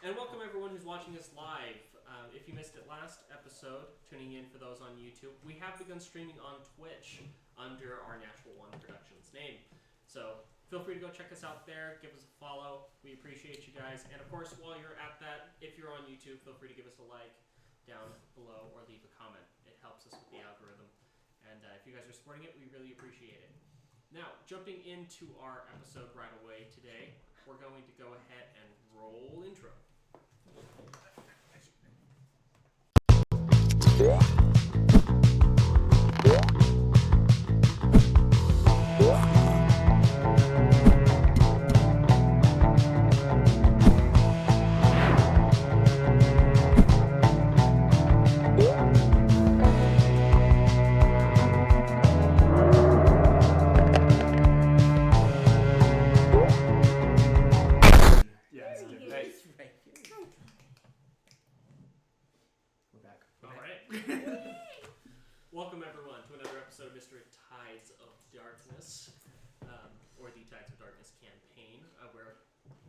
And welcome everyone who's watching us live. If you missed it last episode, tuning in for those on YouTube, we have begun streaming on Twitch under our Natural One Productions name. So feel free to go check us out there, give us a follow. We appreciate you guys. And of course, while you're at that, if you're on YouTube, feel free to give us a like down below or leave a comment. It helps us with the algorithm. And if you guys are supporting it, we really appreciate it. Now, jumping into our episode right away today, we're going to go ahead and roll intro. Welcome everyone to another episode of Mr. Tides of Darkness, or the Tides of Darkness campaign. We're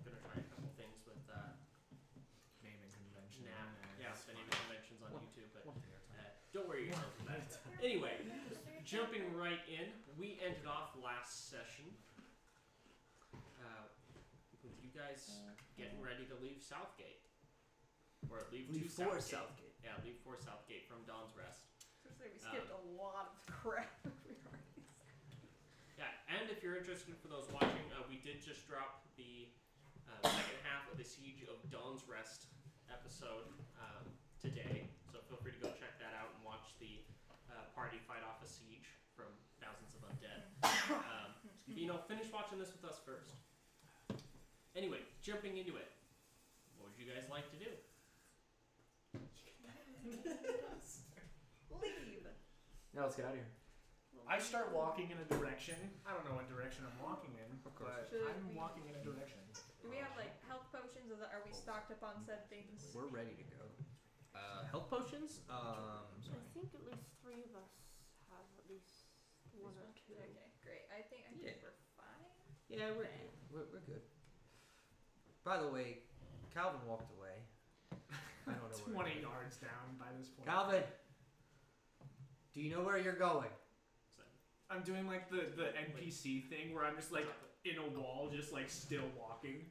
going to try a couple things with naming convention. The naming conventions on YouTube, but don't worry yourself about it. Anyway, jumping right in, we ended off last session with you guys getting ready to leave Southgate, or leave for Southgate. Yeah, leave for Southgate from Dawn's Rest. We skipped a lot of crap. Yeah, and if you're interested, for those watching, we did just drop the second half of the Siege of Dawn's Rest episode today, so feel free to go check that out and watch the party fight off a siege from thousands of undead. Finish watching this with us first. Anyway, jumping into it, what would you guys like to do? Leave. Now let's get out of here. I start walking in a direction. I don't know what direction I'm walking in, but I'm walking in a direction. Do we have health potions? Are we stocked up on said things? We're ready to go. Health potions? I think at least 3 of us have at least 1 or 2. Okay, great. I think we're fine. Yeah, we're good. By the way, Calvin walked away. I don't know 20 yards down by this point. Calvin, do you know where you're going? I'm doing the NPC thing where I'm just in a wall, just still walking.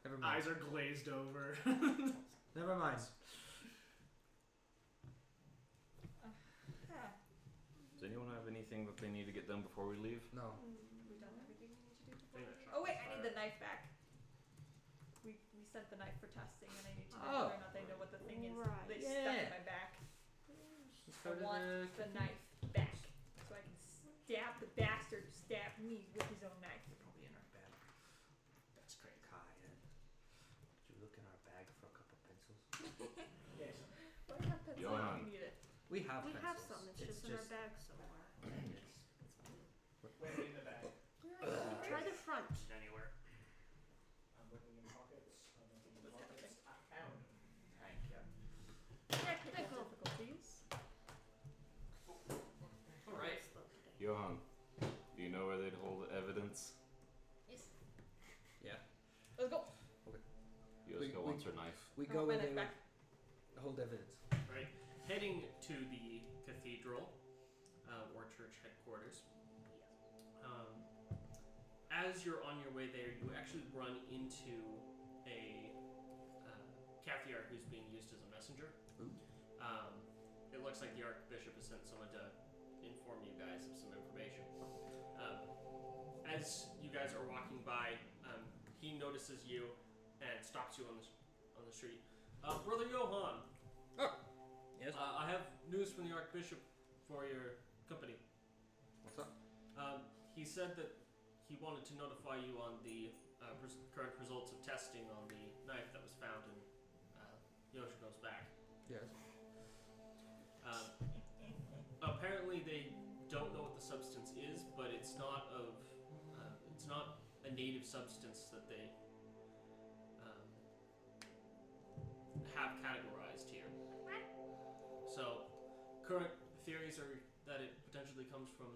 Never mind. Eyes are glazed over. Never mind. Does anyone have anything that they need to get done before we leave? No. We've done everything we need to do before. Oh wait, I need the knife back. We sent the knife for testing, and I need to know whether or not they know what the thing is. Right. They stuck in my back. I want the knife back, so I can stab the bastard who stabbed me with his own knife. They're probably in our bag. That's great. Kai, did you look in our bag for a couple pencils? Yes. What about pencils? Johan. We need it. We have We pencils. have some. It's just in our bag somewhere. Yes. Where in the bag? Try the front. Anywhere. I'm looking in pockets. I'm looking in pockets. I found them. Thank you. Technical difficulties. Alright. Johan, do you know where they'd hold evidence? Yes. Yeah. Let's go. Yoska wants her knife. We I go want my where knife they back. hold evidence. Right, heading to the cathedral or church headquarters. As you're on your way there, you actually run into a Cathiar who's being used as a messenger. Ooh. It looks like the Archbishop has sent someone to inform you guys of some information. As you guys are walking by, he notices you and stops you on the street. Brother Johan. Oh. Yes. I have news from the Archbishop for your company. What's up? He said that he wanted to notify you on the current results of testing on the knife that was found in Yoshiko's back. Yes. Apparently they don't know what the substance is, but it's not a native substance that they have categorized here. So, current theories are that it potentially comes from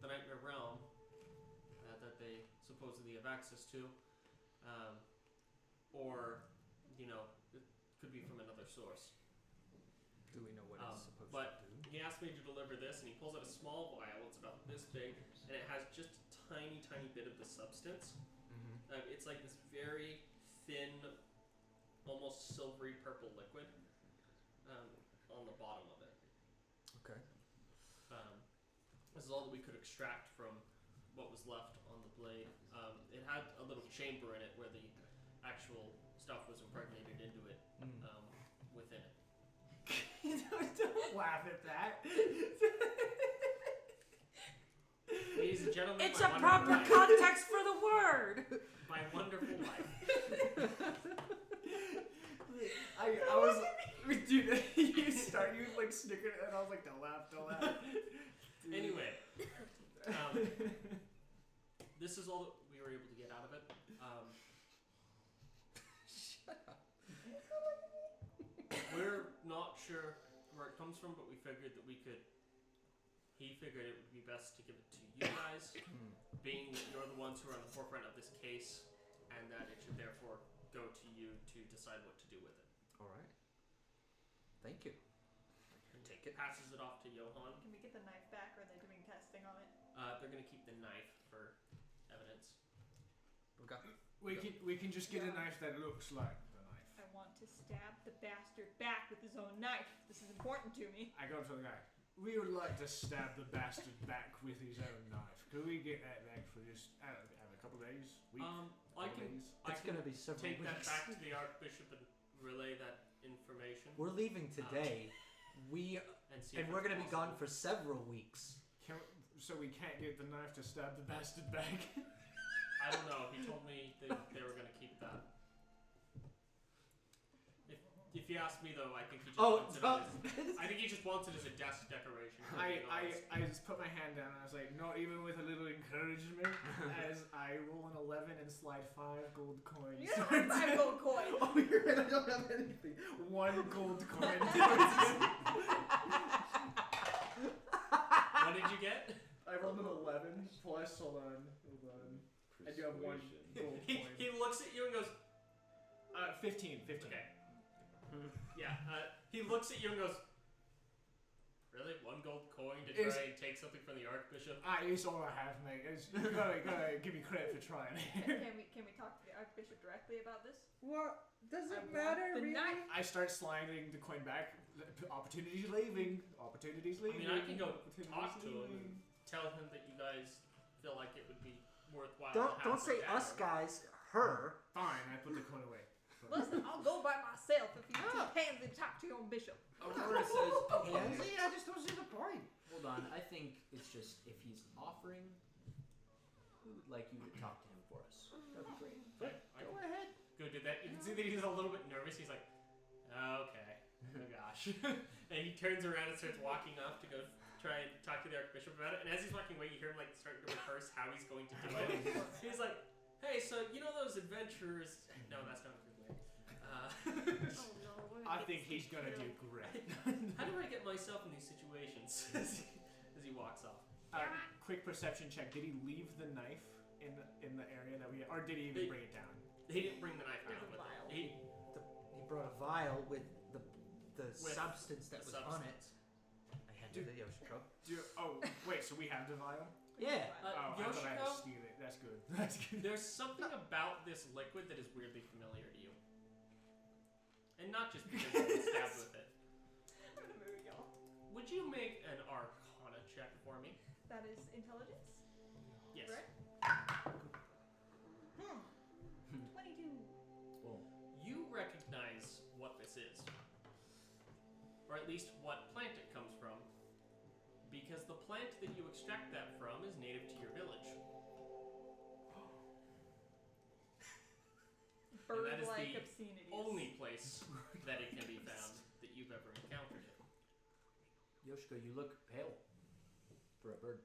the Nightmare Realm that they supposedly have access to, or it could be from another source. Do we know what it's supposed but to do? He asked me to deliver this, and he pulls out a small vial. It's about this big, and it has just a tiny, tiny bit of the substance. Mm-hmm. It's like this very thin, almost silvery purple liquid on the bottom of it. Okay. This is all that we could extract from what was left on the blade. It had a little chamber in it where the actual stuff was impregnated into it within it. Don't laugh at that. Ladies and gentlemen, It's my a wonderful proper wife. context for the word. My wonderful wife. I was, dude, you like snickered, and I was like, don't laugh. Dude. Anyway, this is all that we were able to get out of it. We're not sure where it comes from, but we figured that he figured it would be best to give it to you guys, being that you're the ones who are on the forefront of this case, and that it should therefore go to you to decide what to do with it. All right. Thank you. Take it. Passes it off to Johan. Can we get the knife back, or are they doing testing on it? They're going to keep the knife for evidence. We can just get a knife that looks like the knife. I want to stab the bastard back with his own knife. This is important to me. I go to the guy. We would like to stab the bastard back with his own knife. Could we get that back for just have a couple days? Week? I can It's going to be several take that weeks. back to the Archbishop and relay that information. We're leaving today. And we're going to be gone for several weeks. So we can't get the knife to stab the bastard back? I don't know. He told me they were going to keep that. If you ask me, though, I think he just wants it I think he just wants it as a desk decoration. I just put my hand down and I was like, not even with a little encouragement, as I roll an 11 and slide 5 gold coins. You don't have 5 gold coins. Oh, you're right, I don't have anything. 1 gold coin. What did you get? I rolled an 11 plus, hold on. I do have 1 gold coin. He looks at you and goes, 15. Okay. Yeah, he looks at you and goes, really? 1 gold coin to try and take something from the Archbishop? It's all I have, mate. You gotta give me credit for trying. Can we talk to the Archbishop directly about this? What? Does it I matter, want the really? knife. I start sliding the coin back. Opportunity's leaving. Opportunity's leaving. I can go talk to him and tell him that you guys feel like it would be worthwhile. Don't say us guys, her. Fine, I put the coin away. Listen, I'll go by myself if you keep pansy to talk to your own bishop. Aurora says, Pansy? I just don't see the point. hold on, I think it's just if he's offering, we would like you to talk to him for us. That'd be great. Go ahead. Go do that. You can see that he's a little bit nervous. He's like, okay, oh gosh. And he turns around and starts walking off to go try and talk to the Archbishop about it. And as he's walking away, you hear him like starting to rehearse how he's going to do it. He's like, hey, so you know those adventurers? No, that's not a good way. Oh no, I think he's gonna do great. How do I get myself in these situations? as he walks off. Quick perception check. Did he leave the knife in the area that we, or did he even bring it down? He didn't bring the knife down There's a with vial. him. He brought a vial with the substance that was on it. I handed it to Yoshiko. Wait, so we have the vial? Yeah. I thought I had to Yoshiko, steal it. That's good. That's good. there's something about this liquid that is weirdly familiar to you. And not just because you were stabbed with it. I'm gonna move y'all. Would you make an Arcana check for me? That is intelligence, Yes. right? 22. You recognize what this is. Or at least what plant it comes from. Because the plant that you extract that from is native to your village. Bird-like obscenities. Only place that it can be found that you've ever encountered it. Yoshiko, you look pale for a bird.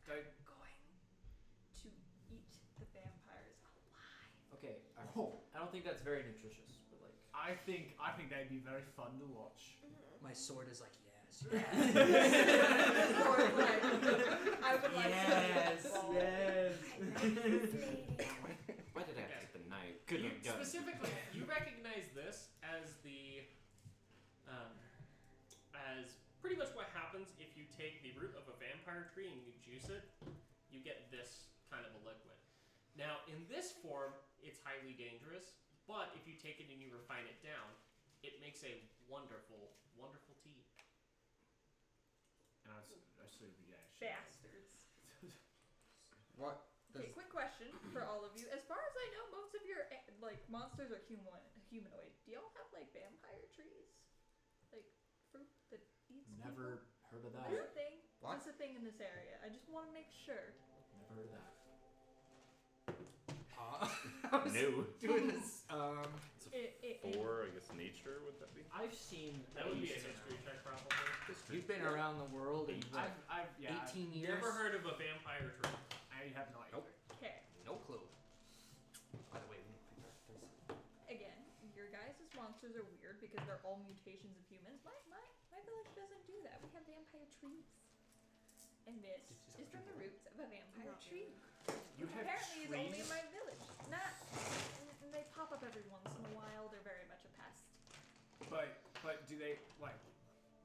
Going to eat the vampires alive. Okay, Oh. I don't think that's very nutritious, but like. I think that'd be very fun to watch. My sword is like, yes. Or like, I would like Yes, to. yes. Why did I have to take the knife? Couldn't have done. Specifically, you recognize happens if you take the root of a vampire tree and you juice it, you get this kind of a liquid. Now, in this form, it's highly dangerous, but if you take it and you refine it down, it makes a wonderful, wonderful tea. And I assume, yeah. Bastards. What? Okay, quick question for all of you. As far as I know, most of your monsters are humanoid. Do y'all have vampire trees? Like fruit that eats Never heard of people? that. That's a thing. What? That's a thing in this area. I just want to make sure. Never heard of that. I was No. doing this. It- 4, I guess, nature, would that be? I've seen That would be a Asian history around. check, probably. You've been around the world in what, I've 18 years? Never heard of a vampire tree. I have not. Nope. Okay. No clue. By the way, we need to figure out this. Again, your guys' monsters are weird because they're all mutations of humans. My village doesn't do that. We have vampire trees. And this is from the roots of a vampire tree. You have Apparently is trees. only in my village. And they pop up every once in a while. They're very much a pest. But do they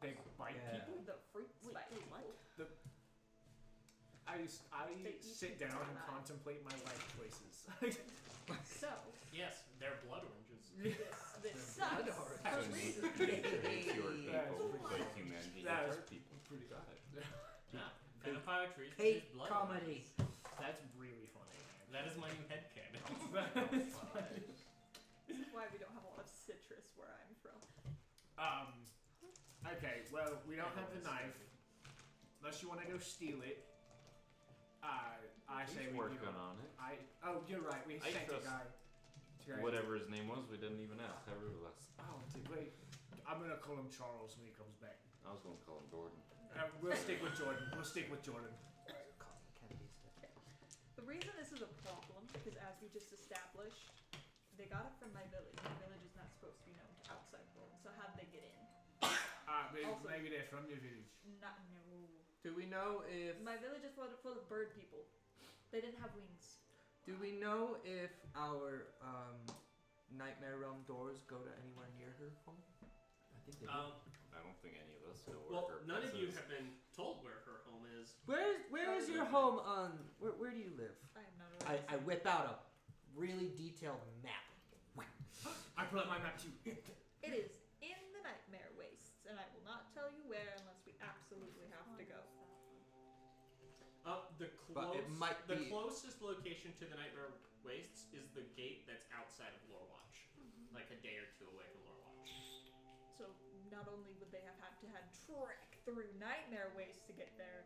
they bite Yeah. people? The fruits Wait, bite they what? people. I They eat sit people down and alive. contemplate my life choices. So Yes, they're blood oranges. this sucks. So nature hates your That's people, pretty but funny. humanity That hates is people. pretty good. Yeah, vampire trees produce Fake blood comedy. oranges. That's really funny. That is my new headcanon. This is why we don't have a lot of citrus where I'm from. Okay, well, we don't have the knife. Unless you want to go steal it. I say He's we working do. on it. Oh, you're right. We I sent a trust- guy. to- Whatever his name was, we didn't even ask. How rude of us. Oh, wait. I'm gonna call him Charles when he comes back. I was going to call him Jordan. We'll stick with Jordan. We'll stick with Jordan. Kennedy's dead. The reason this is a problem is, as we just established, they got it from my village. My village is not supposed to be known to outside world. So how did they get in? Also- Maybe they're from your village. Not no. Do we know if My village is full of bird people. They didn't have wings. Do we know if our Nightmare Realm doors go to anywhere near her home? I think they do. I don't think any of us know where Well, her none of place you is. have been told where her home is. Where is your home on? Where do you live? I am not. I whip out a really detailed map. I pull out my map too. It is in the Nightmare Wastes, and I will not tell you where unless we absolutely have to go. But it might the be- closest location to the Nightmare Wastes is the gate that's outside of Lorewatch, like a day or two away from Lorewatch. So not only would they have had to trek through Nightmare Wastes to get there,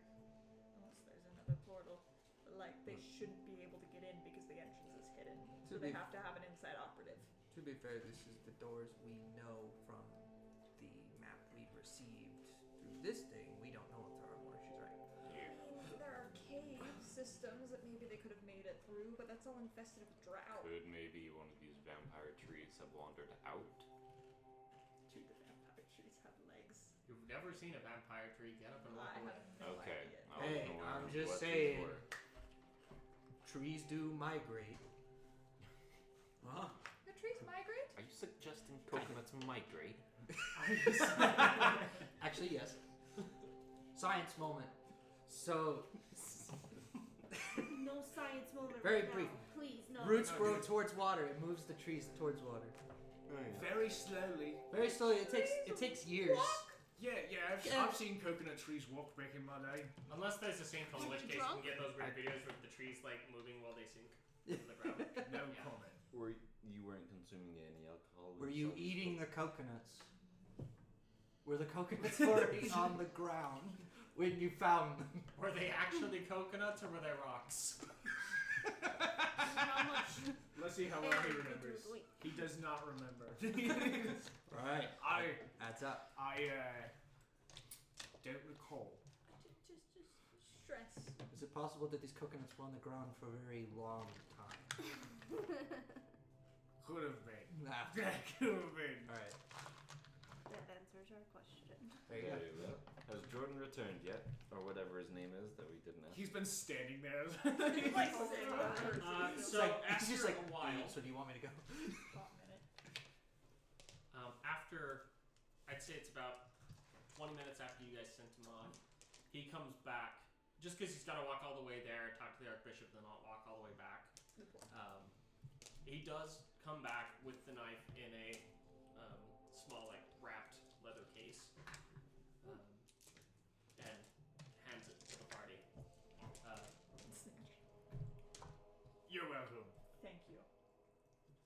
unless there's another portal, but they shouldn't be able to get in because the entrance is hidden. So To they be- have to have an inside operative. To be fair, this is the doors we know from the map we received through this thing. We don't know if there are more. She's right. There are cave systems that maybe they could have made it through, but that's all infested with drought. Could maybe one of these vampire trees have wandered out? Do the vampire trees have legs? You've never seen a vampire tree get up and walk I away. have no Okay. idea. I wasn't Hey, aware I'm of just what these saying. were. Trees do migrate. Huh? The trees migrate? Are you suggesting coconuts migrate? Actually, yes. Science moment. So, No science moment. Very right brief. Now. Please, no. roots no, grow dude. towards water. It moves the trees towards water. Very slowly. Very slowly. It takes years. Yeah, Yeah. I've seen coconut trees walk back in my day. Unless there's a sink, in Is which it case you drunk? can get those weird videos with the trees moving while they sink into the ground. No Yeah. comment. You weren't consuming any alcohol? Were you eating the coconuts? Were the coconuts already on the ground when you found them? Were they actually coconuts or were they rocks? How much? Let's see how well he remembers. Wait. He does not remember. Right. I That's up. don't recall. Just stress. Is it possible that these coconuts were on the ground for a very long time? Could have been. Nah. Could have been. Alright. That answers our question. There you go. There you go. Has Jordan returned yet? Or whatever his name is that we didn't ask? He's been standing there. So Like, after he's just like, a while, so do you want me to go? Hot minute. after I'd say it's about 20 minutes after you guys sent him on, he comes back. Just because he's got to walk all the way there, talk to the Archbishop, then I'll walk all the way back. He does come back with the knife in a small, like, wrapped leather case. And hands it to the party. You're welcome. Thank you.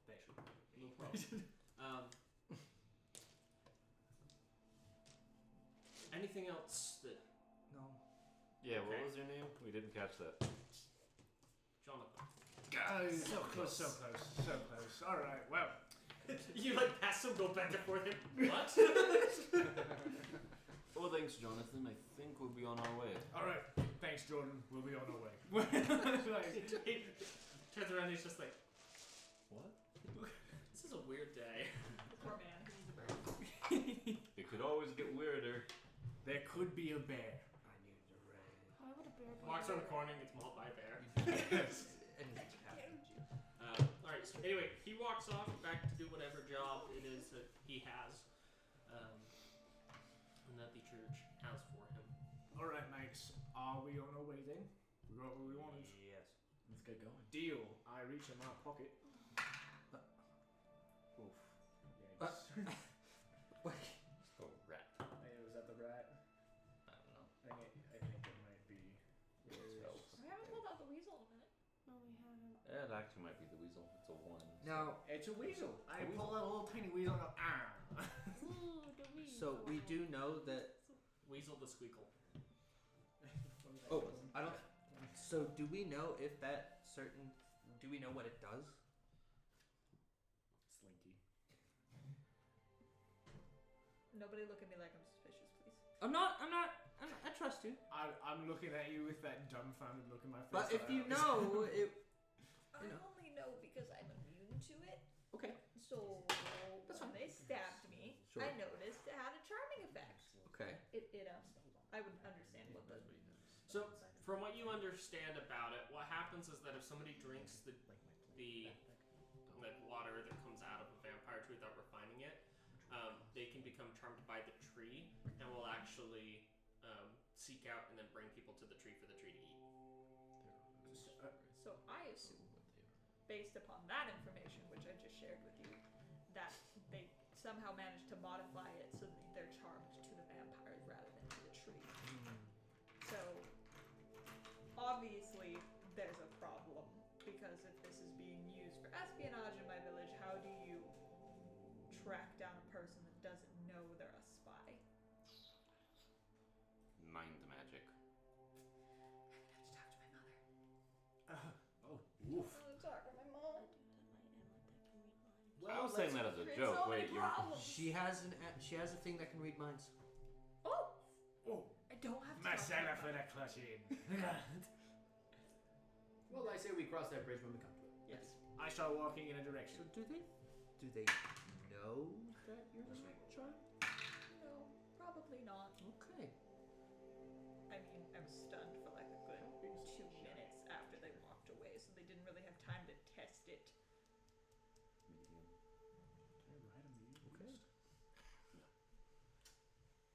Special. No problem. Anything else that... No. Yeah, what Okay. was your name? We didn't catch that. Jonathan. Guys, so close. Alright, well. You, like, pass him, go back and forth. What? Oh, thanks, Jonathan. I think we'll be on our way. Alright, thanks, Jordan. We'll be on our way. He turns around and he's just like, What? this is a weird day. Poor man. He needs a break. It could always get weirder. There could be a bear. I need to raid. Why would a bear be Walks there? around the corner and gets mauled by a bear. Yes. And it's happened. Alright, so anyway, he walks off back to do whatever job it is that he has. And that the church has for him. Alright, mates. Are we on our way then? We got what we wanted. Yes. Let's get going. Deal. I reach in my pocket. Oof. Yikes. Oh, rat. Hey, was that the rat? I don't know. I think it might be. Let's help. We haven't pulled out the weasel in a minute. No, we haven't. It actually might be the weasel. It's a 1. Now, It's a weasel. I A weasel. pull out a little tiny weasel and go, ah. Ooh, the weasel. so we do know that. Weasel the Squeakle. Oh, I don't. So do we know if that certain? Do we know what it does? Slinky. Nobody look at me like I'm suspicious, please. I'm not. I trust you. I'm looking at you with that dumbfounded look in my face. But if like, you oh, know it. I You know. only know because I'm immune to it. Okay. So That's when fine. they stabbed me, Sure. I noticed it had a charming effect. Okay. I would understand what the So, from what you understand about it, what happens is that if somebody drinks the like water that comes out of a vampire tree without refining it, they can become charmed by the tree and will actually seek out and then bring people to the tree for the tree to eat. So I assume, based upon that information, which I just shared with you, that they somehow managed to modify it so that they're charmed to the vampires rather than to the tree. So obviously there's a problem, because if this is being used for espionage in my village, how do you track down a person that doesn't know they're a spy? Mind magic. Let's talk to my mother. Oh, oof. Let's talk to my mom. I do have my amulet that can read minds. I was saying that as a Create joke. so many Wait, you're. problems. She has a thing that can read minds. Oh, Oh, I don't have to. myself for the clutching. Well, I say we cross that bridge when we come to it. Yes. I start walking in a direction. So do they know that you're charmed? No, probably not. Okay. I mean, I was stunned for like a good 2 minutes after they walked away, so they didn't really have time to test it. Okay.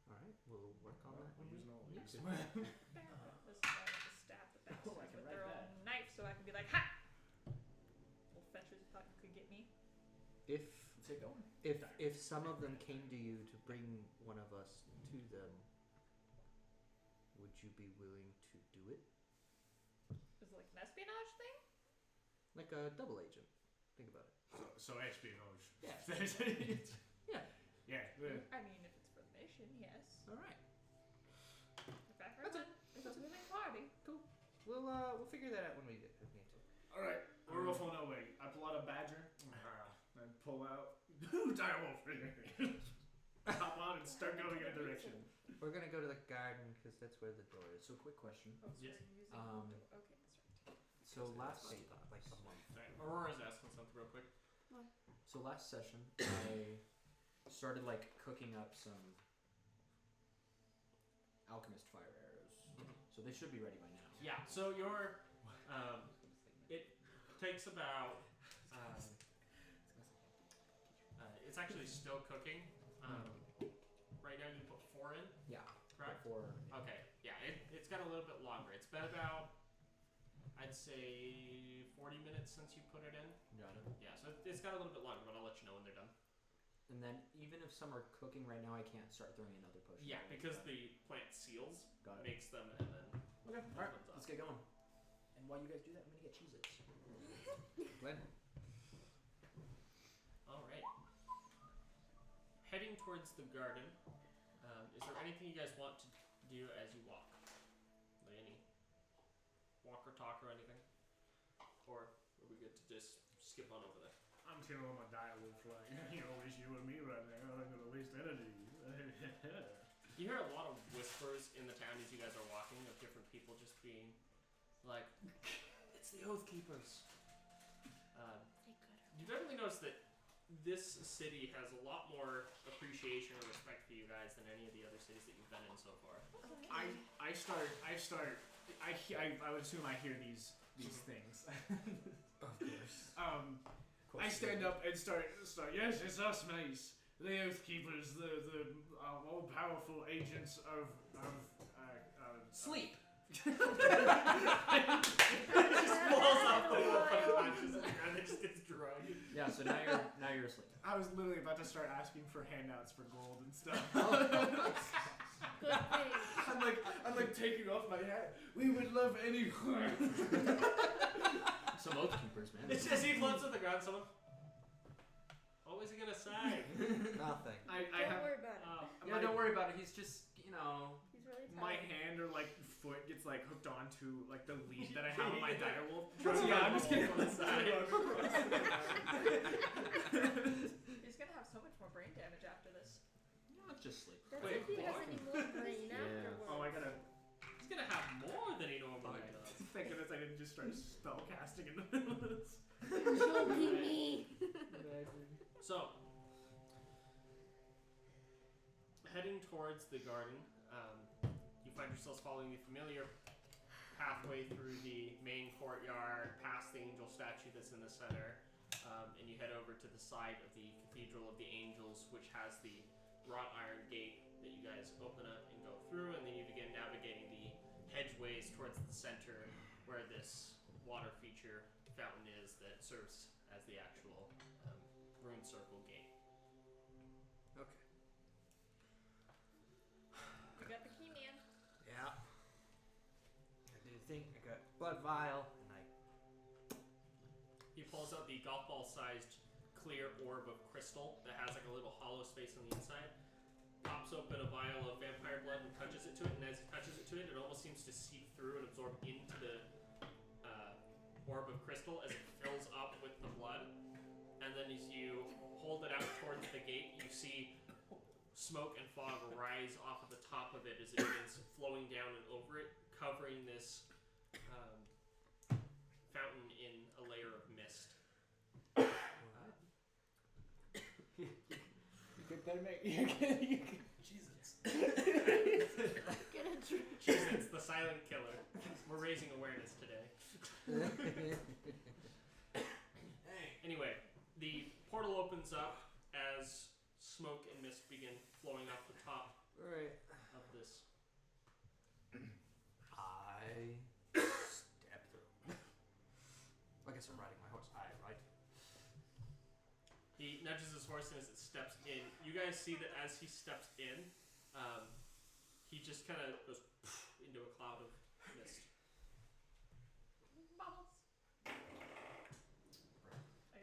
All right, we'll work on that when we Using all need these. to. This is why I have to stab the bastards I can with write their that. own knife, so I can be like, ha! Well, fetchers thought you could get me. If Let's get going. if some of them came to you to bring one of us to them, would you be willing to do it? Is it like an espionage thing? Like a double agent. Think about it. So espionage. Yeah. yeah. Yeah. I mean, if it's for the mission, yes. All right. If everyone is a willing party. Cool. We'll figure that out when we need to. All right, we're off on our way. I pull out a badger and pull out direwolf. Hop on and start going in a direction. We're gonna go to the garden because that's where the door is. So, quick question. Oh, so Yes. you're using okay, that's right. So last like a month. Right, Aurora's asking something real quick. last session, I started like cooking up some alchemist fire arrows. So they should be ready by now. Yeah, so your it takes about it's actually still cooking. Right now you put 4 in. Yeah. correct? Before. Okay, yeah, it's got a little bit longer. It's been about, I'd say, 40 minutes since you put it in. Got it. Yeah, so it's got a little bit longer, but I'll let you know when they're done. And then even if some are cooking right now, I can't start throwing in other potions. Yeah, because the plant seals Got it. makes them, and then Okay. All right. opens up. Let's get going. And while you guys do that, I'm gonna get Cheez-Its. Glenn. All right. Heading towards the garden. Is there anything you guys want to do as you walk? Like any walk or talk or anything? Or are we good to just skip on over there? I'm telling my direwolf like, it's you and me right now. I'm gonna waste energy. You hear a lot of whispers in the town as you guys are walking of different people just being like, "It's the Oath Keepers." You definitely notice that this city has a lot more appreciation or respect for you guys than any of the other cities that you've been in so far. I would assume I hear these things. Of course. I stand up and start. Yes, it's us, mates. The Oath Keepers, the all-powerful agents of Sleep. It just falls off the wolf unconscious and it just gets drugged. Yeah. So now you're asleep. I was literally about to start asking for handouts for gold and stuff. Good thing. I'm like taking off my hat. We would love any. Some Oath Keepers, man. It's as he floats on the ground, someone. What was he gonna say? Nothing. Don't worry about it. Yeah, don't worry about it. He's just, He's really tired. My hand or like foot gets like hooked onto like the lead that I have on my direwolf. So Yeah, I'm just kidding. On the side. He's gonna have so much more brain damage after this. not just sleep. That's Wait, if he has what? any more brain Yeah. afterwards. Oh, I gotta. He's gonna have more than he normally does. Thank goodness I didn't just start spell casting in the middle of this. Show me. So, heading towards the garden, you find yourselves following the familiar pathway through the main courtyard, past the angel statue that's in the center, and you head over to the side of the Cathedral of the Angels, which has the wrought iron gate that you guys open up and go through, and then you begin navigating the hedgeways towards the center where this water feature fountain is that serves as the actual rune circle gate. Okay. You got the key, man. Yeah. I do think I got blood vial, and I. He pulls out the golf ball sized clear orb of crystal that has like a little hollow space on the inside, pops open a vial of vampire blood and touches it to it, and as he touches it to it, it almost seems to seep through and absorb into the orb of crystal as it fills up with the blood. And then as you hold it out towards the gate, you see smoke and fog rise off of the top of it as it begins flowing down and over it, covering this fountain in a layer of mist. What? You better make. Jesus. Get a drink. Jesus, the silent killer. We're raising awareness today. Anyway, the portal opens up as smoke and mist begin flowing off the top Right. of this. I step through. I guess I'm riding my horse. Right? He nudges his horse, and as it steps in, you guys see that as he steps in, he just kind of goes into a cloud of mist. Bubbles. I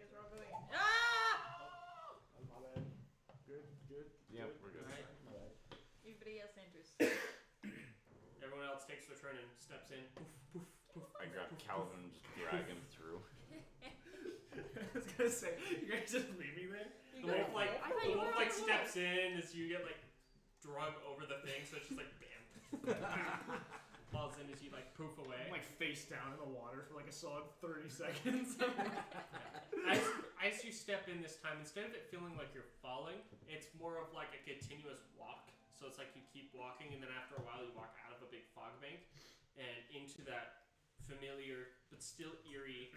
guess we're all going. Ah! My bad. Good. Yep, we're good. Alright. My bad. Everybody else enters. Everyone else takes their turn and steps in. Poof, poof, poof. I grab Calvin and just drag him through. I was gonna say, you guys just leave me there? The wolf like I thought the you wolf were like on the steps in as you get like drug over the thing, so it's just like bam. Falls in as you like poof away. I'm like face down in the water for like a solid 30 seconds. As you step in this time, instead of it feeling like you're falling, it's more of like a continuous walk. So it's like you keep walking, and then after a while you walk out of a big fog bank and into that familiar but still eerie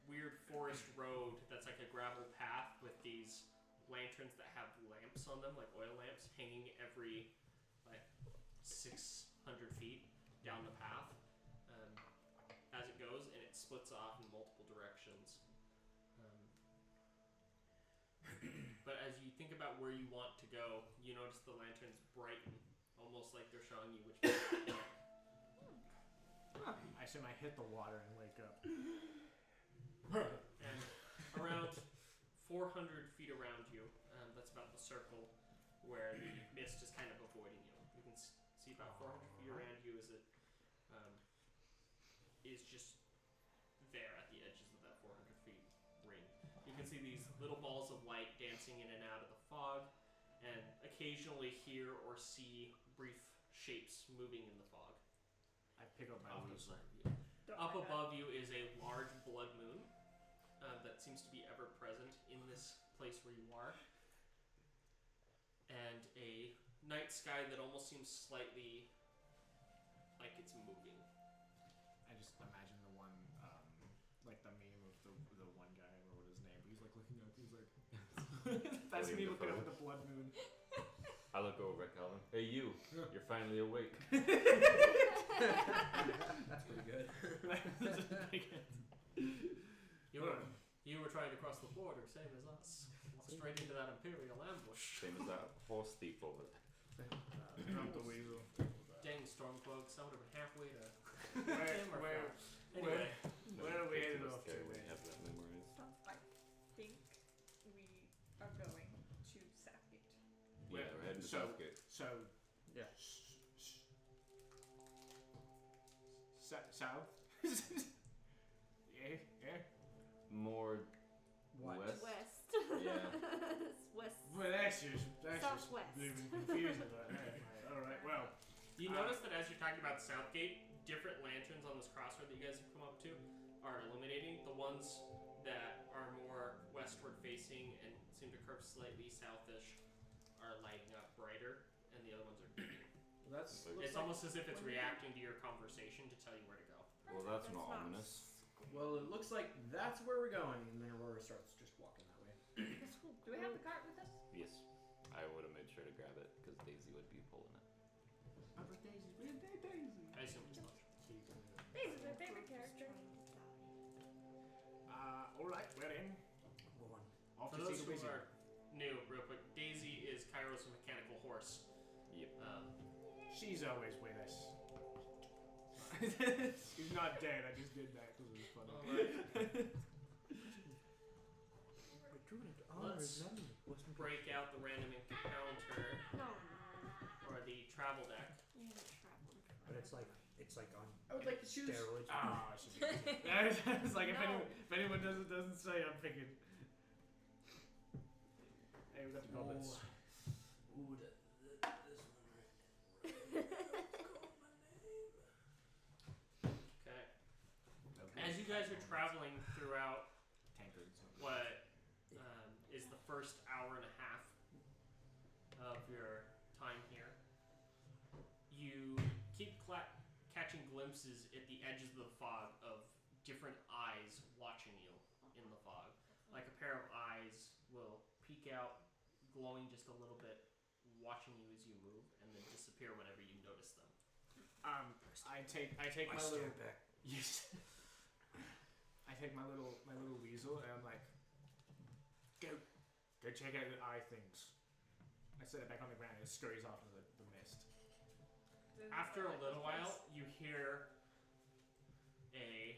weird forest road that's like a gravel path with these lanterns that have lamps on them, like oil lamps, hanging every 600 feet down the path as it goes, and it splits off in multiple directions. But as you think about where you want to go, you notice the lanterns brighten, almost like they're showing you which way to go. I assume I hit the water and wake up. And around 400 feet around you, that's about the circle where the mist is kind of avoiding you. You can see about 400 feet around you is just there at the edges of that 400 feet ring. You can see these little balls of light dancing in and out of the fog, and occasionally hear or see brief shapes moving in the fog. I pick up my loose. Up above you is a large blood moon that seems to be ever present in this place where you are, and a night sky that almost seems slightly like it's moving. I just imagine the one, like the meme of the one guy, I don't know what his name, but he's like looking up, he's like, that's me looking up at the blood moon. I look over at Calvin. Hey, you! You're finally awake. That's pretty good. You were trying to cross the border, same as us. Walked straight into that Imperial ambush. Same as that horse thief over there. Not the weasel. Dang, Stormcloaks, I would have been halfway to him or Where anyway. are we headed It's off to? scary when you have that memorized. I think we are going to Southgate. Yeah, we're heading to So- Southgate. So, Yeah. South? Yeah. More What? west. West. Yeah. It's west. Well, that's just Southwest. moving confusing. Alright, well. You notice that as you're talking about Southgate, different lanterns on this crossroad that you guys have come up to are illuminating. The ones that are more westward facing and seem to curve slightly southish are lighting up brighter, and the other ones are dimming. Well, that's. It's almost as if it's reacting to your conversation to tell you where to go. Well, that's not not ominous. Well, it looks like that's where we're going, and then Aurora starts just walking that way. Do we have the cart with us? Yes. I would have made sure to grab it because Daisy would be pulling it. Daisy. I assume it's not. Daisy's my favorite character. Alright, we're in. Go on. Off For to those see who the are new, real quick, Daisy is Kairos' mechanical horse. Yep. She's always with us. She's not dead, I just did that because it was funny. Let's break out the random encounter No. or the travel deck. You haven't traveled. But it's like on I would like to choose. steroids. Ah, I should be It's like if No. anyone doesn't say, I'm picking. Hey, we got the goblins. Ooh, this one Okay. As you guys are traveling throughout Tankards. what is the first hour and a half of your time here, you keep catching glimpses at the edges of the fog of different eyes watching you in the fog. Like a pair of eyes will peek out, glowing just a little bit, watching you as you move, and then disappear whenever you notice them. I take my I little stand back. yes. I take my little weasel and I'm like, go check out the eye things. I set it back on the ground and it scurries off into the mist. After a little while, you hear a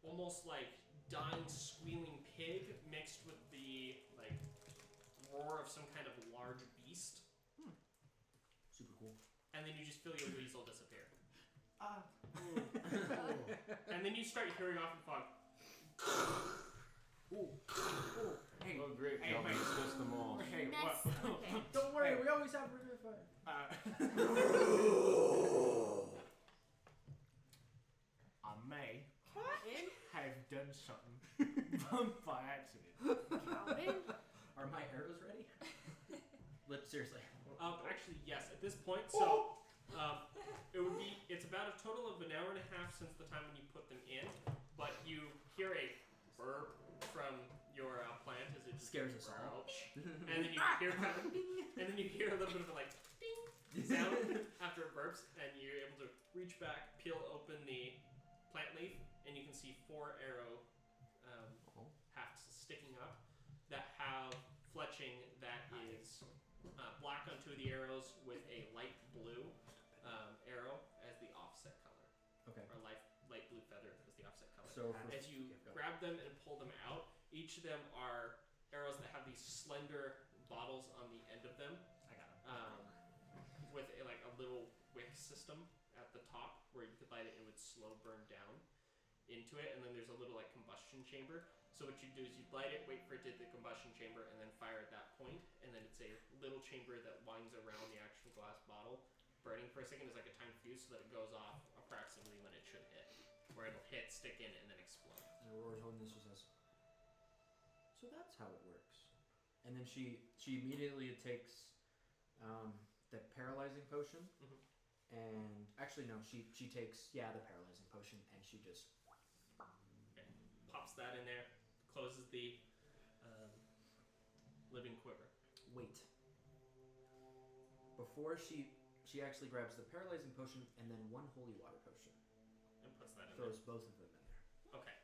almost like dying, squealing pig mixed with the like roar of some kind of large beast, Super cool. and then you just feel your weasel disappear. And then you start hearing off in the fog. hey, Oh, great. Hey, Calvin mate. dismissed them all. hey, Next. what? Okay. Don't worry, Hey. we always have river fire. I may Calvin. have done something by accident. Calvin. Are my arrows ready? But seriously. Actually, yes. At this point, so it's about a total of an hour and a half since the time when you put them in, but you hear a burp from your plant as it just Scares us all. and then you hear a little bit of a like ding, sound after it burps, and you're able to reach back, peel open the plant leaf, and you can see 4 arrow hafts sticking up that have fletching that is black on 2 of the arrows with a light blue arrow as the offset color. Okay. Or light blue feather as the offset color. So as you grab them and pull them out, each of them are arrows that have these slender bottles on the end of them. I got him. With a little wick system at the top where you could light it, it would slow burn down into it, and then there's a little combustion chamber. So what you do is you light it, wait for it to hit the combustion chamber, and then fire at that point, and then it's a little chamber that winds around the actual glass bottle, burning for a second as a timed fuse, so that it goes off approximately when it should hit, where it'll hit, stick in, and then explode. And Aurora's holding this, she says, so that's how it works. And then she immediately takes the paralyzing potion, and actually no, she takes the paralyzing potion, and she just pops that in there, closes the living quiver. Wait. Before she actually grabs the paralyzing potion and then 1 holy water potion. And puts that in Throws both of them in there. there. Okay.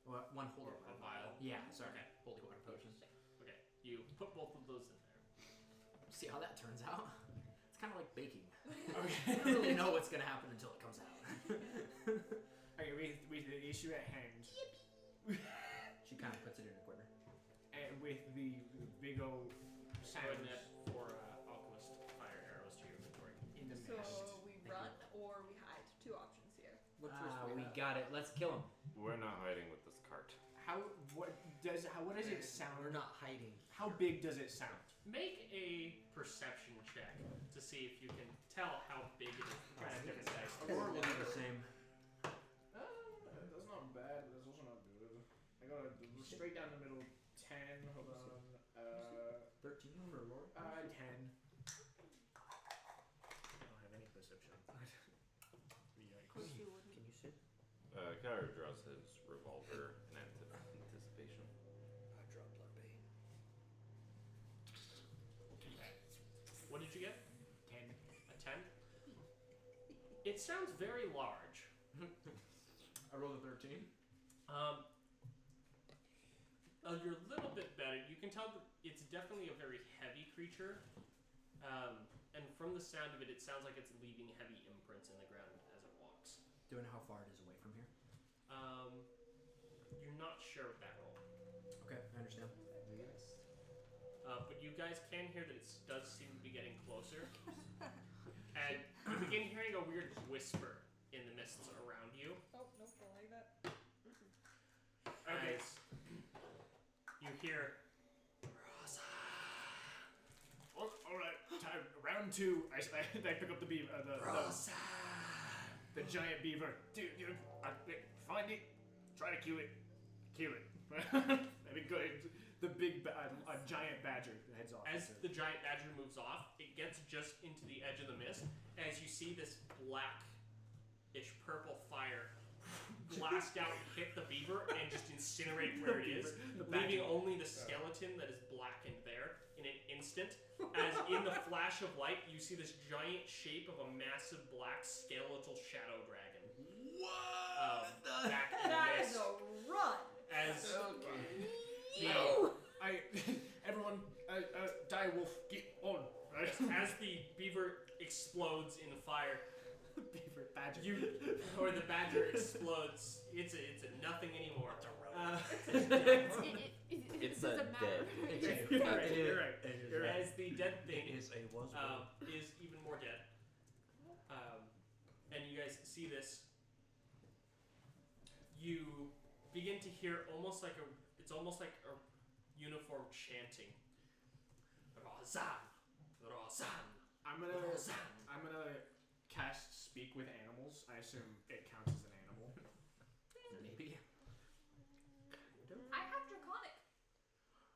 Well, 1 holy Or water. a vial. Yeah, sorry. Okay. Holy water potions. Okay. You put both of those in there. See how that turns out? It's kind of like baking. You don't really know what's going to happen until it comes out. Okay, with the issue at hand, She kind of puts it in a corner. and with the big old Go ahead and sounds add 4 alchemist fire arrows to your inventory. in the So mist. we run or we hide. 2 options here. We got it. Let's kill him. We're not hiding with this cart. What does it sound? We're not hiding. How big does it sound? Make a perception check to see if you can tell how big it is. Try a different dice. Aurora will do the same. That's not bad, but that's also not good. I got a straight down the middle 10. Hold on. 13 for Aurora. 10. I don't have any perception. Of course you wouldn't. Can you sit? Kyra draws his revolver in anticipation. I draw blood bait. What did you get? 10. A 10? It sounds very large. I rolled a 13. You're a little bit better. You can tell that it's definitely a very heavy creature. And from the sound of it, it sounds like it's leaving heavy imprints in the ground as it walks. Do you know how far it is away from here? You're not sure with that roll. Okay, I understand. But you guys can hear that it does seem to be getting closer. And you begin hearing a weird whisper in the mists around you. Oh, nope, don't like that. Okay. As you hear, Oh, all right, time. Round 2. I pick up the beaver. The giant beaver. Dude, find it. Try to kill it. Kill it. That'd be good. The big, a giant badger heads off. as the giant badger moves off, it gets just into the edge of the mist. As you see this blackish purple fire blast out and hit the beaver and just incinerate where it is, leaving only the skeleton that is blackened there in an instant. As in the flash of light, you see this giant shape of a massive black skeletal shadow dragon. Back in the That is mist. a run. As Everyone, die wolf, get on. Right? as the beaver explodes in fire, Beaver badger. the badger explodes. It's a nothing anymore. It's doesn't a matter. dead. You're right. You're right. As the dead thing It is a was. is even more dead. And you guys see this. You begin to hear almost like a uniform chanting. Rozan, Rozan, I'm gonna cast speak with animals. I assume it counts as an animal. Maybe. I have Draconic.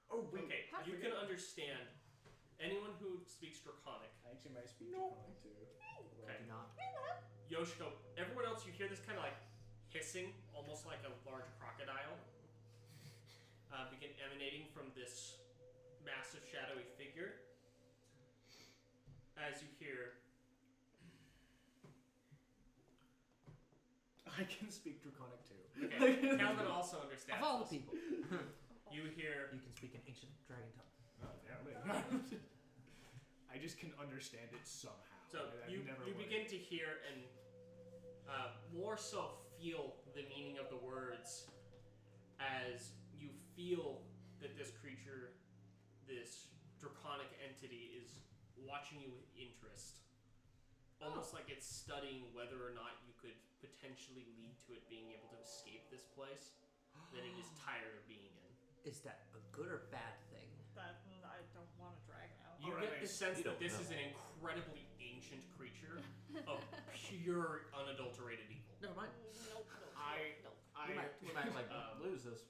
Oh wait. Okay, How you do can understand anyone who speaks Draconic. I actually might speak Draconic too. Okay. Do not. Yoshiko, everyone else, you hear this kind of like hissing, almost like a large crocodile, begin emanating from this massive shadowy figure. As you hear, I can speak Draconic too. Okay. Calvin also understands. Of all the this. people, You hear. you can speak an ancient dragon tongue. Oh, apparently. I just can understand it somehow. So I've you never you learned. begin to hear and more so feel the meaning of the words as you feel that this creature, this draconic entity, is watching you with interest. Almost like it's studying whether or not you could potentially lead to it being able to escape this place that it is tired of being in. Is that a good or bad thing? That I don't want to drag now. You Alright, get the sense you that don't this know. is an incredibly ancient creature of pure, unadulterated evil. Never mind. Nope. We might like Um, lose this.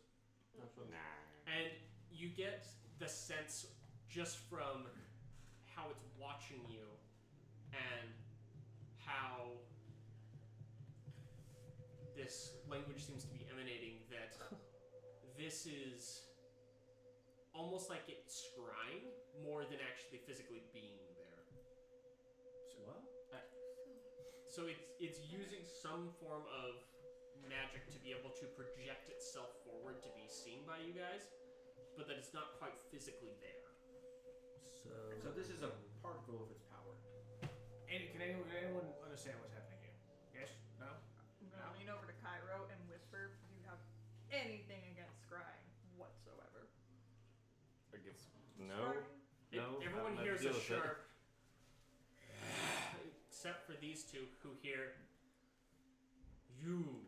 And you get the sense just from how it's watching you and how this language seems to be emanating that this is almost like it's scrying more than actually physically being there. What? So it's using some form of magic to be able to project itself forward to be seen by you guys, but that it's not quite physically there. So this is a particle of its power. Can anyone understand what's happening here? Yes? No? I'm gonna lean over to Cairo and whisper, "Do you have anything against scrying whatsoever?" I guess no. It- No. everyone I'm not hears a deal with it. sharp, except for these two who hear, "You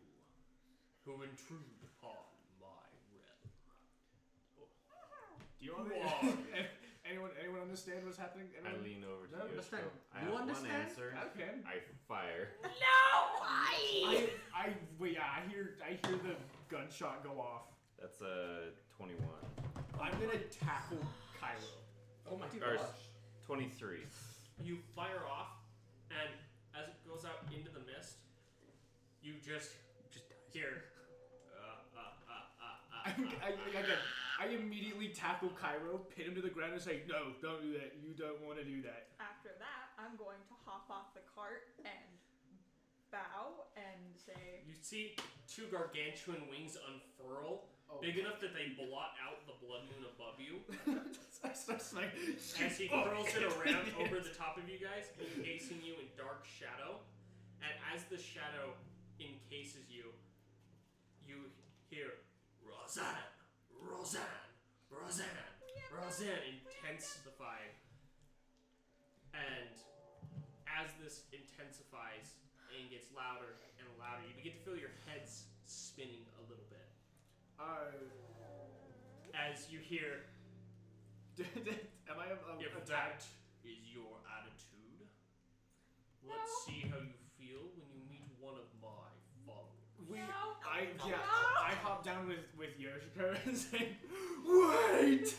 who intrude upon my realm." Do you Who understand? Anyone understand what's happening? I Anyone? lean over to No, Yoshiko. understand. I You have understand? one answer. Okay. I fire. Wait, yeah, I hear the gunshot go off. That's a 21. I'm gonna tackle Cairo. Oh my Or 23. You fire off, and as it goes out into the mist, you just Just dies. hear. I immediately tackle Cairo, pin him to the ground, and say, "No, don't do that. You don't want to do that." After that, I'm going to hop off the cart and bow and say, You see two gargantuan wings unfurl, big enough that they blot out the blood moon above you. I start saying, As he curls it around over the top of you guys, encasing you in dark shadow. And as the shadow encases you, you hear Roseanne, Roseanne, Roseanne, Roseanne intensified. And as this intensifies and gets louder and louder, you begin to feel your heads spinning a little bit. As you hear, am I if that is your attitude, let's see how you feel when you meet one of my followers. I hop down with Yoshiko and say, "Wait!"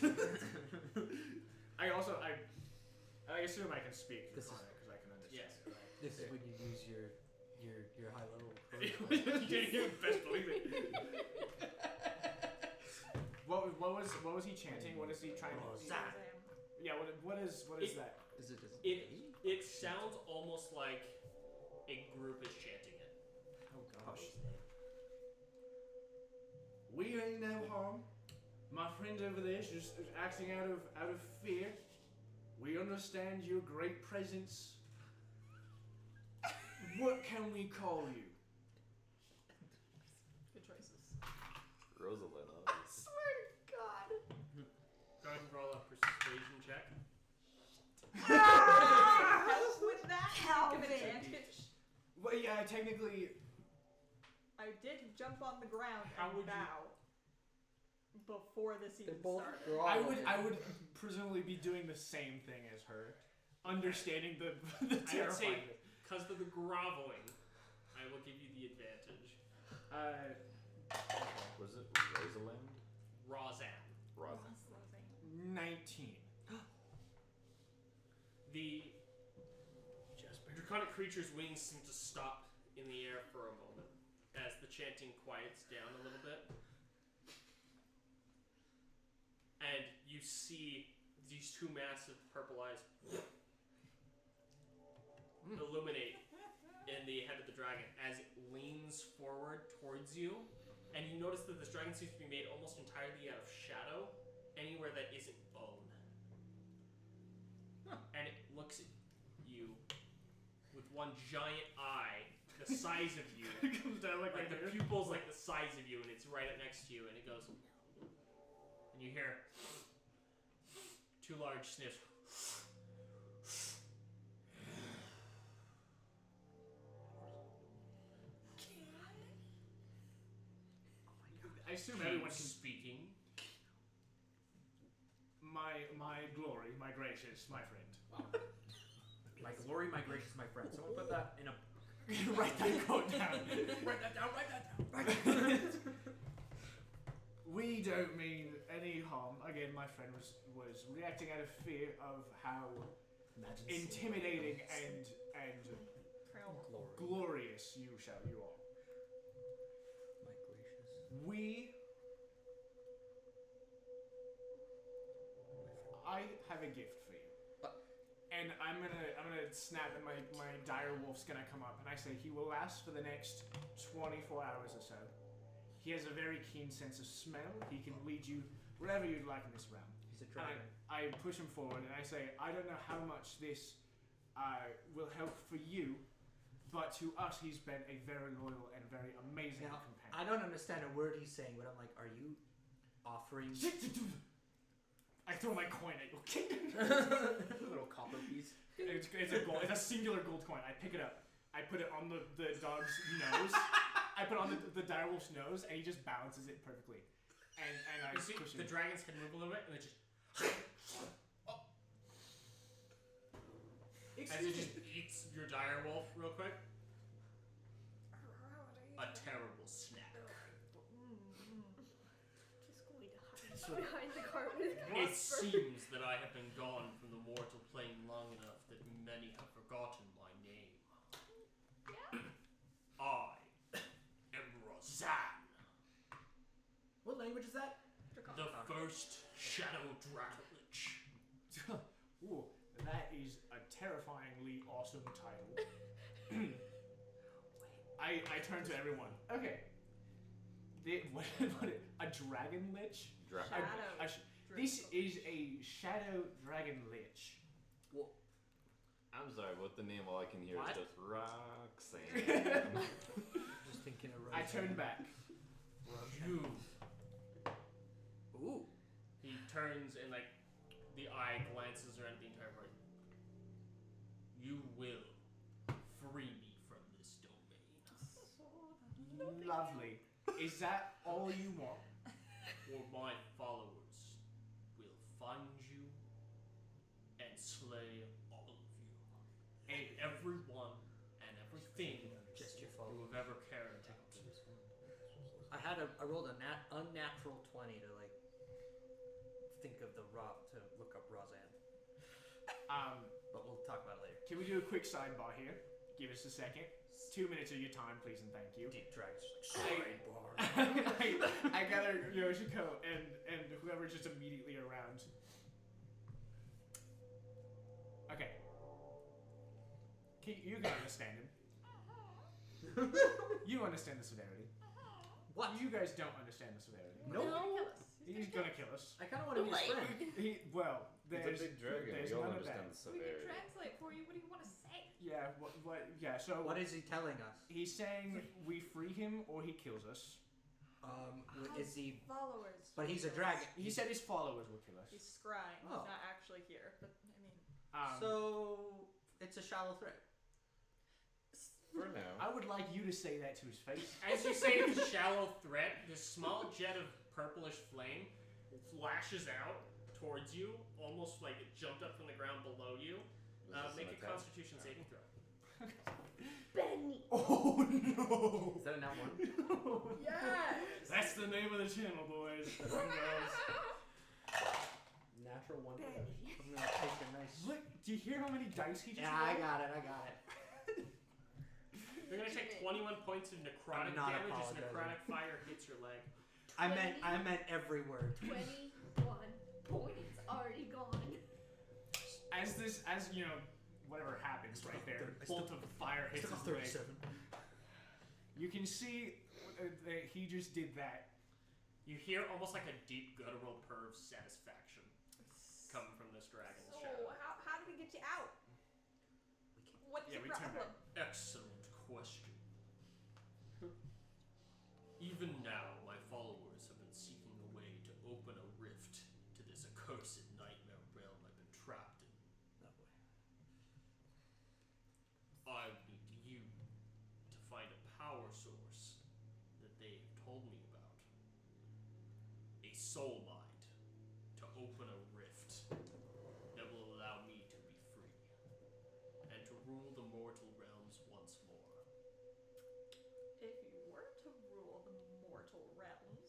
I assume I can speak This is- Draconic because I can understand Yes. it, right? This is when you use your high level. You best believe it. What was he chanting? What is he trying to? Roseanne. Yeah. What is It- that? Is it just It sounds almost like a group is chanting it. Oh gosh. We ain't no harm. My friend over there is just acting out of fear. We understand your great presence. What can we call you? Good choices. Rosalind. Swear to God. Go ahead and roll a persuasion check. Help with that. Calvin. Give advantage. Well, yeah, technically. I did jump on the ground How and would you- bow before this even They're both started. I would presumably be doing the same thing as her, understanding the I would terrifying. say, because of the groveling, I will give you the advantage. Was it Rosalind? Roseanne. Rosin. 19. The draconic creature's wings seem to stop in the air for a moment as the chanting quiets down a little bit. And you see these two massive purple eyes illuminate in and the head of the dragon as it leans forward towards you, and you notice that this dragon seems to be made almost entirely out of shadow, anywhere that isn't bone. Huh. And it looks at you with one giant eye, the size of you. It comes down like Like the right here. pupils like the size of you, and it's right up next to you, and it goes, and you hear 2 large sniffs. I assume everyone Keep can. speaking. My glory, my gracious, my friend. My glory, my gracious, my friend. Someone put that in a. Write that quote down. Write that down. Write that down. Write that down. We don't mean any harm. Again, my friend was reacting out of fear of how intimidating and glorious you are. My gracious. I have a gift for you. And I'm gonna snap, and my dire wolf's gonna come up, and I say he will last for the next 24 hours or so. He has a very keen sense of smell. He can lead you wherever you'd like in this realm. He's a And dragon. I push him forward, and I say, I don't know how much this will help for you, but to us, he's been a very loyal and very amazing Now, companion. I don't understand a word he's saying, but I'm like, are you offering? I throw my coin at you. Little copper piece. It's a gold. It's a singular gold coin. I pick it up. I put it on the dog's nose. I put it on the direwolf's nose, and he just balances it perfectly. And I You see push the him. dragon's head move a little bit, and it just as it Excuse just me. eats your dire wolf real quick. A terrible snack. Just going to hide behind the carpet. It seems that I have been gone from the mortal plane long enough that many have forgotten my name. I am Rozan, What language is that? the first Shadow Dragonlich. Ooh, that is a terrifyingly awesome title. I turn to everyone. Okay. A dragon lich? Shadow. This is a shadow dragon lich. I'm sorry, what the name? All I can hear What? is just Roxanne. Just thinking of I turn back. You. Ooh. He turns and like the eye glances around the entire party. You will free me from this domain, Lovely. Is that all you want? or my followers will find you and slay all of you, and everyone and everything Just your you fault. have ever cared about. I rolled a unnatural 20 to like think of to look up Rozan. But we'll talk about it later. Can we do a quick sidebar here? Give us a second. 2 minutes of your time, please, and thank you. Deep Dragon's I- I gather Yoshiko and whoever's just immediately around. Okay. You can understand him. You understand the severity. What? You guys don't understand the severity. Nope. He's gonna kill us. I kind of want to be his friend. Well, He's there's a big dragon. there's We all none of understand that. the We can severity. translate for you. What do you want to say? Yeah. Yeah. So What is he telling us? he's saying we free him or he kills us. Is he? Followers. But he's a dragon. He said his followers will kill us. He's scrying. Oh. He's not actually here. But I mean, So It's a shallow threat. For now. I would like you to say that to his face. As you say it's a shallow threat, this small jet of purplish flame flashes out towards you, almost like it jumped up from the ground below you. Was this Make an a attack? Constitution saving throw. Benny. Oh no! Is that a nat one? yes. That's the name of the channel, boys. and girls. Natural one. Benny. I'm gonna take a nice. Look, do you hear how many dice he just Yeah, I rolled? got it. You're gonna take 21 points of necrotic I'm not damage as apologizing. necrotic fire hits your leg. I meant every word. 21 points already gone. As whatever happens right there. Bolt of fire hits his leg. You can see that he just did that. You hear almost like a deep guttural purr of satisfaction coming from this dragon's shadow. So, how do we get you out? What's the problem? Excellent question. Even now, my followers have been seeking a way to open a rift to this accursed nightmare realm I've been trapped in. That way. I need you to find a power source that they have told me about. A soul mind to open a rift that will allow me to be free and to rule the mortal realms once more. If you were to rule the mortal realms,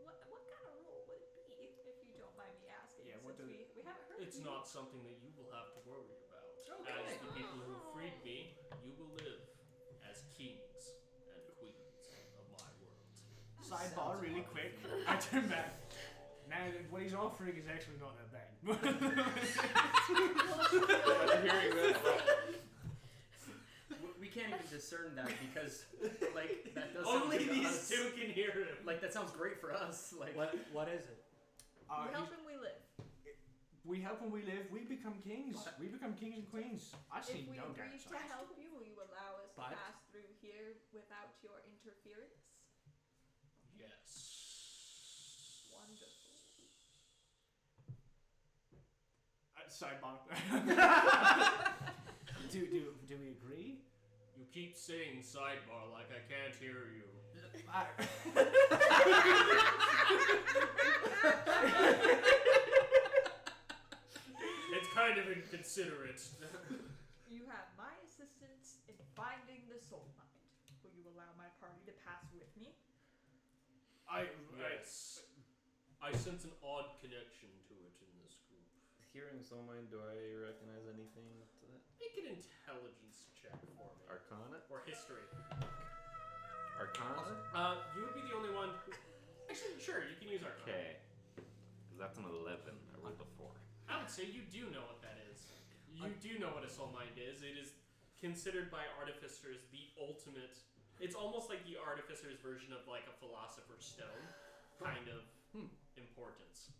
what kind of rule would it be, if you don't mind me asking? Yeah, since we haven't heard It's of you. not something that you will have to worry about. Okay. As the people who freed me, you will live as kings and queens of my world. Sidebar really quick. I turn back. Now, what he's offering is actually not that bad. After hearing this, We can't even discern that because, like, that does Only sound good to these us. two can hear him. Like, that sounds great for us. Like, What is it? We help him, we live. we help when we live, we become kings. We become kings and queens. I see If we no agree to downside. help you, will you allow us to But- pass through here without your interference? Yes. Wonderful. Sidebar. do we agree? You keep saying sidebar like I can't hear you. It's kind of inconsiderate. You have my assistance in finding the soul mind. Will you allow my party to pass with me? Yes. I sense an odd connection to it in this group. hearing soul mind, do I recognize anything to that? Make an intelligence check for me. Arcana? Or history. Arcana? You would be the only one who... Actually, sure, you can use Arcana. Okay. Because that's an 11. I rolled a 4. I would say you do know what that is. You do know what a soul mind is. It is considered by artificers the ultimate... It's almost like the artificer's version of like a philosopher's stone kind of importance.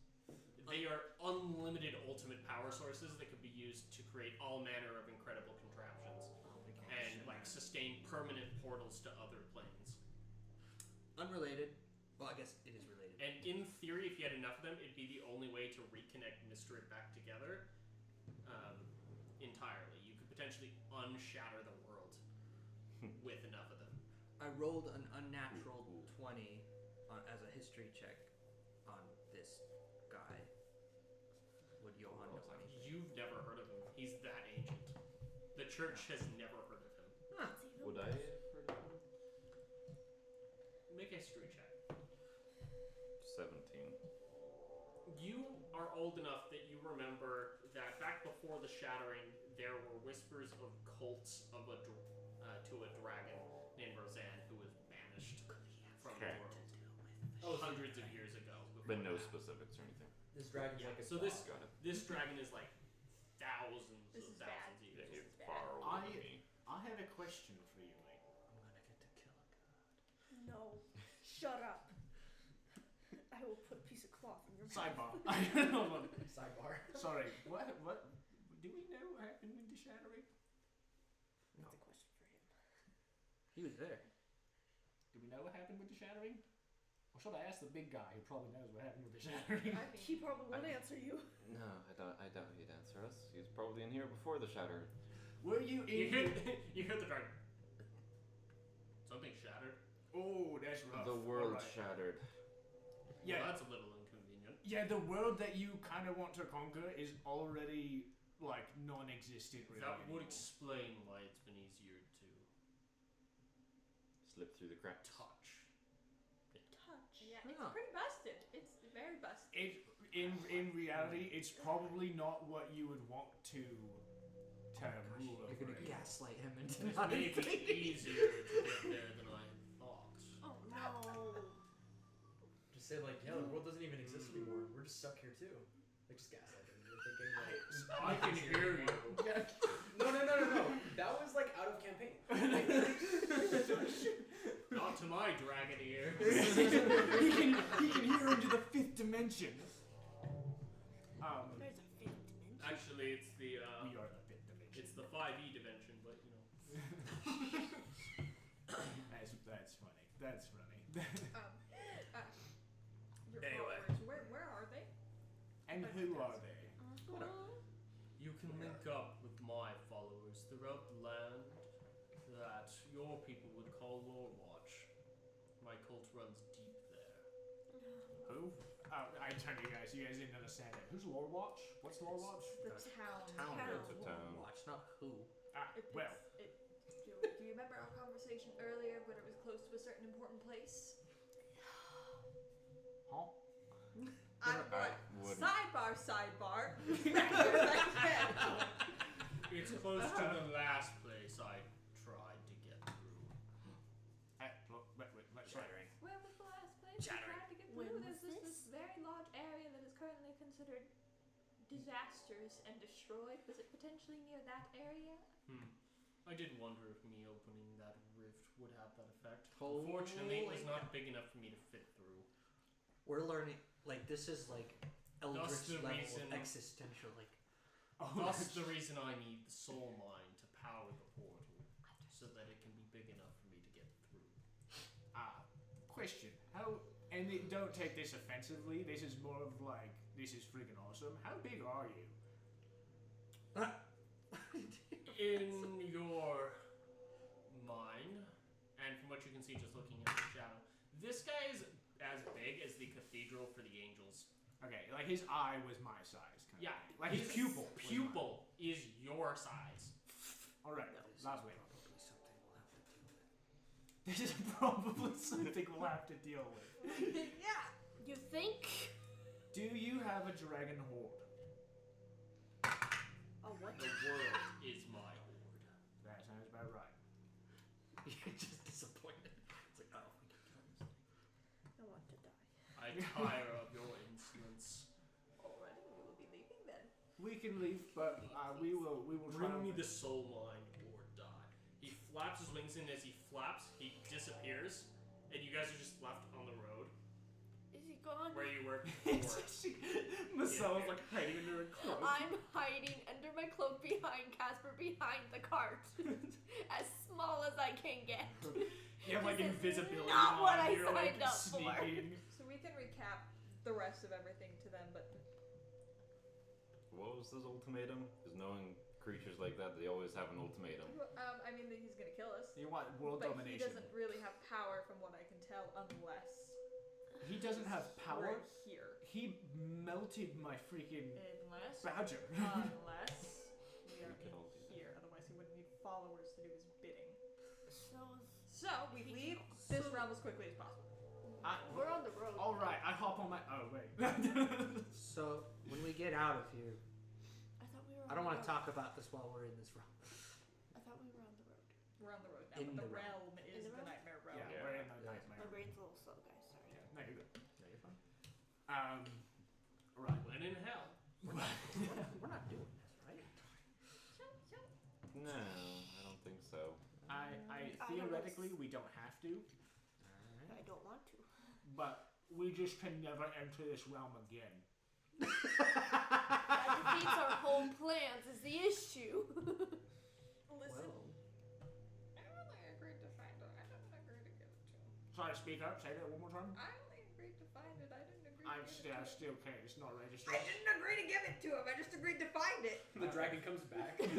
They are unlimited ultimate power sources that could be used to create all manner of incredible contraptions and like sustain permanent portals to other planes. Unrelated. Well, I guess it is related. And in theory, if you had enough of them, it'd be the only way to reconnect Mystery back together entirely. You could potentially unshatter the world with enough of them. I rolled an unnatural 20 as a history check on this guy. Would Johan know anything? You've never heard of him. He's that ancient. The church has never heard of him. Huh. Would I have heard of him? Make a history check. 17. You are old enough that you remember that back before the Shattering, there were whispers of cults of to a dragon named Roseanne who was banished from the world hundreds of years ago. But no that. specifics or anything. This dragon's Yeah, like a so this Got it. this dragon is like thousands This of is bad. thousands of Yeah, years. he's bad. far older than me. I have a question for you, mate. I'm gonna get to kill a god. No. Shut up. I will put a piece of cloth in your mouth. Sidebar. Sidebar. Sorry. What? Do we know what happened with the shattering? That's a question for him. He was there. Do we know what happened with the shattering? Or should I ask the big guy who probably knows what happened with the shattering? I mean, He probably won't answer you. No, I doubt he'd answer us. He was probably in here before the shatter. Were you You in? hear, you hear the dragon. Something shattered. Oh, that's rough. The world Alright. shattered. Yeah. Well, that's a little inconvenient. Yeah, the world that you kind of want to conquer is already like non-existent. Really That would anymore. explain why it's been easier to Slip through the cracks. touch. touch. Yeah, it's Huh. pretty busted. It's very busted. In reality, it's probably not what you would want to rule over. You're gonna it. gaslight him into It's not maybe easier to get there than I thought. Oh no. Just say like, yeah, the world doesn't even exist anymore. We're just stuck here too. Like just gaslight him. thinking like, I can hear you. Yeah. No. That was like out of campaign. Not to my dragon ears. he can hear into the 5th dimension. There's a 5th dimension. Actually, it's the We are the 5th dimension. it's the 5e dimension, but you know. That's funny. That's funny. Your Anyway. followers, where are they? And who are they? You can link up with my followers throughout the land that your people would call Lordwatch. My cult runs deep there. Who? I tell you guys didn't understand it. Who's Lordwatch? What's Lordwatch? The town. It's a town. Watch, not who. Well, Do you remember our conversation earlier when it was close to a certain important place? huh? I'm I like, wouldn't. sidebar. It's close to the last place I tried to get through. Wait, Shattering. Where was the last place we Chattering. tried to get When through? was There's this? this very large area that is currently considered disastrous and destroyed. Was it potentially near that area? I did wonder if me opening that rift would have that effect. Holy Unfortunately, it was cow. not big enough for me to fit through. We're learning, like, this is like Eldritch the level reason- of existential, like, Thus the reason I need the soul mine to power the portal, so that it can be big enough for me to get through. question. How? And don't take this offensively. This is more of like, this is freaking awesome. How big are you? In your mind, and from what you can see just looking at the shadow, this guy is as big as the cathedral for the angels. Okay, like his eye was my size. Kind Yeah, of thing. Like his pupil. was mine. Pupil is your size. All right, lovely. probably something we'll have to deal with. This is probably something we'll have to deal with. Yeah. You think? Do you have a dragon horde? A what? The world is my horde. That sounds about right. You're just disappointed. It's like, oh, we can kill this. I want to die. I tire of your insolence. Alright, we will be leaving then. We can leave, but we will try. Bring me the soul mine or die. He flaps his wings, and as he flaps, he disappears, and you guys are just left on the road Is he gone? where you were before. Marcella's like hiding under a cloak. I'm hiding under my cloak behind Casper behind the cart. As small as I can get. You have like This is invisibility not on. what I You're like signed up for. sneaking. So we can recap the rest of everything to them, but What was this ultimatum? Because knowing creatures like that, they always have an ultimatum. I mean that he's gonna kill us. You want world But he domination. doesn't really have power from what I can tell unless He doesn't have power. we're here. He melted my freaking Unless badger. unless we are We could all do in here. Otherwise he wouldn't need followers to do his bidding. So So we leave this realm as quickly as possible. we're on the road. All right, I hop on my. Oh wait. So, when we get out of here, I thought we were. I don't want to talk. talk about this while we're in this room. I thought we were on the road. We're on the road now, In but the the realm is the the realm? nightmare realm. Yeah, Yeah. we're in the Yeah. nightmare. My brain's a little slow, guys. Sorry. Yeah, no, you're good. No, you're fine. Right. When in hell. We're not doing this, right? No, I don't think so. I don't theoretically know. we don't have to, I don't want to. but we just can never enter this realm again. That defeats our whole plans. Is the issue? Listen, Well, I only agreed to find it. I didn't agree to give it to him. Sorry, speak up. Say that one more time. I only agreed to find it. I didn't agree I to give it to him. still can't. It's not registered. I didn't agree to give it to him. I just agreed to find it. The dragon comes back. The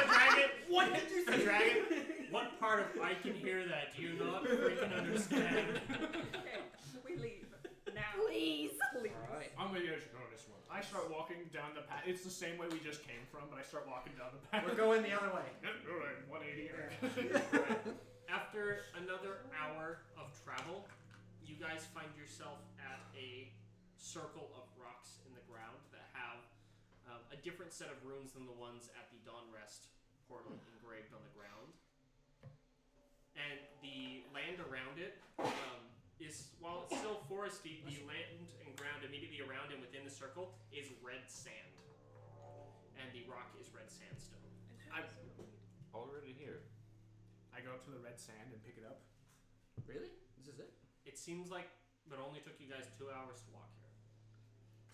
dragon. What did you The say? dragon. What part of I can hear that do you not freaking understand? Okay, we leave now. Please. Please. alright. I'm gonna go this one. I start walking down the path. It's the same way we just came from, but I start walking down the path. We're going the other way. All right, 180. After another hour of travel, you guys find yourself at a circle of rocks in the ground that have a different set of runes than the ones at the Dawn Rest portal engraved on the ground. And the land around it while it's still foresty, the land and ground immediately around and within the circle is red sand. And the rock is red sandstone. I'm Already here. I go up to the red sand and pick it up. Really? This is it? It seems like it only took you guys 2 hours to walk here.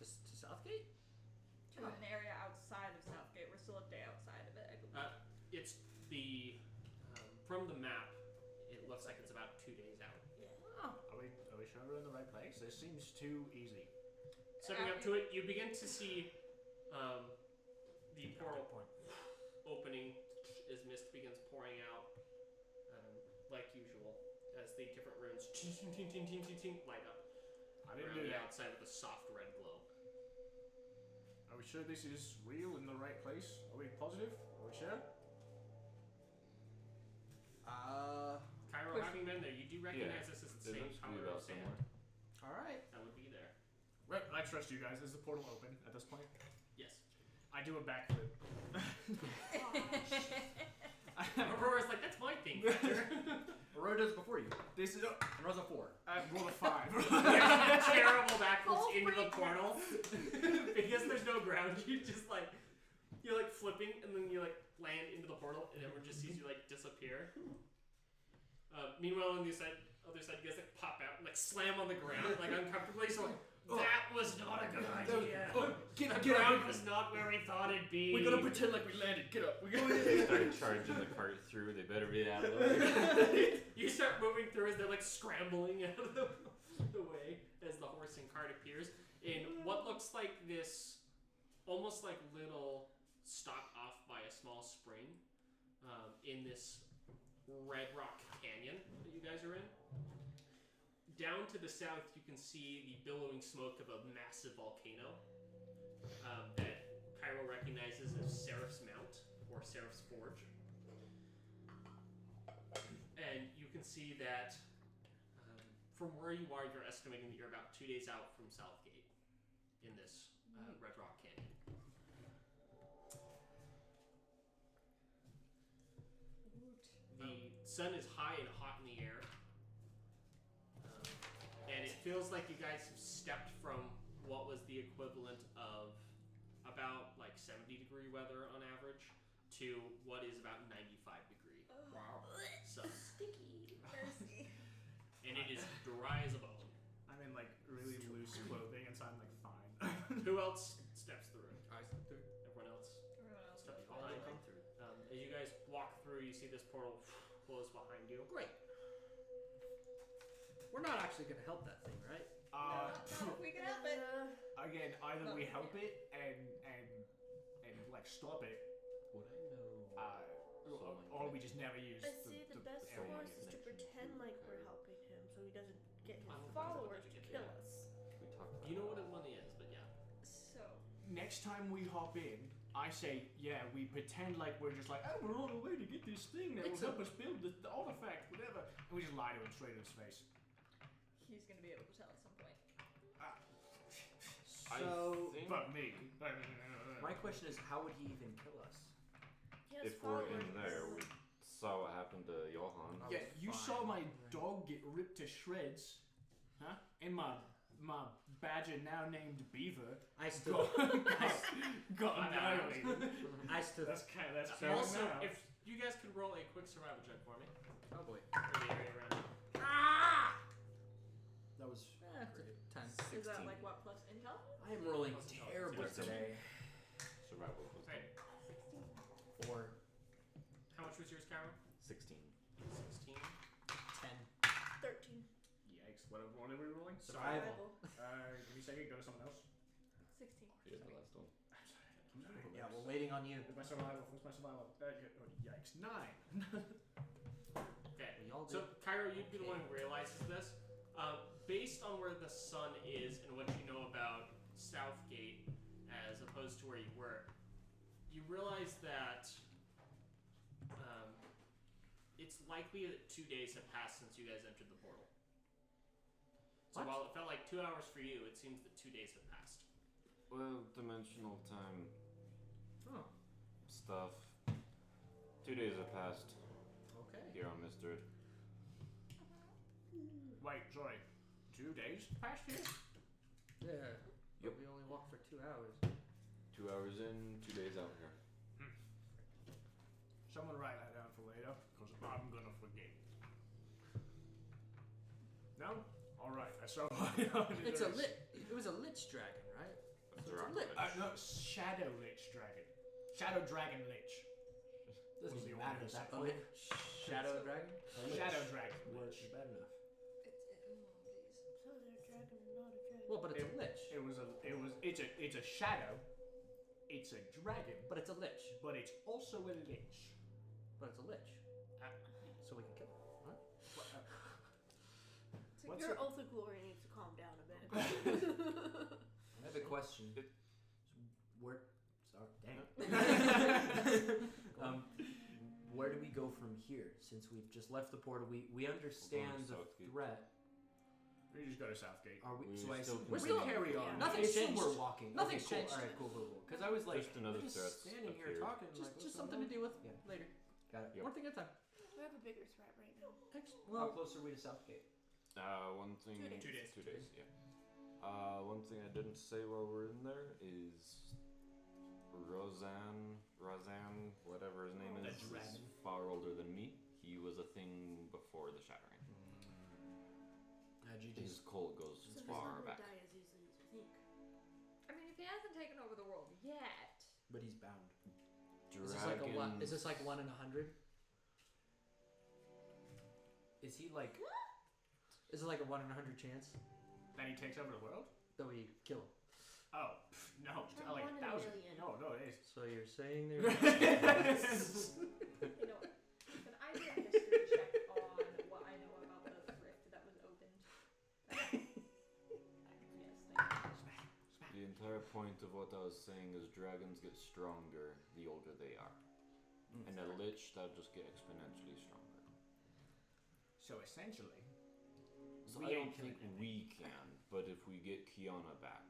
To Southgate? To an area outside of Southgate. We're still a day outside of it, I believe. It's the from the map. It looks like it's about 2 days out. Are we sure we're in the right place? This seems too easy. Stepping up to it, you begin to see the portal opening as mist begins pouring out, like usual, as the different runes light up I didn't around do the that. outside with a soft red glow. Are we sure this is real in the right place? Are we positive? Are we sure? Cairo, having been there, you do recognize this as the It same looks to be color of about sand somewhere. Alright. that would be there. Right, I trust you guys. Is the portal open at this point? Yes. I do a backflip. Aurora's like, that's my thing. Aurora does it before you. This is And rolls a 4. roll a 5. Terrible backflips Full into the free portal. Because there's no ground, you're like flipping and then you like land into the portal and everyone just sees you like disappear. Meanwhile on the other side you guys like pop out and like slam on the ground like uncomfortably, so like, that was not a good idea. Get The ground was not where we thought it'd be. We gotta pretend like we landed. Get up. We They start charging the cart through. They better be out of the way. You start moving through as they're like scrambling out of the way as the horse and cart appears in what looks like this almost like little stop off by a small spring in this red rock canyon that you guys are in. Down to the south, you can see the billowing smoke of a massive volcano that Cairo recognizes as Seraph's Mount or Seraph's Forge. And you can see that from where you are, you're estimating that you're about 2 days out from Southgate in this red rock canyon. The sun is high and hot in the air. And it feels like you guys have stepped from what was the equivalent of about like 70-degree weather on average to what is about 95-degree sun. Sticky. Mercy. And it is dry as a bone. I'm in like really loose clothing, and so I'm like fine. Who else steps through? I stepped through. Everyone else steps I'll behind. come through. As you guys walk through, you see this portal close behind you. Great. We're not actually gonna help that thing, right? No, we can help it. Again, either No, we we help it and like stop it, Would I know? or we just never use I see the best area. for us is to pretend like we're helping him so he doesn't get his I don't think followers so. to kill us. We talked about You know what one is, but yeah. So, Next time we hop in, I say, yeah, we pretend like we're just like, oh, we're on the way to get this thing that will help us build the artifact, whatever. And we just lie to him straight in his face. he's gonna be able to tell at some point. So, I think But me. my question is, how would he even kill us? He has if we're in followers. there, we saw what happened to Johan. Oh, Yeah, you fine. saw my dog get ripped to shreds, huh? And my badger, now named Beaver, I stood. got annihilated. I stood. That's So- Also, now. if you guys could roll a quick survival check for me Oh boy. for the area around you. That was 10. Is that like what plus intel? I am rolling Plus intelligence. terrible Wisdom. today. Survival was Okay. 4, How much was yours, Cairo? 16. 16. 10. 13. Yikes! What are we rolling? Survival. Give me a second. Go to someone else. 16. Here's the last one. Yeah, we're waiting on you. What's my survival? Yikes! 9. Okay. We all So, did. Cairo, you'd be the one who realizes this. Based on where the sun is and what you know about Southgate, as opposed to where you were, you realize that it's likely that 2 days have passed since you guys entered the portal. So What? while it felt like 2 hours for you, it seems that 2 days have passed. Well, dimensional time Oh, stuff. 2 days have passed okay. here on Mr. Wait, sorry. 2 days past here? Yeah. Yep. We only walked for 2 hours. 2 hours in, 2 days out here. Someone write that down for later, because I'm gonna forget. No? Alright, so It's a lit. It was a lich dragon, right? That's So it's a right. lich. no, Shadow Lich Dragon. Shadow Dragon Lich. Doesn't Was the even matter order at that set. point. Shadow dragon. Shadow Dragon Word Lich. bad enough. So they're a dragon, not a dragon. Well, but it's a lich. It's a shadow. It's a dragon, But it's a lich. but it's also a lich. But it's a lich. So we can kill it. Right? So What's your it- oath of glory needs to calm down a bit. I have a question. Where? Sorry. Dang. Where do we go from here? Since we've just left the portal, we understand the Southgate. threat. We just go to Southgate. Are we? We So I still assume can we're bring still it. carry on. Yeah. Nothing's Nothing's changed. changed. We're walking. Nothing's okay, cool. changed. All right, cool. Because I was like, Just another we're just threat standing here appeared. talking. Just- like, just what's something going to on? deal with Yeah, later. Got it. Yep. One thing at a time. We have a bigger threat right now. Excellent. How close are we to Southgate? One thing. 2 days. 2 days. 2 days, yeah. One thing I didn't say while we're in there is Roseanne, whatever his name The is dragon. far older than me. He was a thing before the Shattering. His cult goes So he's far not back. gonna die as easily as we think. I mean, if he hasn't taken over the world yet. But he's bound. Dragons. Is this like 1 in 100? Is he like? Is it like a 1 in 100 chance Then he takes over the world? that we kill him? Oh, no, Not like 1 in a 1,000. million. No, it is. So you're saying there? You know, can I do a history check on what I know about the rift that was opened? Yes, thank you. The entire point of what I was saying is dragons get stronger the older they are. And a lich, that'll just get exponentially stronger. So essentially, So we I don't ain't think killing we can, but if we get Kiana back,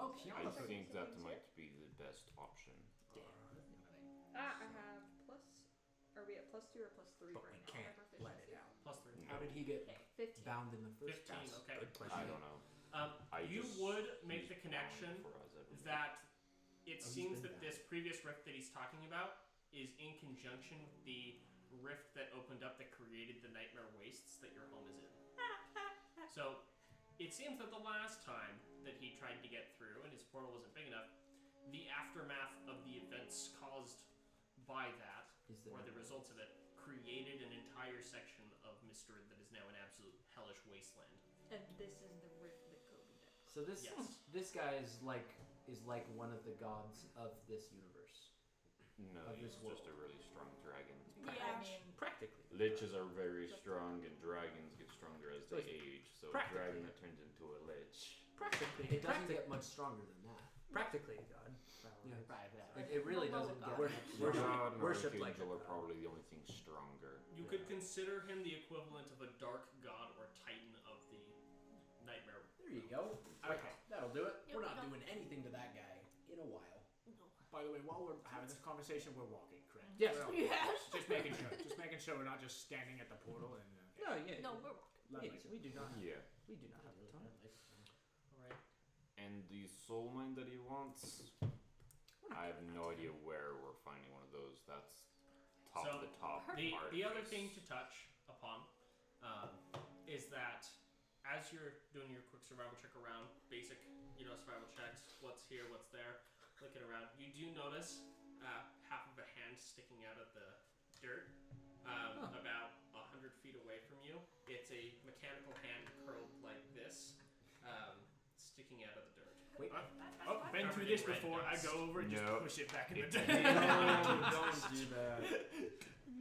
oh, I Kiana. think that might be the best option. I have plus. Are we at +2 or +3 But right we now? can't Our let it proficiency? out. +3. How did he get Okay, 15. bound in the first 15, place? okay. Good question. I don't know. You just would make use the connection for us every day. that it he's seems been that down. this previous rift that he's talking about is in conjunction with the rift that opened up that created the nightmare wastes that your home is in. So it seems that the last time that he tried to get through and his portal wasn't big enough, the aftermath of the events caused by that, or the results of it, created an entire section of Mistrid that is now an absolute hellish wasteland. And this is the rift that Kobe did. So this Yes. this guy is like one of the gods of this universe. No, of he's this just world. a really strong dragon. Yeah. I mean, Practically. Liches are very strong, and dragons get stronger as So they it's age. So a practically- dragon that turns into a lich. Practically. It doesn't get much stronger than that. Practically a god. Yeah. Right, It really Well, doesn't God. get much God and worship like Archangel a are god. probably the only things stronger. You could consider him the equivalent of a dark god or titan of the nightmare. There you go. Okay. That'll do it. Yeah, We're we not don't- doing anything to that guy in a while. No. By the way, while we're having this conversation, we're walking, correct? Yes. Well, Yes. Just making sure. Just making sure we're not just standing at the portal and. No, yeah. No, we're walking. Lovely. Yes, we do not. Yeah. We do not have the time. Alright. And the soul mine that he wants, I have no idea where we're finding one of those. That's top So, of the top. The other Arcus. thing to touch upon is that as you're doing your quick survival check around, basic, survival checks, what's here, what's there, looking around, you do notice half of a hand sticking out of the dirt about 100 feet away from you. It's a mechanical hand curled like this, sticking out of the dirt. Wait. Oh, been through this before. I go over and just No. push it back in the It- dirt. Don't do that.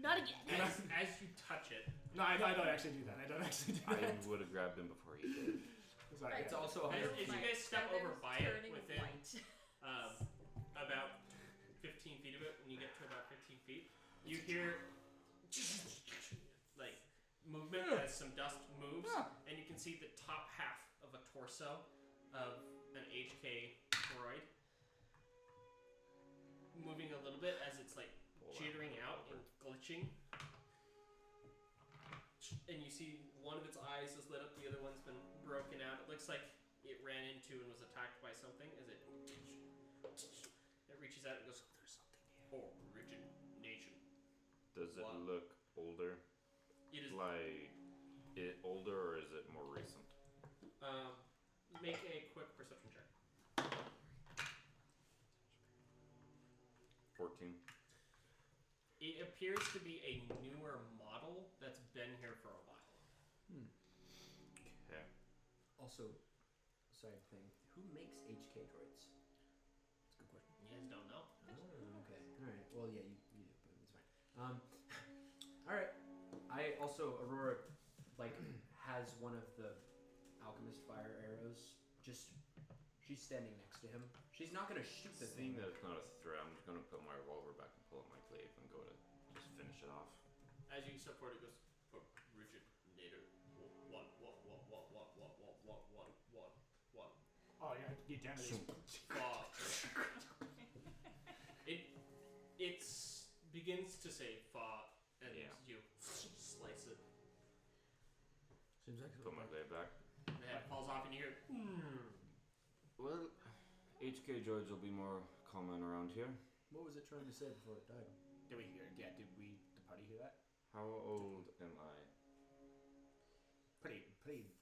Not again. As you touch it, No, I don't actually do that. I don't actually do I that. would have grabbed him before he did. It's like, It's yeah. also as, 100 as you feet. guys step over feathers by it turning within white. about 15 feet of it, when you get to about 15 feet, you hear like movement as some dust moves, and you can see the top half of a torso of an HK droid moving a little bit as it's like jittering out and glitching. And you see one of its eyes is lit up, the other one's been broken out. It looks like it ran into and was attacked by something as it reaches out and goes, there's something here. Origination. Does it look older? It is. Like, it older or is it more recent? Make a quick perception check. 14. It appears to be a newer model that's been here for a while. Okay. Also, side thing. Who makes HK droids? That's a good question. You guys don't know. Oh, okay. All right. Well, yeah, you do, but it's fine. All right. I also Aurora, like, has one of the alchemist fire arrows. She's standing next to him. She's not gonna shoot the Seeing thing. that it's not a threat, I'm just gonna put my revolver back and pull out my glaive and go to just finish it off. As you step forward, it goes, originator. One. Oh, yeah, I can get down to this. It begins to say fa, and Yeah. you slice it. Seems like Put my glaive back. And the head falls off, and you hear, Well, HK droids will be more common around here. What was it trying to say before it died? Did we hear? Yeah, did we? The party hear that? How old am I? Pretty.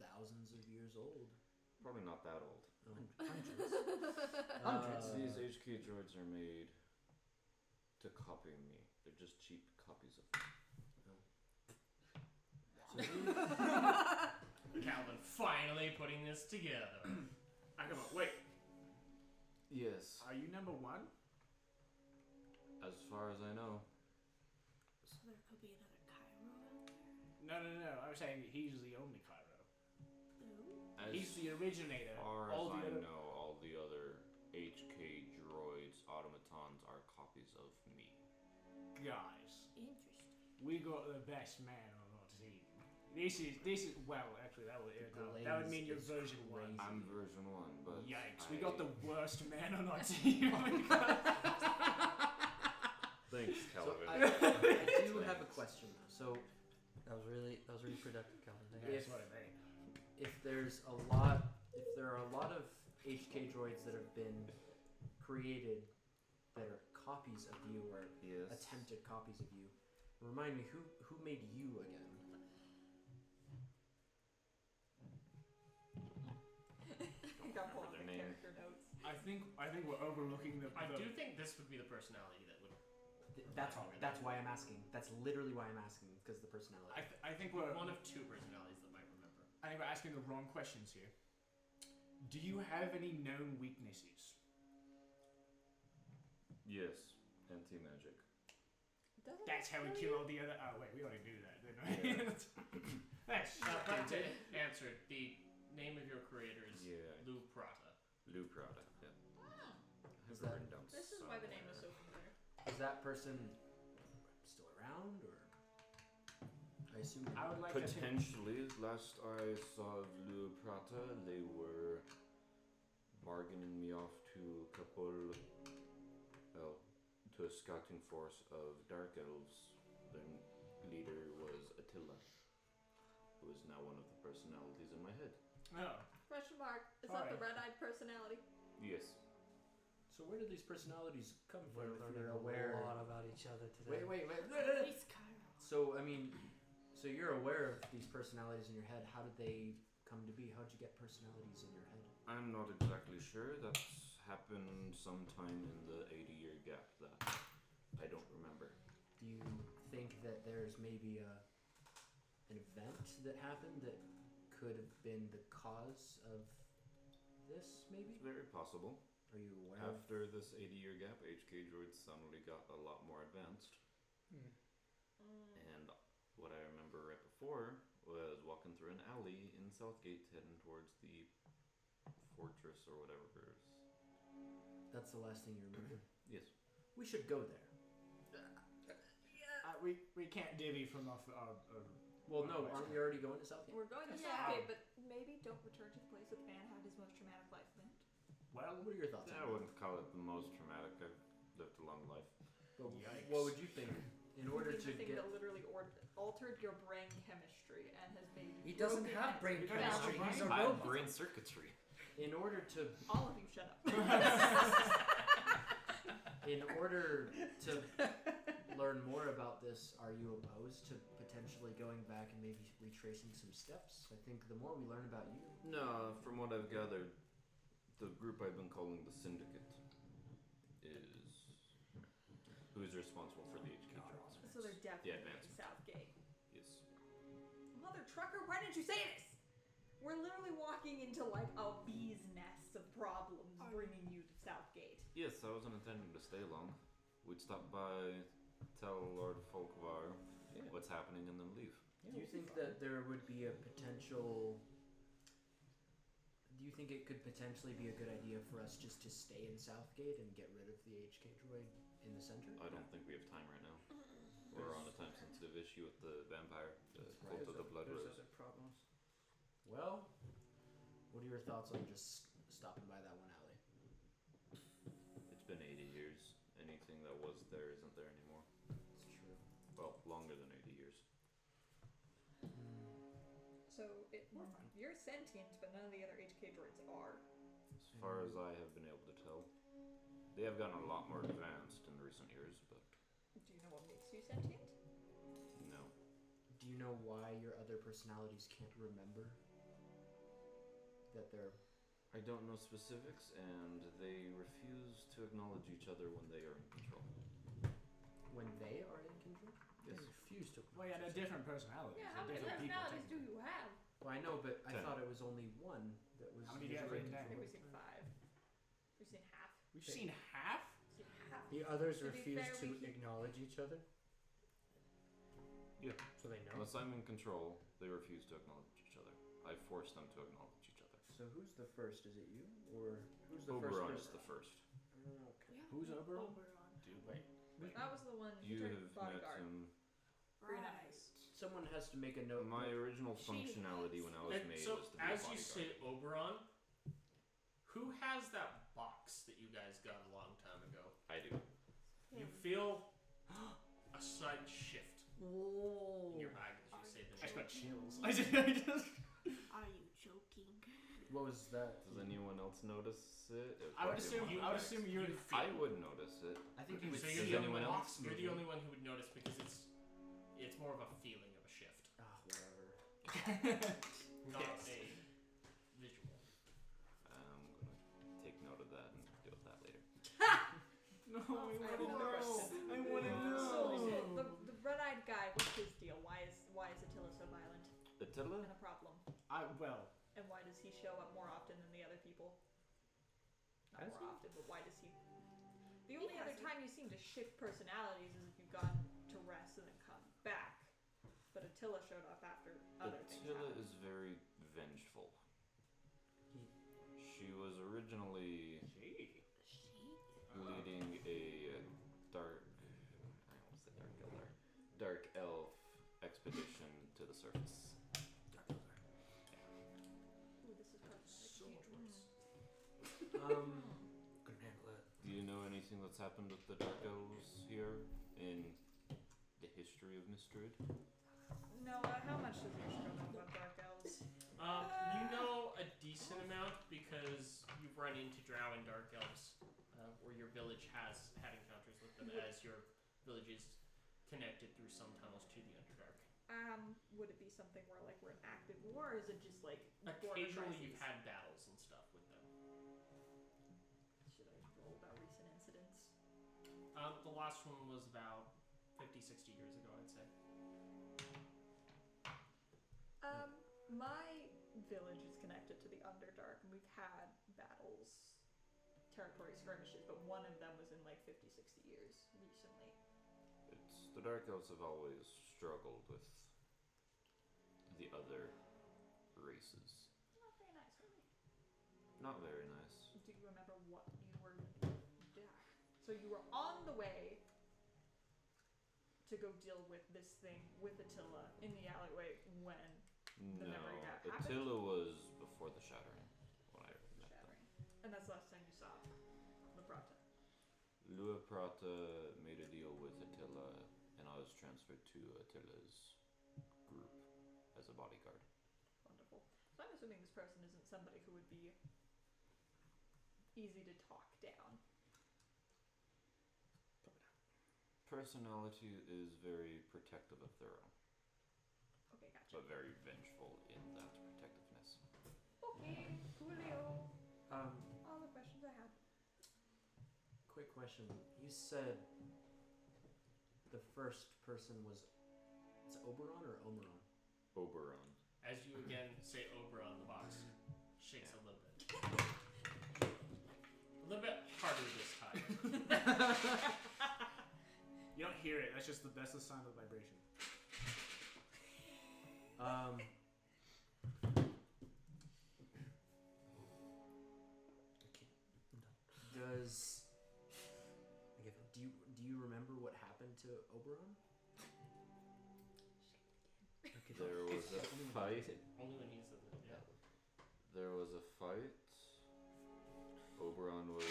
Thousands of years old. Probably not that old. Hundreds. These HK droids are made to copy me. They're just cheap copies of me. Calvin finally putting this together. Come on, wait. Yes, Are you number one? as far as I know. So there could be another Cairo out there? No. I was saying he's the only Cairo. No. As He's the originator. far All as the I other. know, all the other HK droids, automatons, are copies of me. Guys, Interesting. we got the best man on our team. This is well, actually, that would mean you're Glaze version is 1. crazy. I'm version 1, but Yikes, we got the worst man on our team. Thanks, So Calvin. I do have a question though. So that was really productive, Calvin. Thank you. if there are a lot of HK droids that have been created that are copies of you or Yes. attempted copies of you, remind me who made you again? I got pulling Their the name. character notes. I think we're overlooking the. I do think this would be the personality that would. That's why I'm asking. That's literally why I'm asking, because the personality. I think we're One of two personalities that might remember. I think we're asking the wrong questions here. Do you have any known weaknesses? Yes, anti-magic. Doesn't That's how we tell kill you? all the other. Oh wait, we already knew that, didn't we? That's But to answer, the name of your creator is Yeah. Lou Prata. Lou Prada, yeah. Is I have that- it written down This is why the name is so somewhere. familiar. Is that person still around, or I assume? I would like to think. Potentially, last I saw Lou Prata, they were bargaining me off to a couple, to a scouting force of dark elves. Their leader was Attila, who is now one of the personalities in my head. Oh, Question mark. Is that the Sorry. red-eyed personality? Yes. So where do these personalities come from? We're If learning you're aware. a lot about each other today. Wait. He's Cairo. So I mean, so you're aware of these personalities in your head. How did they come to be? How did you get personalities in your head? I'm not exactly sure. That's happened sometime in the 80-year gap that I don't remember. Do you think that there's maybe an event that happened that could have been the cause of this? Maybe. It's very possible. Are you aware of? After this 80-year gap, HK droids suddenly got a lot more advanced. And what I remember right before was walking through an alley in Southgate heading towards the fortress or whatever it is. That's the last thing you remember. Yes. We should go there. we can't divvy from off our. Well, no, aren't we already going to Southgate? We're going to Yeah. Southgate, but maybe don't return to the place that the man had his most traumatic life event. Well, What are your thoughts I on that? wouldn't call it the most traumatic. I've lived a long life. But Yikes. what would you think in order Maybe to the thing get? that literally altered your brain chemistry. chemistry and has made. He doesn't broken have heads. brain You don't have chemistry. He's a brain. I have robot. brain circuitry. In order to All of you, shut up. In order to learn more about this, are you opposed to potentially going back and maybe retracing some steps? I think the more we learn about you, No, from what I've gathered, the group I've been calling the Syndicate is who's responsible for the HQ drops. So they're definitely in advancement. Southgate. Yes. Mother trucker, why didn't you say this? We're literally walking into like a bee's nest of problems bringing you to Southgate. Yes, I wasn't intending to stay long. We'd stop by, tell Lord Folkvar what's happening, and then leave. do you think that there would be a potential? Do you think it could potentially be a good idea for us just to stay in Southgate and get rid of the HK droid in the center? I don't think we have time right now. We're on a time-sensitive issue with the vampire, the cult of the Blood Rose. other problems. Well, what are your thoughts on just stopping by that one alley? It's been 80 years. Anything that was there isn't there anymore. It's true. Well, longer than 80 years. So you're sentient, but none of the other HK droids are. As far as I have been able to tell, they have gotten a lot more advanced in recent years, but Do you know what makes you sentient? no. Do you know why your other personalities can't remember that they're? I don't know specifics, and they refuse to acknowledge each other when they are in control. When they are in control? Yes. They refuse to. Well, yeah, they're different personalities. Yeah, They're how many different people. personalities do you have? Well, I know, but I 10. thought it was only one that was. How many do you have usually written down? I think controlled. we've seen 5. We've seen half. We've seen half. We've seen half. The others To be refuse fair, to we keep- acknowledge each other. Yeah. So they know. Unless I'm in control, they refuse to acknowledge each other. I force them to acknowledge each other. So who's the first? Is it you or who's the Oberon first? is the first. Okay. Who's Oberon? Dude, That was the one who you turned have met bodyguard. him. Green eyes. Someone has to make a note. My original She functionality when I was And made so, was to be a as you bodyguard. say Oberon, who has that box that you guys got a long time ago? I do. You feel a slight shift in your bag as you say the I just name. got chills. I just. Are you joking? What was that? Does anyone else notice it? It I would probably assume. won't I would affect- assume you're. I would notice it. I think you would So see you're the, only anyone one, else you're the only one who would notice because it's more of a feeling of a shift, Ah, whatever. not Yes. a visual. I'm gonna take note of that and deal with that later. No, I have another question. I want to know. So the red-eyed guy, what's his deal? Why is Attila so violent Attila? and a problem? Well, And why does he show up more often than the other people? Not Has more he? often, but why does he? The only other time you seem to shift personalities is if you've gone to rest and then come back. But Attila showed up after other things Attila happened. is very vengeful. He- She was originally leading a dark elf expedition to the surface. Ooh, this is part of the So exchange. much Couldn't handle it. Do you know anything that's happened with the dark elves here in the history of Mistrid? No, how much does Yoshiko know about Dark Elves? You know a decent amount because you've run into Drow and Dark Elves, where your village has had encounters with them as your village is connected through some tunnels to the Underdark. Would it be something where like we're in active war, or is it just like border Occasionally crises? you've had battles and stuff with them. Should I roll about recent incidents? The last one was about 50, 60 years ago, I'd say. My village is connected to the Underdark, and we've had battles, territory skirmishes, but one of them was in like 50, 60 years recently. The dark elves have always struggled with the other races. Not very nice, really. Not very nice. Do you remember what you were Jack? So you were on the way to go deal with this thing with Attila in the alleyway when the No, memory gap happened? Attila was before the shattering when I met them. Shattering. And that's the last time you saw Labrata. Lua Prata made a deal with Attila, and I was transferred to Attila's group as a bodyguard. Wonderful. So I'm assuming this person isn't somebody who would be easy to talk down. Personality is very protective of their own, Okay, gotcha. but very vengeful in that protectiveness. Okay, coolio. Um, All the questions I had. quick question. You said the first person was, it's Oberon or Omeron? Oberon. As you again say Oberon, the box shakes a little bit. A little bit harder this time. You don't hear it. That's the sound of vibration. Does do you remember what happened to Oberon? There was a fight. Only when he says it, yeah. There was a fight. Oberon was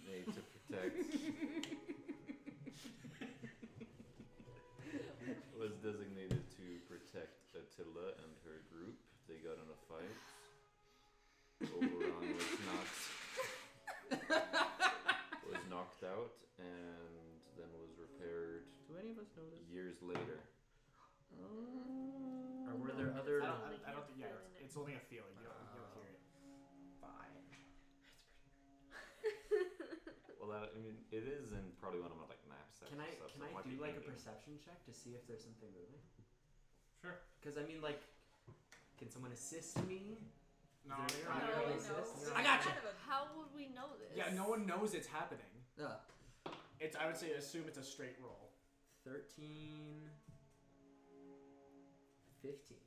made to protect. Was designated to protect Attila and her group. They got in a fight. Oberon was knocked out and then was repaired. Do any of us know this? Years later. Or were there other? I don't think. Yeah, it's only a feeling. You don't hear it. Fine. Well, I mean, it is in probably one of my like maps. Can I do like a perception check to see if there's something moving? Sure. Because I mean, like, can someone assist me? No, Is there you're any not early really- assist? No. I got you. How would we know this? Yeah, no one knows it's happening. Yeah. I would say assume it's a straight roll. 13, 15.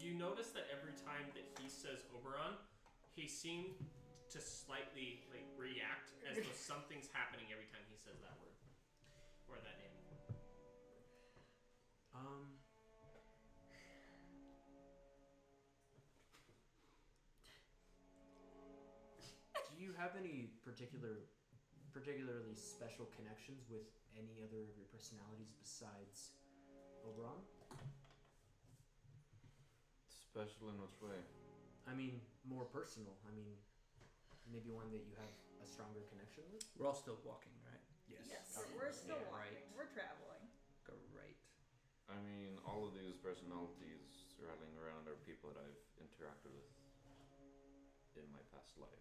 You notice that every time that he says Oberon, he seemed to slightly like react as though something's happening every time he says that word or that name. Do you have any particularly special connections with any other of your personalities besides Oberon? Special in which way? I mean, more personal. I mean, maybe one that you have a stronger connection with? We're all still walking, right? Yes, we're still Yeah, walking. right. We're traveling. Great. I mean, all of these personalities rattling around are people that I've interacted with in my past life.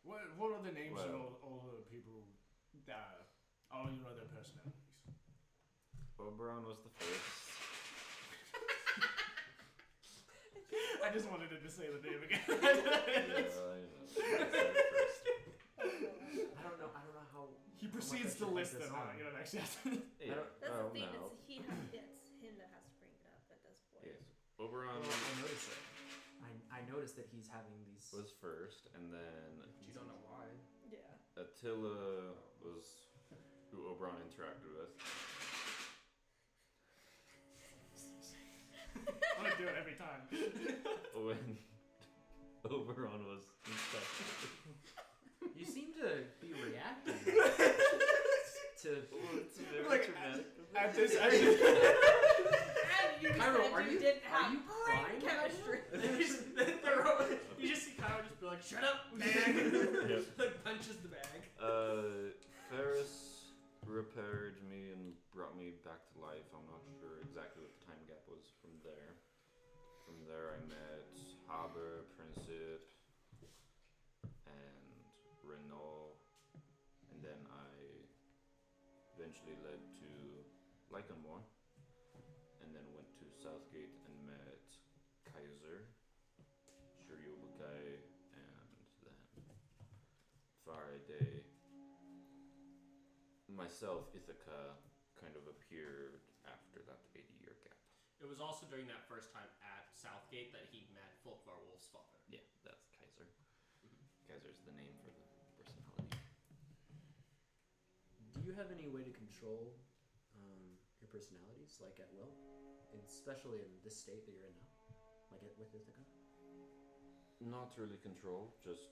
What are the names of all the people that all your other personalities? Oberon was the first. I just wanted to say the name again. I don't know how. He proceeds to list them out. You know, actually. Yeah. That's the thing. No. It's him that has to bring it up at this point. Yes. Oberon Well, I noticed it. I noticed that he's having these. was first, and then But you don't know why. Yeah. Attila was who Oberon interacted with. I want to do it every time. When Oberon was infected. You seem to be reacting to. It's very Like, traumatic. At this, And you Cairo, said are you you- didn't are have you brain crying? chemistry. You just see Kyle just be like, "Shut up, bag!" Yep. Like punches the bag. Ferris repaired me and brought me back to life. I'm not sure exactly what the time gap was from there. From there, I met Haber, Princip, and Renault, and then I eventually led to Lycanmore, and then went to Southgate and met Kaiser, Shiryobukai, and then Faraday. Myself, Ithaca, kind of appeared after that 80-year gap. It was also during that first time at Southgate that he met Folkvar Wolf's father. Yeah, that's Kaiser. Kaiser's the name for the personality. Do you have any way to control your personalities, like at will, especially in this state that you're in now, like with Ithaca? Not really control, just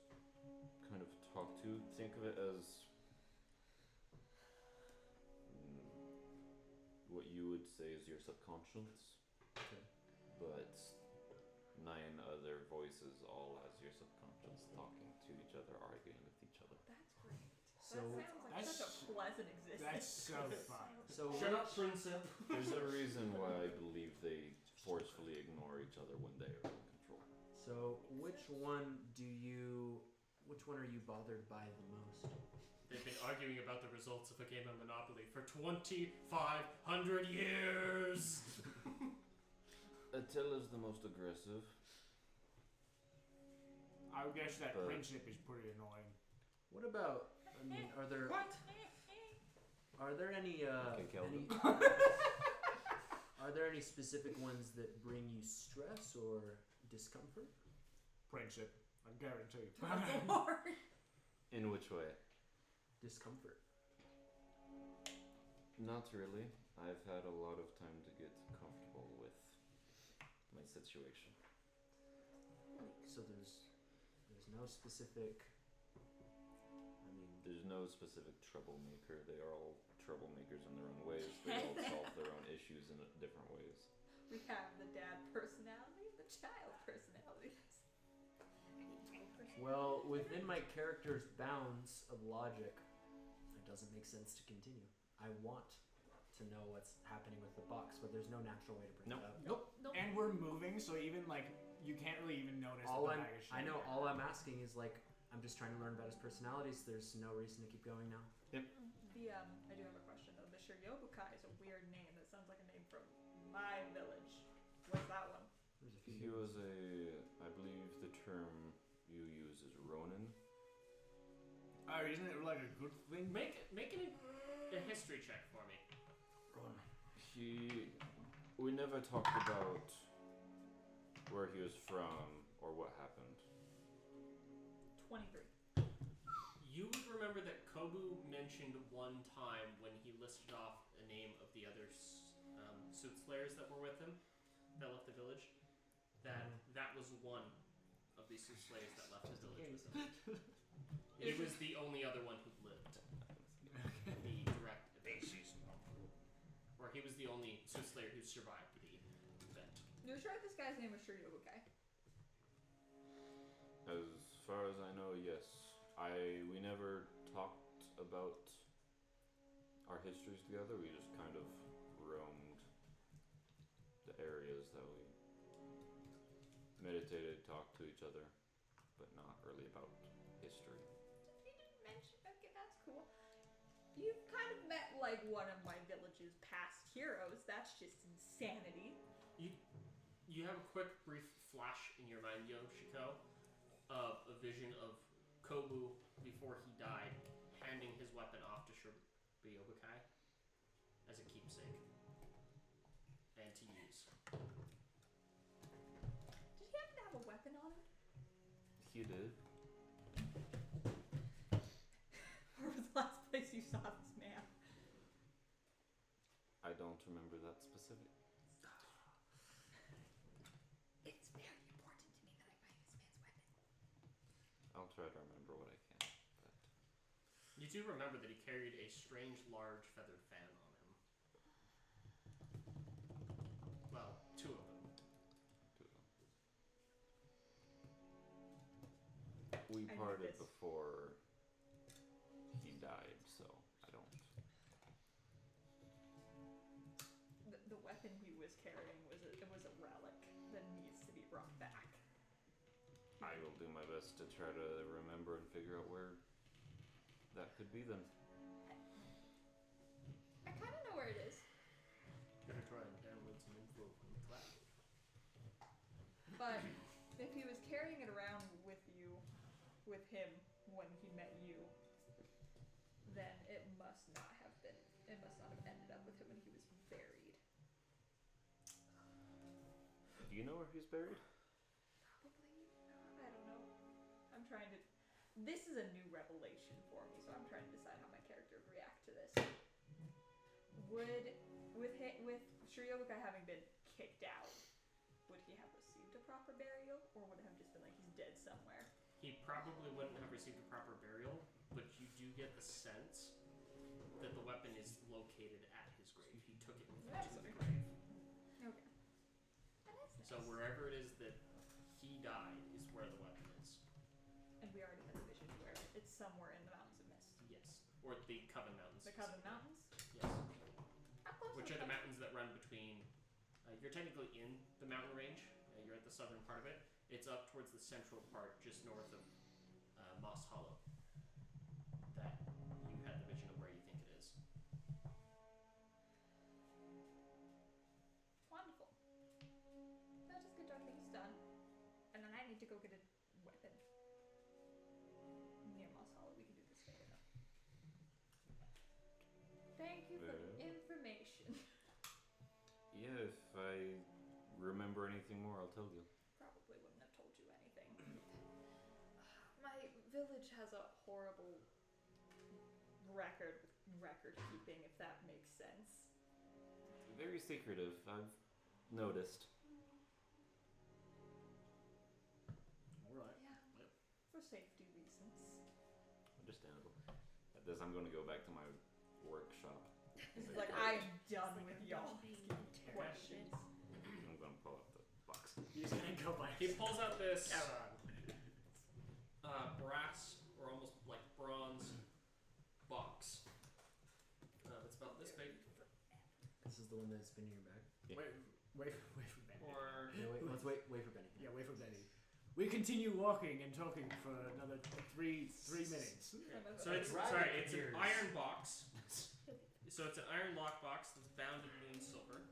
kind of talk to. Think of it as what you would say is your subconscious. Okay. but 9 other voices, all as your subconscious, talking to each other, arguing with each other. That's great. So that sounds like such a pleasant existence. That's so fun. so Shut up, Princep. There's a reason why I believe they forcefully ignore each other when they are in control. So which one are you bothered by the most? They've been arguing about the results of a game of Monopoly for 2,500 years. Attila's the most aggressive. I would guess that But- Princep is pretty annoying. What about? I mean, are there any Okay, Kelvin. are there any specific ones that bring you stress or discomfort? Princep, I guarantee. In which way? Discomfort. Not really. I've had a lot of time to get comfortable with my situation. So there's no specific. I mean, There's no specific troublemaker. They are all troublemakers in their own ways. They all solve their own issues in different ways. We have the dad personality, the child personality. well, within my character's bounds of logic, it doesn't make sense to continue. I want to know what's happening with the box, but there's no natural way to bring Nope. it up. Nope. And we're moving, so even like you can't really even notice that the bag is I know. shaking. All I'm asking is like, I'm just trying to learn about his personalities. There's no reason to keep going now. I do have a question though. The Shiryobukai is a weird name. That sounds like a name from my village. What's that one? There's a few. He was I believe the term you use is Ronin. Oh, isn't it like a good thing? Make a history check for me. We never talked about where he was from or what happened. 23. You would remember that Kobu mentioned one time when he listed off a name of the other suit slayers that were with him, that left the village, that was one of the suit slayers that left his village with him. He was the only other one who lived. The direct event. Or he was the only suit slayer who survived the event. You're sure this guy's name was Shiryobukai? As far as I know, yes. We never talked about our histories together. We just kind of roamed the areas that we meditated, talked to each other, but not really about history. You didn't mention. Okay, that's cool. You've kind of met like one of my village's past heroes. That's just insanity. You have a quick, brief flash in your mind, Yoshiko, of a vision of Kobu before he died, handing his weapon off to Shiryobukai as a keepsake and to use. Did he happen to have a weapon on him? He did. Where was the last place you saw this man? I don't remember that specific. It's very important to me that I find this man's weapon. I'll try to remember what I can. But You do remember that he carried a strange, large feathered fan on him. Well, 2 of them. We I need parted this. before he died, so I don't. The weapon he was carrying was a relic that needs to be brought back. I will do my best to try to remember and figure out where that could be then. I kind of know where it is. Gonna try and download some info from the cloud. But if he was carrying it around with him when he met you, then it must not have ended up with him when he was buried. Do you know where he's buried? Probably. I don't know. I'm trying to. This is a new revelation for me, so I'm trying to decide how my character would react to this. Would with Shiryobukai having been kicked out, would he have received a proper burial, or would it have just been like he's dead somewhere? He probably wouldn't have received a proper burial, but you do get the sense that the weapon is located at his grave. He took it with him to the grave. Okay. So wherever it is that he died is where the weapon is. And we already had the vision where it's somewhere in the Mountains of Mist. Yes. Or the Coven Mountains. The Coven Mountains? Yes. How close Which are are the those? mountains that run between. You're technically in the mountain range. You're at the southern part of it. It's up towards the central part, just north of Moss Hollow. That you had the vision of where you think it is. Wonderful. I'll just get our things done. And then I need to go get a weapon. Near Moss Hollow, we can do this later. Thank you for the Yeah. information. Yeah, if I remember anything more, I'll tell you. Probably wouldn't have told you anything. My village has a horrible record with record keeping, if that makes sense. Very secretive, I've noticed. Alright. Yeah. For safety reasons. Understandable. At this, I'm going to go back to my workshop. It's like, I am done with y'all questions. I'm going to pull up the box. He's gonna go by. He pulls out this Cameron. brass or almost like bronze box. It's about this big. This is the one that's been in your bag. Yeah. Wait for Benny. Or Yeah, let's wait for Benny. Yeah, wait for Benny. We continue walking and talking for another three minutes. so it's Dragon it's an ears. iron box. So it's an iron lock box that's bound in moon silver.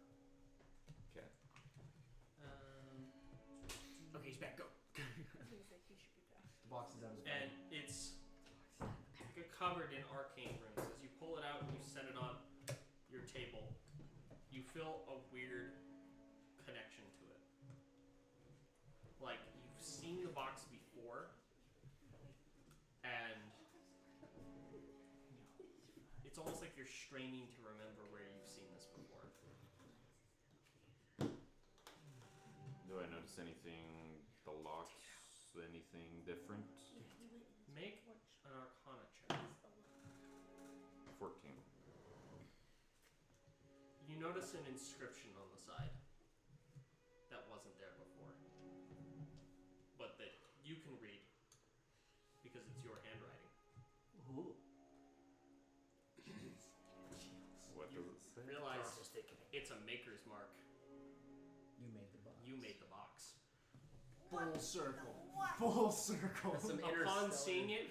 Okay. Okay, he's back. Go. The box is out of his And bag. it's covered in arcane runes. As you pull it out and you set it on your table, you feel a weird connection to it. Like you've seen the box before, and it's almost like you're straining to remember where you've seen this before. Do I notice anything, the locks, anything different? Make an Arcana check. 14. You notice an inscription on the side that wasn't there before, but that you can read because it's your handwriting. Ooh. What You does it say? realize it's a maker's mark. You made the box. You made the box. Full circle. Full circle. That's some Upon interstellar- seeing it,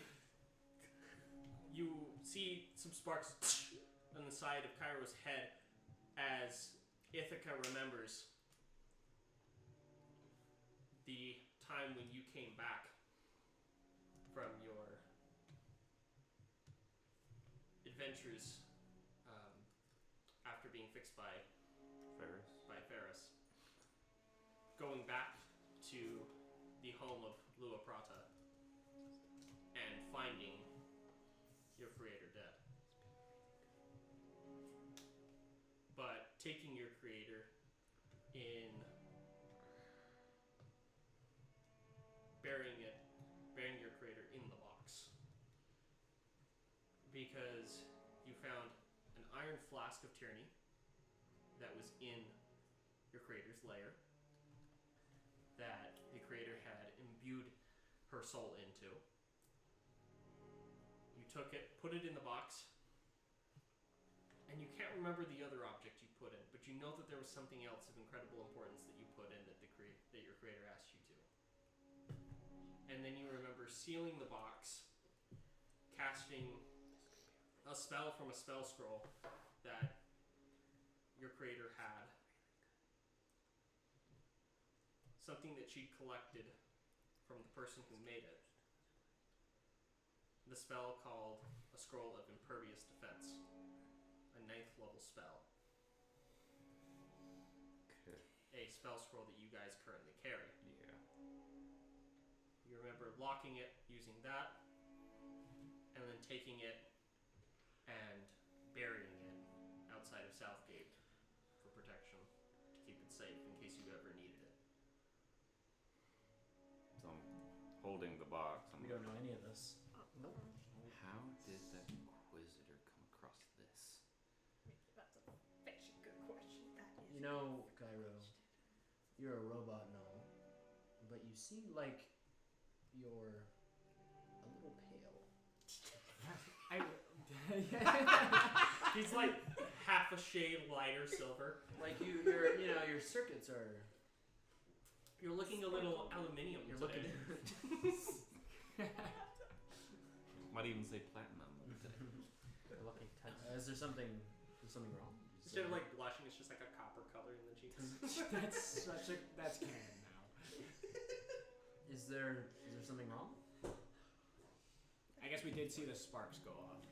you see some sparks on the side of Cairo's head as Ithaca remembers the time when you came back from your adventures after being fixed by Ferris, going back to the home of Lua Prata and finding your creator dead. But taking your creator in burying your creator in the box. Because you found an iron flask of tyranny that was in your creator's lair that the creator had imbued her soul into. You took it, put it in the box, and you can't remember the other object you put in, but you know that there was something else of incredible importance that you put in that that your creator asked you to. And then you remember sealing the box, casting a spell from a spell scroll that your creator had. Something that she'd collected from the person who made it. The spell called a Scroll of Impervious Defense. A 9th level spell. Okay. A spell scroll that you guys currently carry. Yeah. You remember locking it using that, and then taking it and burying it outside of Southgate for protection, to keep it safe in case you ever needed it. So I'm holding the box. We don't know any of this. Nope. How did that Inquisitor come across this? That's a fetching good question. That is You know, Cairo, you're a robot and all, but you seem like you're a little pale. He's like half a shade lighter silver. Like your circuits are. You're looking a little aluminium. You're today. Might even say platinum today. You're looking tense. Is there something wrong? Instead of like blushing, it's just like a copper color in the cheeks. That's canon now. Is there something wrong? I guess we did see the sparks go off.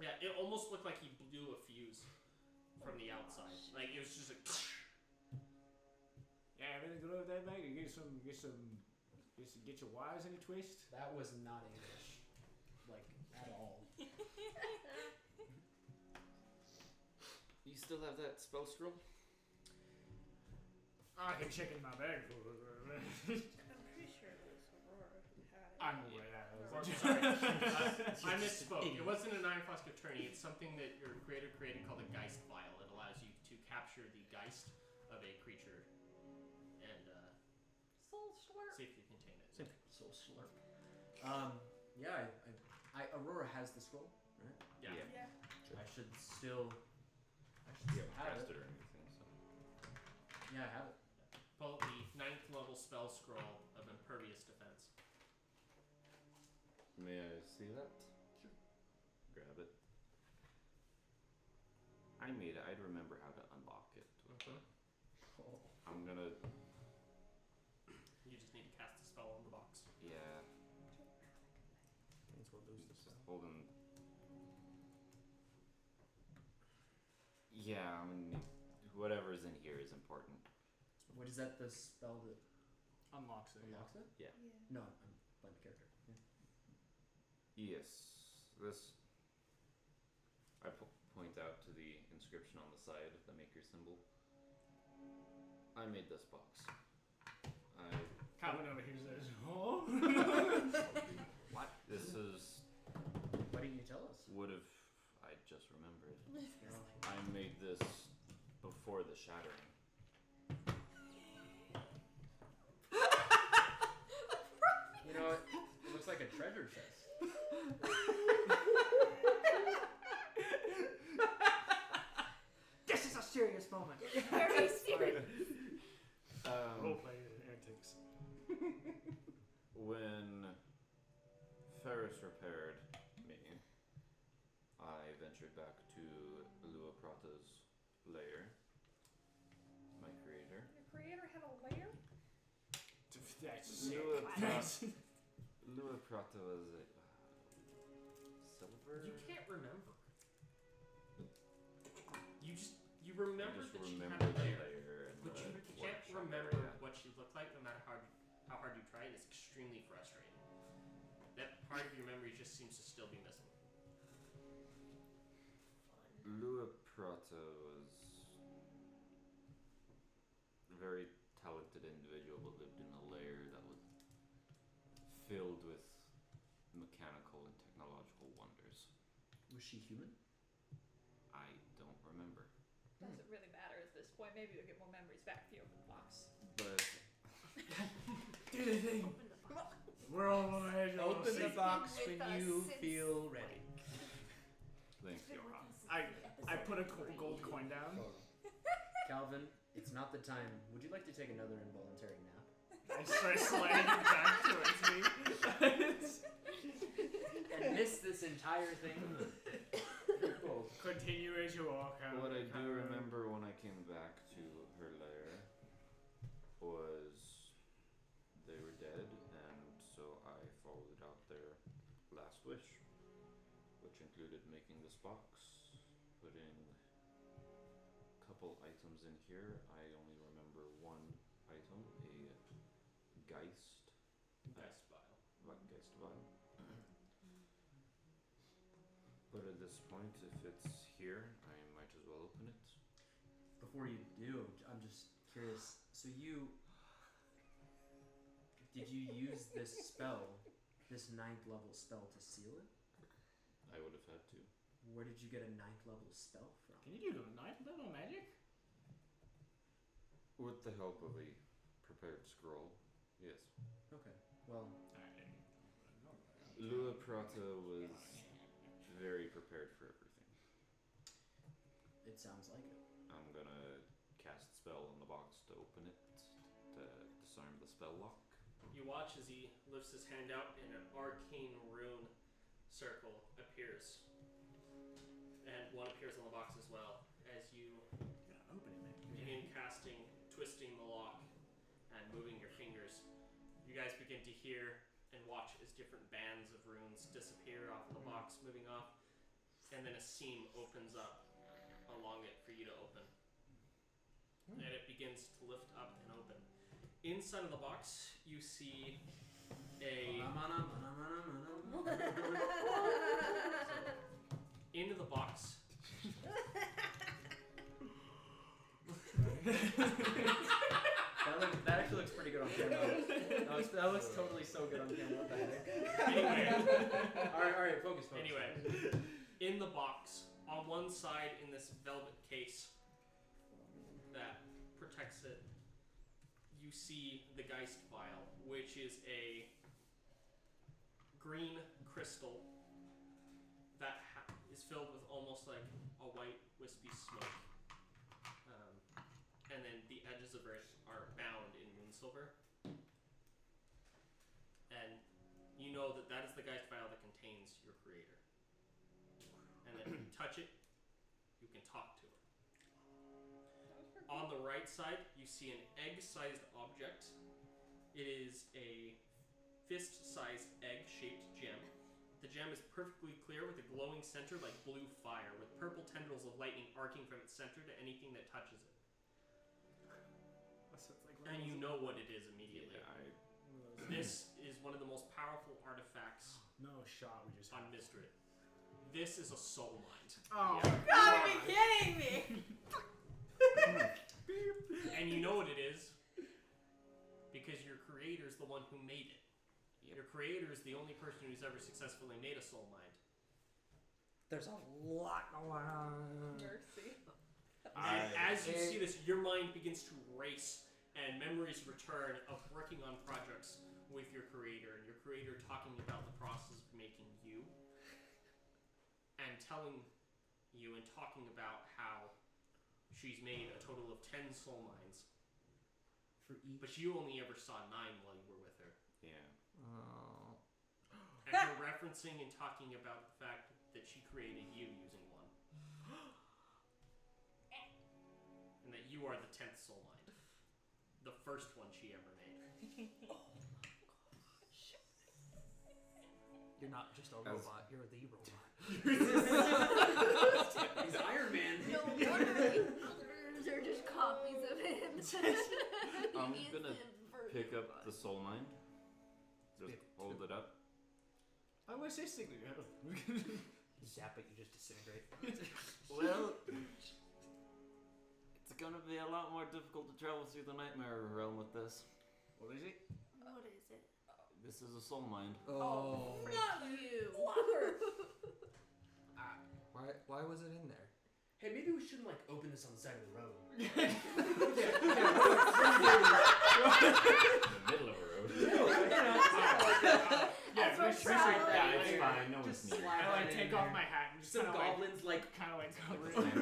Yeah, it almost looked like he blew a fuse from the outside. Like it was just like. Yeah, everything good over there, mate? You get your wires in a twist? That was not English. Like, at all. You still have that spell scroll? I can check in my bag for it. I'm pretty sure it was Aurora who had it. I'm aware that. Sorry, I misspoke. It wasn't an Iron Flask of Tourney. It's something that your creator created called a Geist Vial. It allows you to capture the Geist of a creature and Soul slurp. safely contain it. Same thing. Soul slurp. Yeah, Aurora has the scroll, right? Yeah. Yeah. I should still You haven't have cast it. it or anything, so. Yeah, I have it. Pull out the 9th level spell scroll of Impervious Defense. May I see that? Sure. Grab it. I made it. I'd remember how to unlock it. Oh. I'm gonna. You just need to cast the spell on the box. Yeah. Means we'll lose the Just spell. holding. Yeah, I'm gonna need. Whatever's in here is important. What is that? The spell that Unlocks it. unlocks it? Yeah. No, I'm playing the character. Yeah. Yes. This. I point out to the inscription on the side of the maker symbol. I made this box. Calvin over here says, "Oh." What? This is. Why didn't you tell us? Would have. I just remembered. I made this before the shattering. You know, it looks like a treasure chest. This is a serious moment. Very serious. Roleplay antics. When Ferris repaired me, I ventured back to Lua Prata's lair, my creator. Your creator had a lair? That's sick. Lua Prata was a silver. You can't remember. You remember just that she had remember a the lair, lair and but you what can't shop remember area. what she looked like no matter how hard you try. It's extremely frustrating. That part of your memory just seems to still be missing. Lua Prata was a very talented individual, but lived in a lair that was filled with mechanical and technological wonders. Was she human? I don't remember. Doesn't really matter at this point. Maybe you'll get more memories back if you open the box. But Do the thing. Open the box. We're all on the edge. of Open our the seat. box With when us you since, feel ready. thank you. I put a gold coin down. Calvin, it's not the time. Would you like to take another involuntary nap? I start sliding it back towards me. And miss this entire thing? Continue as you walk out. What I do remember when I came back to her lair was they were dead, and so I followed out their last wish, which included making this box, putting a couple items in here. I only remember one item, a Geist Vial. Geist vial. But at this point, if it's here, I might as well open it. Before you do, I'm just curious. So did you use this spell, this 9th level spell, to seal it? I would have had to. Where did you get a 9th level spell from? Can you do 9th level magic? With the help of a prepared scroll, yes. Okay. Well, Lua Prata was very prepared for everything. it sounds like it. I'm gonna cast spell on the box to open it to disarm the spell lock. You watch as he lifts his hand out and an arcane rune circle appears. And one appears on the box as well. As you Open it, man. begin casting, twisting the lock, and moving your fingers, you guys begin to hear and watch as different bands of runes disappear off of the box, moving off, and then a seam opens up along it for you to open. And it begins to lift up and open. Inside of the box, you see a... into the box. That actually looks pretty good on camera. That looks totally so good on camera. What the heck? Anyway. Alright, focus. Anyway, in the box, on one side in this velvet case that protects it, you see the Geist Vial, which is a green crystal that is filled with almost like a white wispy smoke. And then the edges of it are bound in moon silver. And you know that that is the Geist Vial that contains your creator. And then if you touch it, you can talk to it. On the right side, you see an egg-sized object. It is a fist-sized egg-shaped gem. The gem is perfectly clear with a glowing center like blue fire, with purple tendrils of lightning arcing from its center to anything that touches it. And you know what it is immediately. This is one of the most powerful artifacts No shot, we just on Mistrid. This is a soul mind. Oh, You gotta be kidding me! And you know what it is because your creator is the one who made it. Your creator is the only person who's ever successfully made a soul mind. There's a lot going on. Mercy. And as you see this, your mind begins to race and memories return of working on projects with your creator, and your creator talking about the process of making you and telling you and talking about how she's made a total of 10 soul minds. For each. But you only ever saw 9 while you were with her. Yeah. Oh. And you're referencing and talking about the fact that she created you using one. And that you are the 10th soul mind. The first one she ever made. You're not just a robot, you're the robot. He's Iron Man. No wonder the others are just copies of him. I'm gonna pick up the soul mind. Just hold it up. I was just thinking, Zap it, you just disintegrate. Well, it's gonna be a lot more difficult to travel through the nightmare realm with this. What is it? What is it? This is a soul mind. Oh. Not you! Why was it in there? Hey, maybe we shouldn't like open this on the side of the road. In the middle of a road. Yeah, That's what it's fine. No one's Just near. slide I like that in take there. off my hat and just Some kind goblins like of like cover it. Plant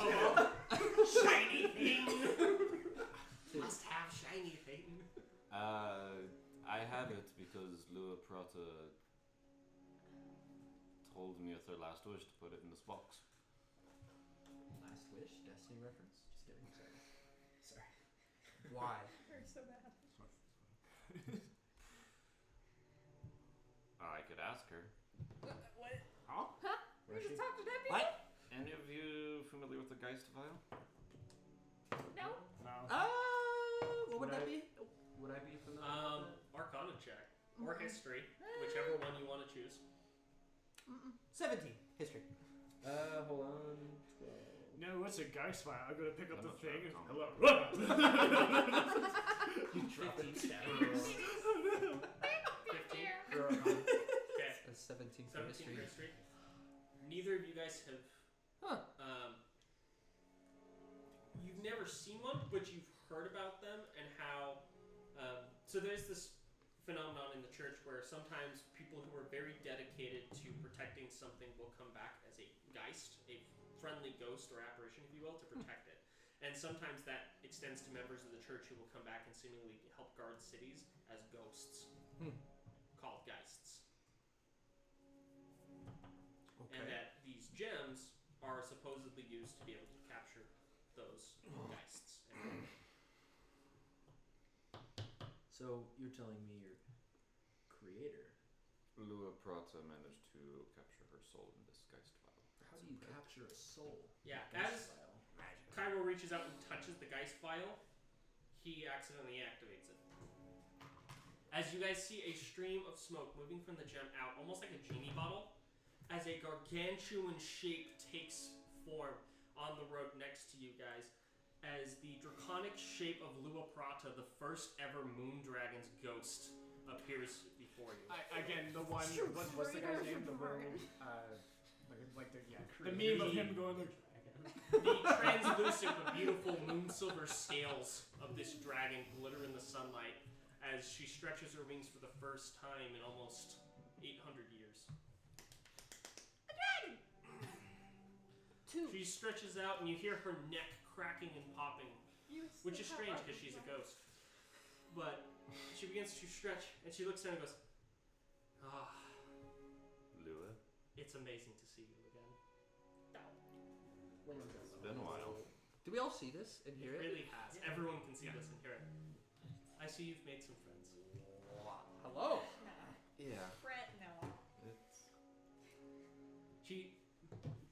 here. Shiny thing! Must have shiny thing. I have it because Lua Prata told me with her last wish to put it in this box. Last Wish, Destiny reference. Just kidding. Sorry. Why? You're so bad. I could ask her. What? Huh? We just talked to Debbie? What? Any of you familiar with the Geist Vial? No? No. What would that be? Would I be familiar? Arcana check. Or history. Whichever one you want to choose. 17. History. Hold on. 12. No, what's a ghost file? I gotta pick up I'm the not sure thing. how Hello. Dropping 15. For Arcana. Okay. 17 for 17 history. for history. Neither of you guys have. Huh. You've never never seen one, but you've heard about them and how. So there's this phenomenon in the church where sometimes people who are very dedicated to protecting something will come back as a geist, a friendly ghost or apparition, if you will, to protect it. And sometimes that extends to members of the church who will come back and seemingly help guard cities as ghosts, called geists. Okay. And that these gems are supposedly used to be able to capture those geists. So you're telling me your creator? Lua Prata managed to capture her soul in this geist file. How do you capture a soul? Yeah, Geist as file. Cairo reaches out and touches the geist file, he accidentally activates it. As you guys see a stream of smoke moving from the gem out, almost like a genie bottle, as a gargantuan shape takes form on the road next to you guys, as the draconic shape of Lua Prata, the first ever moon dragon's ghost, appears before you. Again, the one. What's the guy's name? The little. The meme of him going like. The translucent but beautiful moon silver scales of this dragon glitter in the sunlight as she stretches her wings for the first time in almost 800 years. She stretches out and you hear her neck cracking and popping, which is strange because she's a ghost. But she begins to stretch and she looks down and goes, "Ah, Lua? It's amazing to see you again." It's been a while. Do we all see this and hear It it? really has. Everyone can see this and hear it. I see you've made some friends. Hello. Yeah. Fret, no. It's... She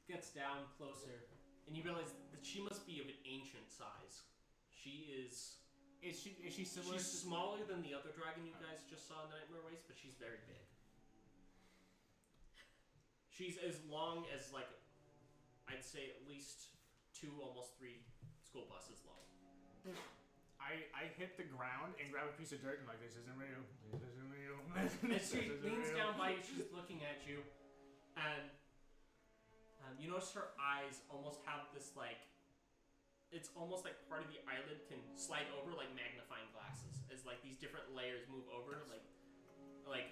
gets down closer, and you realize that she must be of an ancient size. She is... Is she similar? She's smaller than the other dragon you guys just saw in the Nightmare Waste, but she's very big. She's as long as, like, I'd say at least 2, almost 3 school buses long. I hit the ground and grab a piece of dirt and like, this isn't real. This isn't real. As she leans down by you, she's looking at you, and you notice her eyes almost have this, like, it's almost like part of the eyelid can slide over like magnifying glasses, as like these different layers move over, like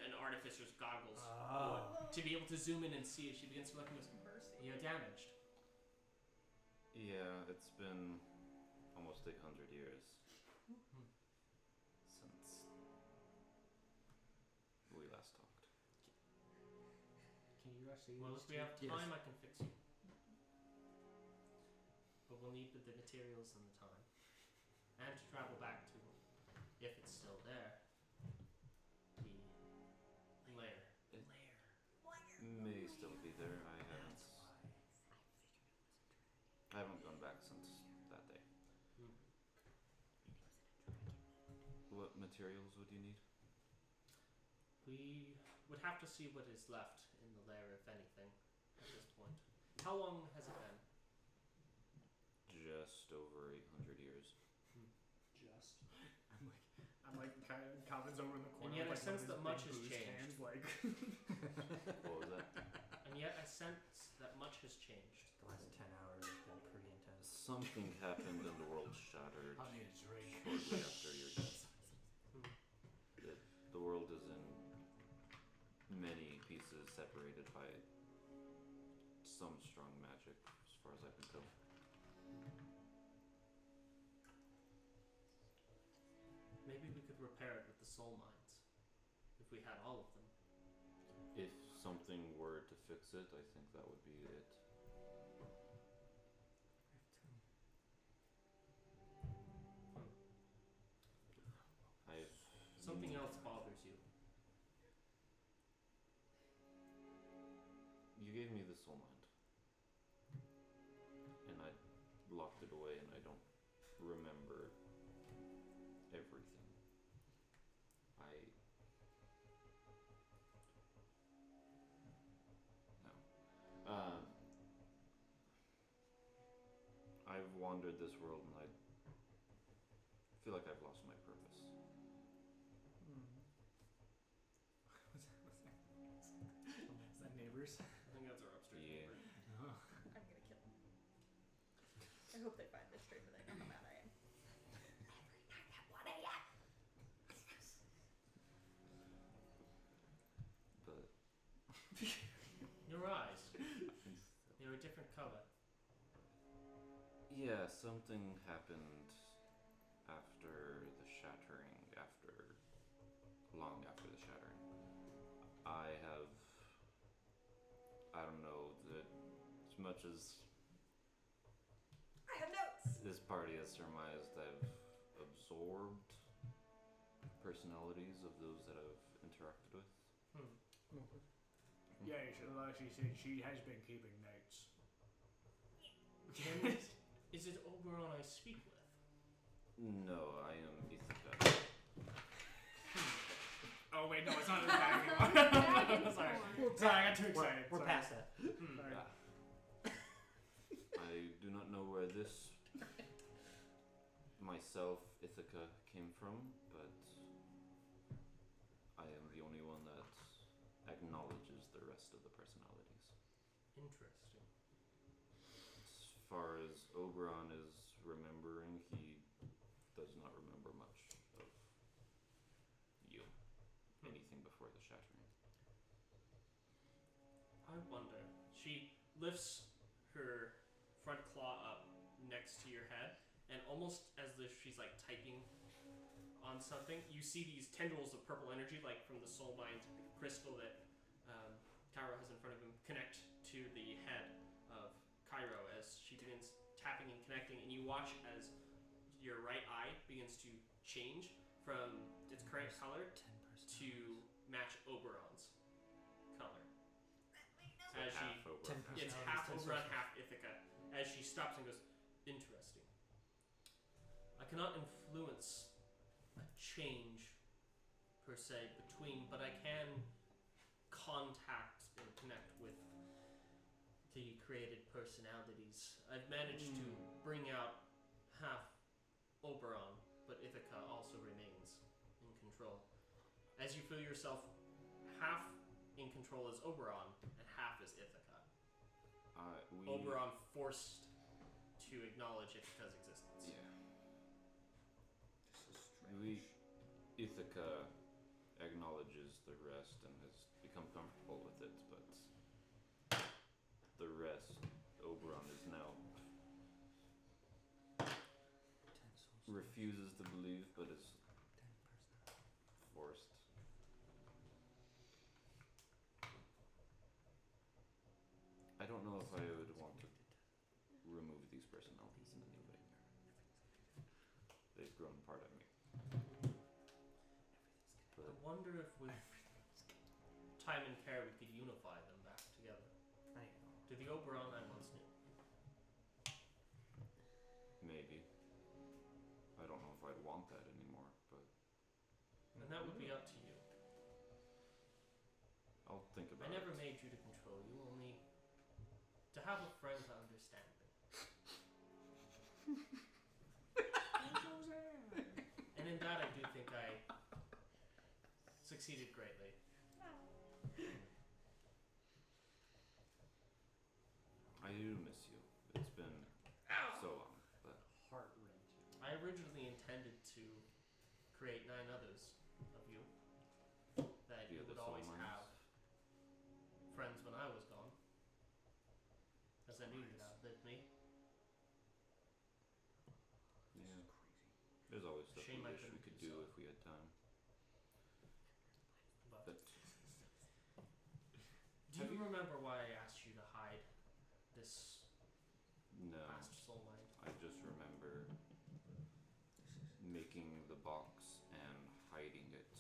an artificer's goggles would, to be able to zoom in and see it. She begins to look and goes, "Mercy, you're damaged." Yeah, it's been almost 800 years since we last talked. Can you guys see? Well, if we have Yes. time, I can fix you. But we'll need the materials and the time. And to travel back to, if it's still there, the lair. May still be there. I haven't gone back since that day. What materials would you need? We would have to see what is left in the lair, if anything, at this point. How long has it been? Just over 800 years. I'm like kind of Calvin's over in the corner. And yet I like, sense one that of his much big has booze changed. cans, like. What was that? And yet I sense that much has changed. The last 10 hours have been pretty intense. Something happened and the world shattered I need a drink. shortly after your death. The world is in many pieces separated by some strong magic, as far as I can tell. Maybe we could repair it with the soul mines, if we had all of them. If something were to fix it, I think that would be it. Something else bothers you. You gave me the soul mind, and I locked it away, and I don't remember everything. I've wandered this world, and I feel like I've lost my purpose. Is that neighbors? I think that's our upstairs Yeah. neighbor. I'm gonna kill him. I hope they find this stream and they know how mad I a different color. Yeah, something happened after the shattering, long after the shattering. I don't know, that as much as I have notes. this party has surmised, I've absorbed personalities of those that I've interacted with. Yeah, like she said, she has been keeping notes. Is it Oberon I speak with? No, I am Ithaca. Oh wait, no, it's not this guy anymore. Sorry. Dragonborn. Sorry, I got too excited. We're Sorry. past that. Sorry. I do not know where this myself, Ithaca, came from, but I am the only one that acknowledges the rest of the personalities. Interesting. As far as Oberon is remembering, he does not remember much of you. Anything before the shattering. I wonder. She lifts her front claw up next to your head, and almost as if she's like typing on something, you see these tendrils of purple energy, like from the soul mind crystal that Cairo has in front of him, connect to the head of Cairo as she begins tapping and connecting, and you watch as your right eye begins to change from its current color to match Oberon's color. As she, Half Oberon. 10%. it's half Oberon, half Ithaca. As she stops and goes, interesting. I cannot influence a change per se between, but I can contact and connect with the created personalities. I've managed to bring out half Oberon, but Ithaca also remains in control. As you feel yourself half in control as Oberon and half as Ithaca. Oberon forced to acknowledge Ithaca's existence. Yeah. This is strange. Ithaca acknowledges the rest and has become comfortable with it, but the rest, Oberon is now refuses to believe, but is forced. I don't know if I would want to remove these personalities in any way. They've grown part of me. I wonder if with time and care we could unify them back together. To the Oberon I once knew. Maybe. I don't know if I'd want that anymore, but And that would be up to you. I'll think about I never it. made you to control you, only to have a friend to understand me. And in that I do think I succeeded greatly. I do miss you. It's been so long, but Heart-wrenching. I originally intended to create 9 others of you that the you other would always soul have minds. friends when I was gone, as I knew you'd outlived me. Yeah. There's always stuff Shame I we wish we couldn't could do do so. if we had time. But But do you remember why I asked you to hide this no, past soul mind? I just remember making the box and hiding it.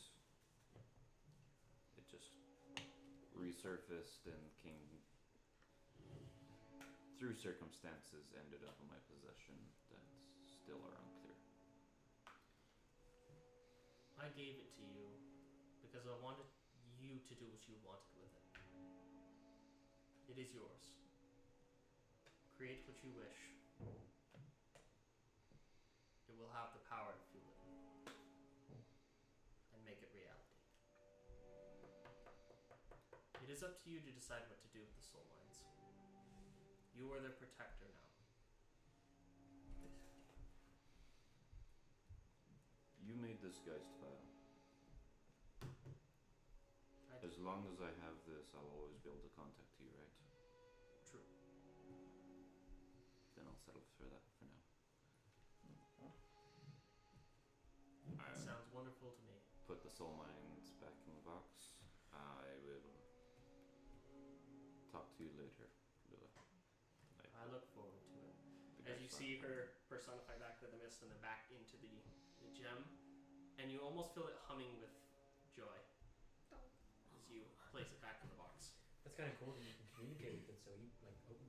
It just resurfaced and came through circumstances, ended up in my possession that still are unclear. I gave it to you because I wanted you to do what you wanted with it. It is yours. Create what you wish. It will have the power to fuel it and make it reality. It is up to you to decide what to do with the soul minds. You are their protector now. You made this guy's file. I As long as I have this, I'll always be able to contact you, right? True. settle for that for now. That sounds wonderful to me. Put the soul mines back in the box. I will talk to you later, Lila. I look forward to it. As you see her personify back to the mist and then back into the gem, and you almost feel it humming with joy as you place it back in the box. That's kind of cool that you can communicate with it, so you like open.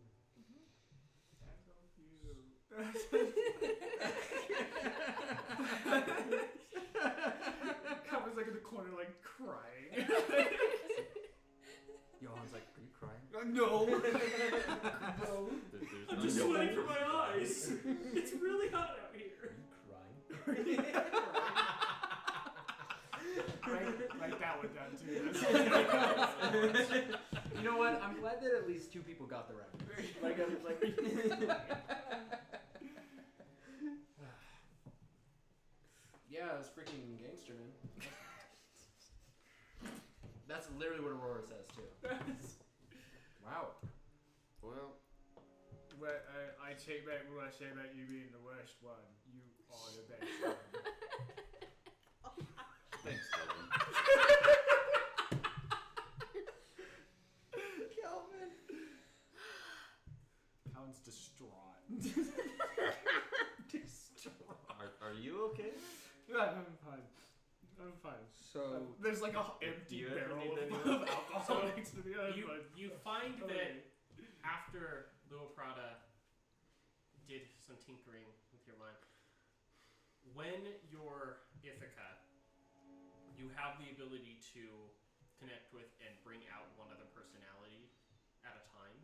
Cover's like in the corner, like crying. Johan's like, are you crying? No. No. I'm just sweating from my eyes. It's really hot out here. Are you crying? Write that one down too. You know what? I'm glad that at least 2 people got the reference. Yeah, it was freaking gangster, man. That's literally what Aurora says too. Wow. Well, I take back what I say about you being the worst one. You are the best one. thanks, Dylan. Calvin. Calvin's distraught. Are you okay? I'm fine. I'm fine. So There's like a empty you ever barrel need of alcohol next to me. You find that after Lua Prada did some tinkering with your mind, when you're Ithaca, you have the ability to connect with and bring out one other personality at a time,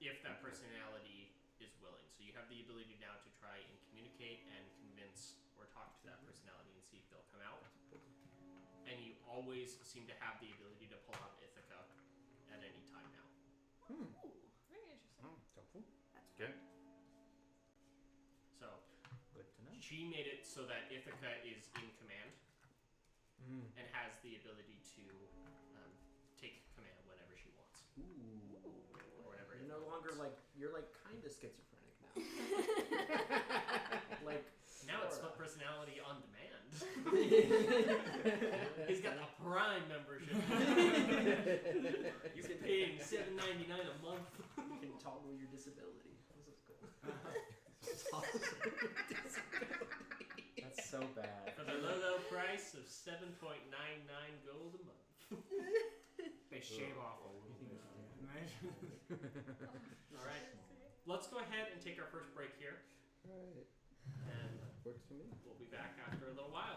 if that personality is willing. So you have the ability now to try and communicate and convince or talk to that personality and see if they'll come out. And you always seem to have the ability to pull out Ithaca at any time now. Ooh, very interesting. Helpful. okay. So Good to know. she made it so that Ithaca is in command and has the ability to take command whenever she wants. Ooh. Or whatever. You're no longer like, you're like kind of schizophrenic now. Like Now it's Sora. split personality on demand. He's got a Prime membership. He's paying $7.99 a month. You can toggle your disability. This is cool. That's so bad. For the low price of $7.99 gold a month. They shave off a little bit. Alright. Let's go ahead and take our first break here. Alright. And Works for me. we'll be back after a little while.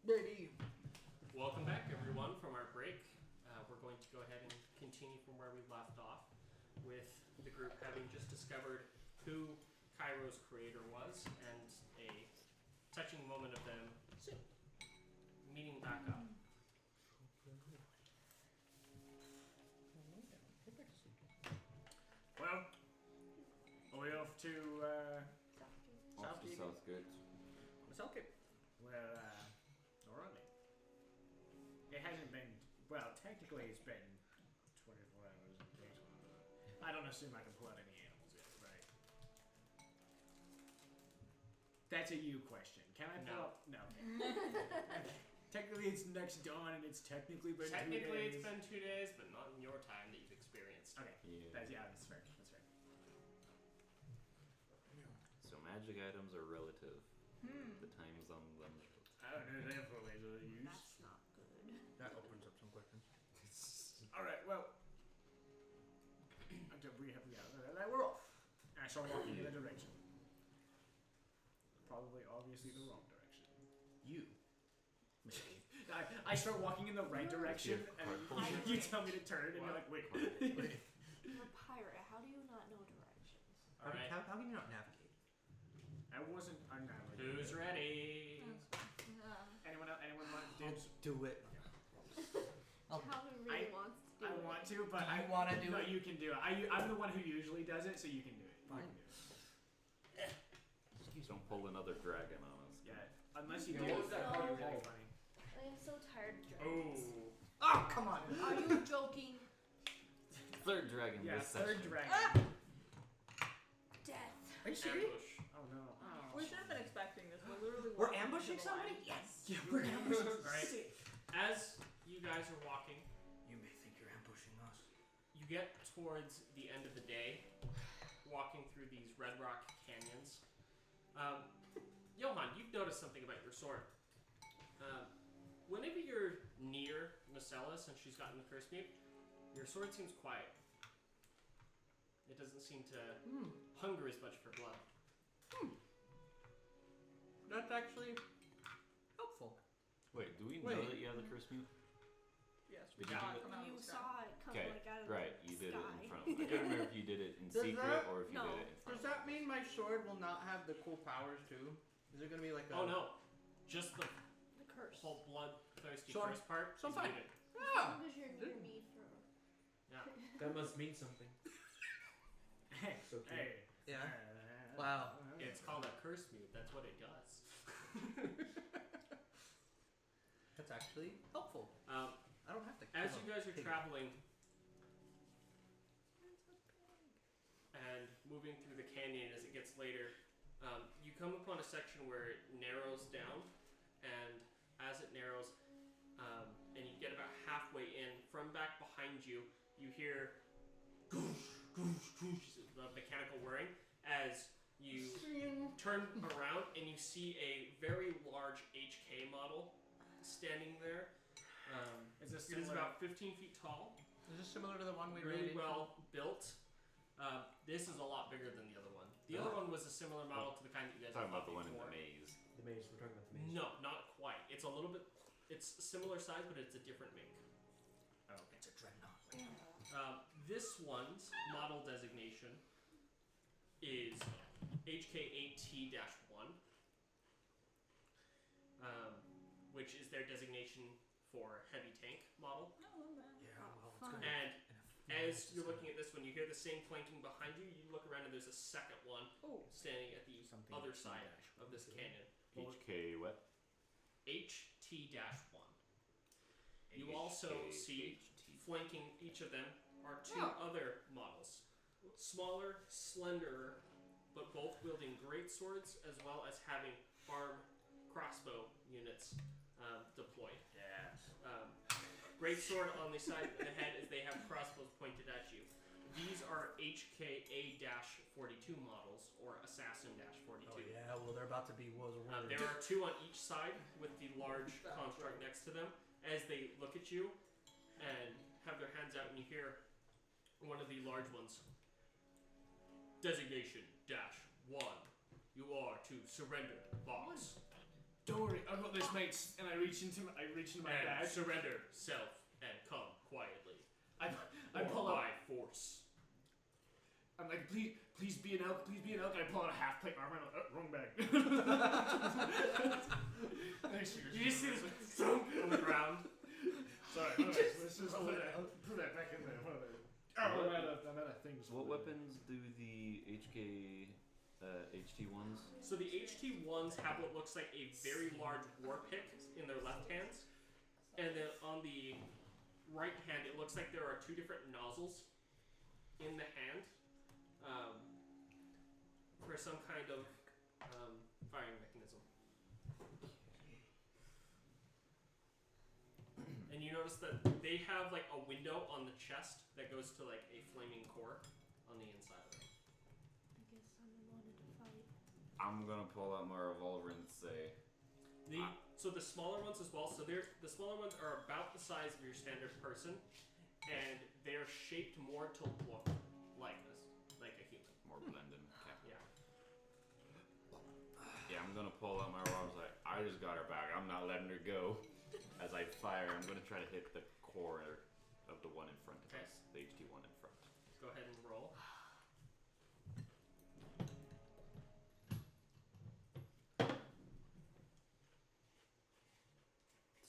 Baby. Welcome back, everyone, from our break. We're going to go ahead and continue from where we left off, with the group having just discovered who Cairo's creator was, and a touching moment of them meeting back up. Well, are we off to Off to Southgate. Southgate. Well, alrighty. It hasn't been. Well, technically, it's been 24 hours in case one of the. I don't assume I can pull out any animals yet, right? That's a you question. Can I pull No. up? No. Okay. Technically, it's next dawn, and it's technically been 2 days. Technically, it's been 2 days, but not in your time that you've experienced. Okay. Yeah. That's fair. That's fair. So magic items are relative. Hmm. The times on them. I don't know if for ways of use. That's not good. That opens up some questions. All right. Well, we're off. And I start walking in a direction. Probably, obviously, the wrong direction. You. I start walking in the right direction, and you tell me to turn, and you're like, wait. You're a pirate. How do you not know directions? Alright. How can you not navigate? I wasn't unnavigated. Who's ready? Anyone else? Anyone want to Do it. Calvin really wants to do I it. want to, but Do you wanna do no, it? you can do it. I'm the one who usually does it, so you can do it. Fine. Don't pull another dragon on us. Yeah, unless you No, do. no. That would be really funny. I am so tired of Oh. dragons. Oh, come on. Are you joking? Third dragon Yeah, this third session. dragon. Death. Are you serious? Ambush. Oh no. We should have been expecting this. We're literally We're walking ambushing into the somebody? line. Yes. Yeah, we're ambushing. Alright. As you guys are walking, You may think you're ambushing us. you get towards the end of the day, walking through these red rock canyons. Johan, you've noticed something about your sword. Whenever you're near Marcellus and she's gotten the curse mute, your sword seems quiet. It doesn't seem to hunger as much for blood. That's actually helpful. Wait, do we know Wait. that you have the curse mute? Yes, Did we you got do it come out of You the sky. saw it come Okay, like out of right. the You did it sky. in front of me. I can't remember if you did it in Does secret that- or if you No. did it in front Does of that mean my sword will not have the cool powers too? Is it gonna be like a... Oh no, just the The curse. whole bloodthirsty So I'm- curse part so I'm is fine. muted. As Ah! long as you're near me for. Yeah. That must mean something. Hey. So cute. Hey. Yeah. Wow. It's called a curse mute. That's what it does. That's actually helpful. I don't have to kill As you guys are pig. traveling and moving through the canyon as it gets later, you come upon a section where it narrows down, and as it narrows, and you get about halfway in, from back behind you, you hear goosh, goosh, goosh, the mechanical whirring as you turn around and you see a very large HK model standing there. Is this It is similar? about 15 feet tall, Is this similar to the one we ran really into? well built. This is a lot bigger than the other one. The other one was a similar model to the kind that you guys Talking have about the one in before. the maze. The maze. We're talking about the maze. No, not quite. It's a little bit. It's similar size, but it's a different make. Oh, okay. It's a dreadnought. This one's model designation is HK8T-1, which is their designation for heavy tank model. Yeah, well, it's Fun. gonna And as you're looking at this one, you hear the same clanking behind you. You look around and there's a second one Oh, standing at the Something other T side dash. of this canyon. HK what? HT-1. You also see HT. flanking each of them are two Oh. other models. Smaller, slenderer, but both wielding great swords as well as having arm crossbow units deployed. Yes. Great sword on the side of the head as they have crossbows pointed at you. These are HKA-42 models, or Assassin-42. Oh yeah, well they're about to be was a word. There are two on each side with the large construct next to them. As they look at you and have their hands out, and you hear one of the large ones. Designation -1. You are to surrender the box. Don't worry, I've got this, mates. And I reach into my And bag. surrender self and come quietly. I Or pull out. by force. I'm like, please be an elk, please be an elk. I pull out a half plate armor. Wrong bag. You just see this thump on the ground. Sorry, let's just put that back in there. I'm out of things. What weapons do the HT ones? So the HT ones have what looks like a very large war pick in their left hands, and then on the right hand, it looks like there are two different nozzles in the hand for some kind of firing mechanism. And you notice that they have like a window on the chest that goes to like a flaming core on the inside of it. I guess someone wanted to fight. I'm gonna pull out my revolver and say, So the smaller ones as well. So the smaller ones are about the size of your standard person, and they are shaped more to look like this, like a human. more blending. Okay. Yeah. Yeah, I'm gonna pull out my revolver. Like, I just got her back. I'm not letting her go. As I fire, I'm gonna try to hit the core of the one in front of us, the HT one in front. Go ahead and roll.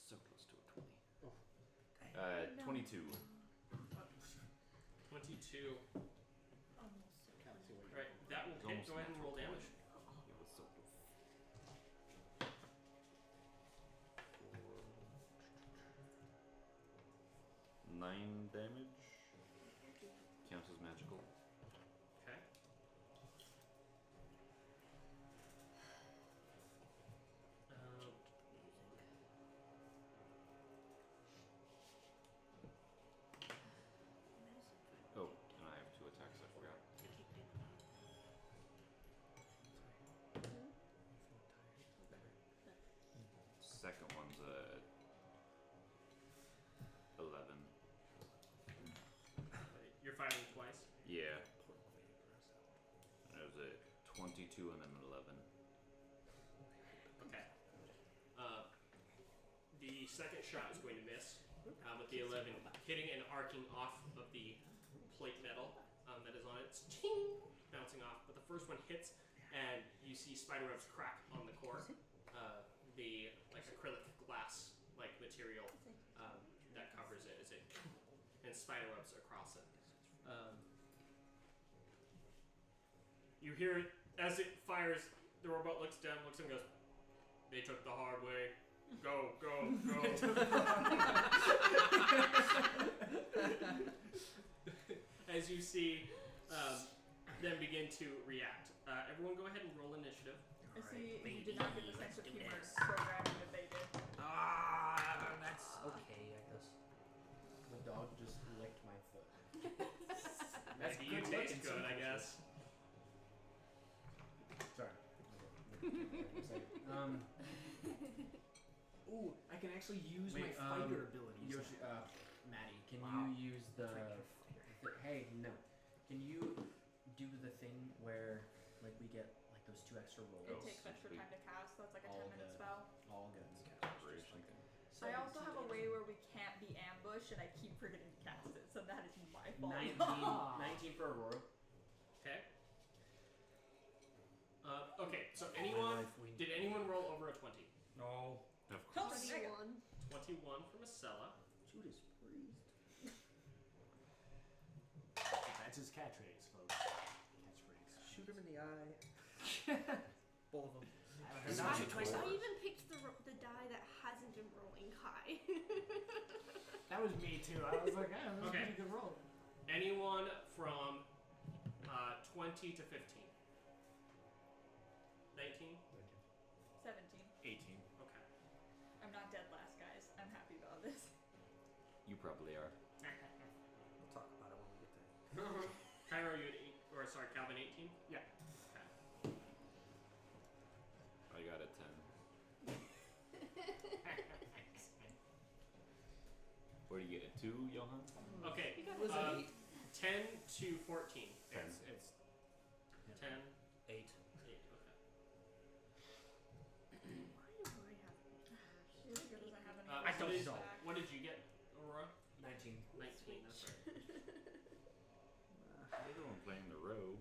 So close to a 20. 22. 22. Almost so close. Right, that will hit. Go ahead and roll damage. It was so close. 9 damage. Counts as magical. Okay. Oh, and I have 2 attacks, I forgot. Second one's a 11. You're firing twice. Yeah. It was a 22 and then an 11. Okay. The second shot is going to miss, with the 11 hitting and arcing off of the plate metal that is on it. It's ting, bouncing off, but the first one hits, and you see spider webs crack on the core. The like acrylic glass like material that covers it as it and spider webs across it. You hear it as it fires. The robot looks down, looks and goes, "They took the hard way. Go, go, go." As you see them begin to react. Everyone go ahead and roll initiative. I see you did not get the sense of humor programming that they did. That's okay, I guess. The dog just licked my foot. Maybe you good taste looking good, I sometimes. guess. Sorry. Ooh, I can actually use Wait, my fighter abilities. Yoshi, Maddie, can Wow. you use the? Hey, no. Can you do the thing where, like, we get like those 2 extra rolls? It takes extra time to cast, so it's like a All 10-minute good. spell. All good. Operation. I also have a way where we can't be ambushed, and I keep forgetting to cast it, so that is my fault. 19 for Aurora. Okay. Okay, so did anyone roll over a 20? No. Of Oh, course. dang it. 21 for Marcella. Judas Priest. That's his catchphrase, folks. Catchphrase. Shoot him in the eye. Both of them. I even picked the die that hasn't been rolling high. That was me too. I was like, that was Okay. a pretty good roll. Anyone from 20 to 15? 19? 17. 18. Okay. I'm not dead last, guys. I'm happy about this. You probably are. We'll talk about it when we get there. Cairo, you had 8, or sorry, Calvin 18? Yeah. Okay. I got a 10. Where do you get a 2, Johan? Okay. Was it 10 to 14. 10. It's 10, 8. 8, okay. Why am I did So, what did you get, Aurora? 19. 19. That's right. You're the one playing the rogue.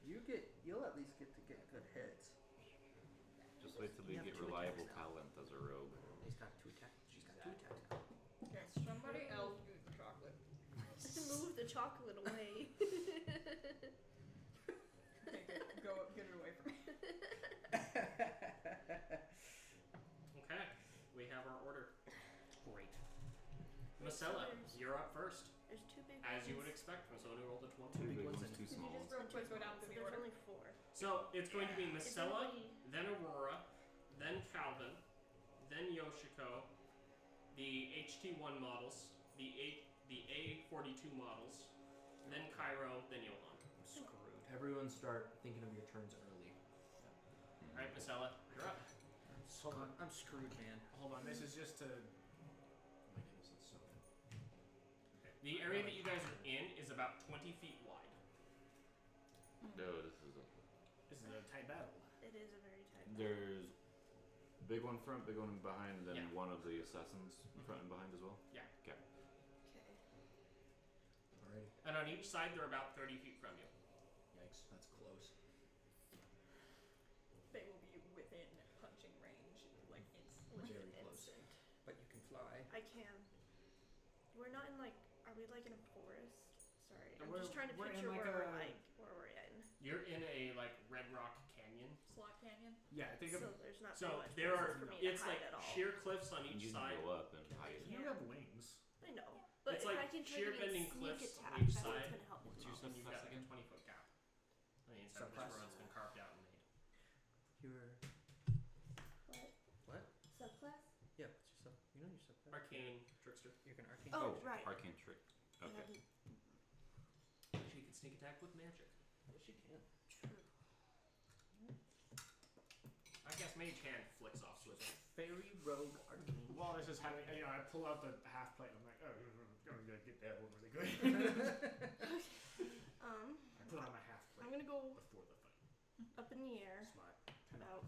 You'll at least get to get good hits. Just wait till You you have get 2 reliable attacks now. talent as a rogue. He's got 2 attacks. She's got 2 attacks now. Okay, somebody else use the chocolate. Move the chocolate away. Take it. Go up, get it away from me. Okay, we have our order. Great. Marcella, there's- you're up first, There's 2 big as you ones. would expect from someone who rolled a 20. 2 big big ones ones, and 2 Can you small just ones. real quick go down So through the there's order? only 4. So it's going to be Is there Marcella, only- then Aurora, then Calvin, then Yoshiko, the HT1 models, the A42 models, then Cairo, then Johan. Screwed. Everyone start thinking of your turns early. Alright, Marcella, you're up. I'm screwed, man. Hold on, this is just to. The area that you guys are in is about 20 feet wide. No, this is This is a tight battle. It is a very tight battle. There's big one front, big one behind, and then Yeah. one of the assassins front and behind as well. Yeah. Okay. Okay. Alrighty. And on each side, they're about 30 feet from you. Yikes, that's close. They will be within punching range, like instantly. Very close. Instant. But you can fly. I can. We're not in like. Are we like in a forest? Sorry, I'm We're- just trying to we're in picture like where a- we're like where we're in. You're in a like red rock canyon. Slot canyon. Yeah, I think So of. there's not So very much there places are for me it's to hide like at all. sheer cliffs on You each can side. go up and hide. You have wings. I know, but It's if like I can sheer trigger bending a sneak cliffs attack, on each that's side. gonna help me What's the your most. And you've got Subclass like a again? 20-foot gap. On the inside of Subclass? this road's been carved out and made. You're What? what? Subclass? Yeah, what's your sub? You know your subclass? Arcane trickster. You're an arcane. Oh, trickster. right. Arcane trick. I Okay. haven't- She can sneak attack with magic. Yes, you can. True. I guess Mage Hand flicks off switch. Fairy rogue arcane. While this is happening, I pull out the half plate. I'm like, oh, I'm gonna get that one really good. I put on my half I'm plate gonna go before the fight. up in the air Smart. about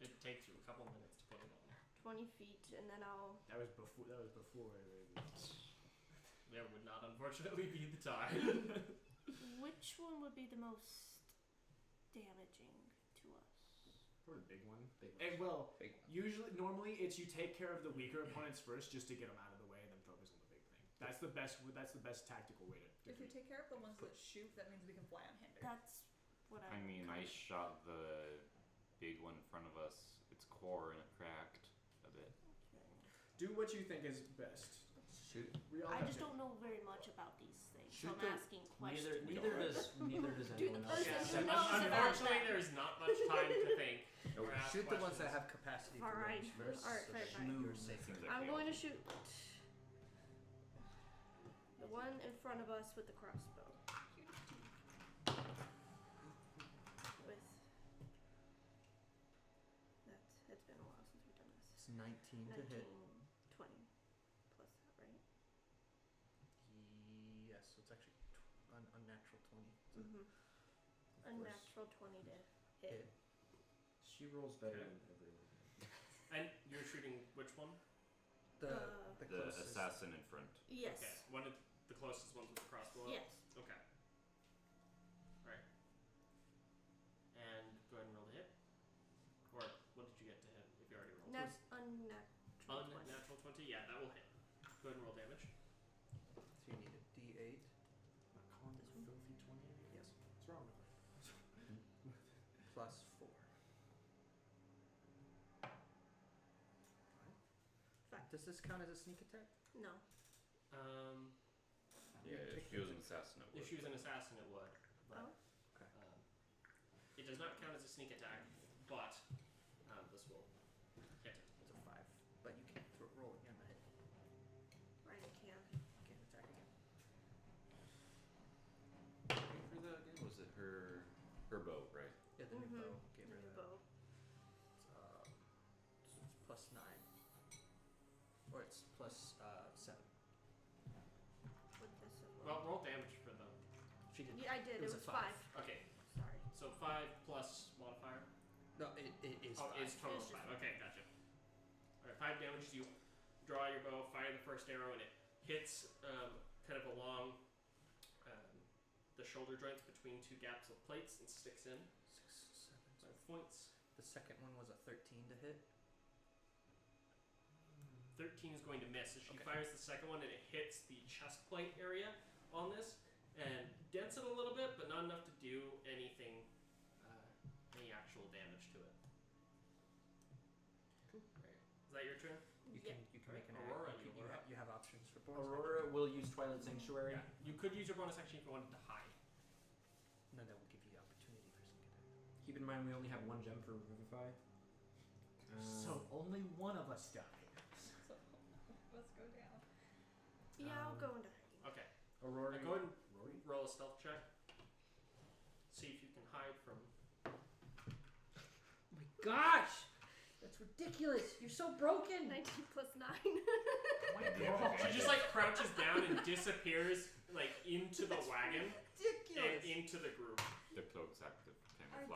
It takes you a couple minutes to put it on. 20 feet, and then I'll. That was before. There would not unfortunately be the time. Which one would be the most damaging to us? Probably the big one. Big And well, Big normally it's you take care of the weaker opponents first, just to get them out of the way, and then focus on the big thing. That's the best. That's the best tactical way to. If you take care of the ones that shoot, that means we can fly unhindered. That's what I mean, I shot the big one in front of us. Its core and it cracked a bit. Do what you think is best. Shoot. We all I have just to- don't know very much about these things, Shoot so I'm the- asking questions. Neither does Do the anyone else. person Yeah, who knows about unfortunately, that. there is not much time to think. No, or ask shoot the ones that questions. have capacity for Alright. range first. Alright, so fine, that fine. you're safe. Seems like I'm they going all- to shoot the one in front of us with the crossbow. With that, it's been a while since we've done this. It's 19 to 19, hit. 20 plus that, right? Yes, so it's actually unnatural 20. So Mm-hmm. of A course, natural 20 to hit. hit. She rolls better Okay. than everyone. And you're shooting which one? The The closest. assassin in front. Yes. Okay, one of the closest ones with the crossbow. Yes. Okay. Alright. And go ahead and roll to hit. Or what did you get to hit if you already rolled? Unnatural 20. Unnatural 20? Yeah, that will hit. Go ahead and roll damage. So you need a D8 Not calling This it one? filthy 20. Yes. What's wrong with her? plus 4. Does this count as a sneak attack? No. Yeah, if she was an assassin, it would. If she was an assassin, it would. But, Oh. Okay. it does not count as a sneak attack, but this will hit. It's a 5. But you can roll again to hit. Right, I can. You can't attack again. For that again, was it her bow, right? Yeah, the new Mhm. bow. Get New rid of bow. that. It's plus 9. Or it's plus 7. With this as Well, well. roll damage for the. She did. Yeah, I did. It was was, a 5. 5. Okay, Sorry. so 5 plus modifier. No, it is Oh, 5. it's total It's just 5. Okay, gotcha. Alright, 5 damage to you. draw your bow, fire the first arrow, and it hits kind of along the shoulder joints between two gaps of plates and sticks in. 6, 7, 5 points. The second one was a 13 to hit. 13 is going to miss. As she Okay. fires the second one, and it hits the chest plate area on this and dents it a little bit, but not enough to do anything, any actual damage to it. Cool. Is that your turn? You can make an Aurora, Aurora. You have options for bonus. Aurora will use Twilight Sanctuary. Yeah. You could use your bonus action if you wanted to hide. No, that will give you the opportunity for sneak attack. Keep in mind we only have 1 gem for Revivify. So only one of us died. So let's go down. Yeah, I'll go into hiding. Okay. Aurora. Go ahead and Rory? roll a stealth check. See if you can hide from. Oh my gosh! That's ridiculous. You're so broken. 19 plus 9. Oh my god. She just like crouches down and disappears like into the wagon and Ridiculous. into the group. The cloak's active.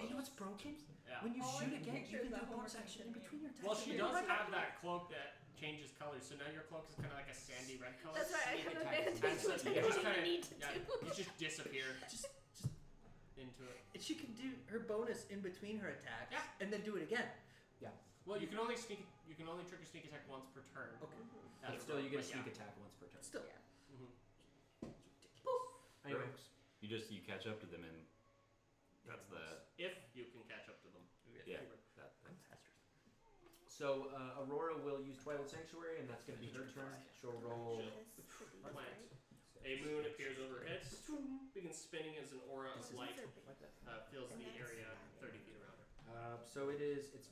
You know what's broken? Yeah. When you All I shoot can again, picture you is can do that a bonus Homer action in Simpson between your attacks. Well, she You does can- have that cloak that changes colors, so now your cloak is kind of like a sandy red color. That's right, I have Sneak attack. advantage, That's which it. I You don't just even kinda- need to yeah, do. you just disappear Just into it. and she can do her bonus in between her attacks, Yeah. and then do it again. Well, you can only trigger sneak attack once per turn. Okay. But still, you get a sneak attack once per turn. Still. Yeah. Anyway. You catch up to them, and that's the If you can catch up to them. yeah. I'm faster. So Aurora will use Twilight Sanctuary, and that's going to be her turn. She'll roll. Plant. A moon appears overhead, begins spinning as an aura of light fills the area 30 feet around her. So it's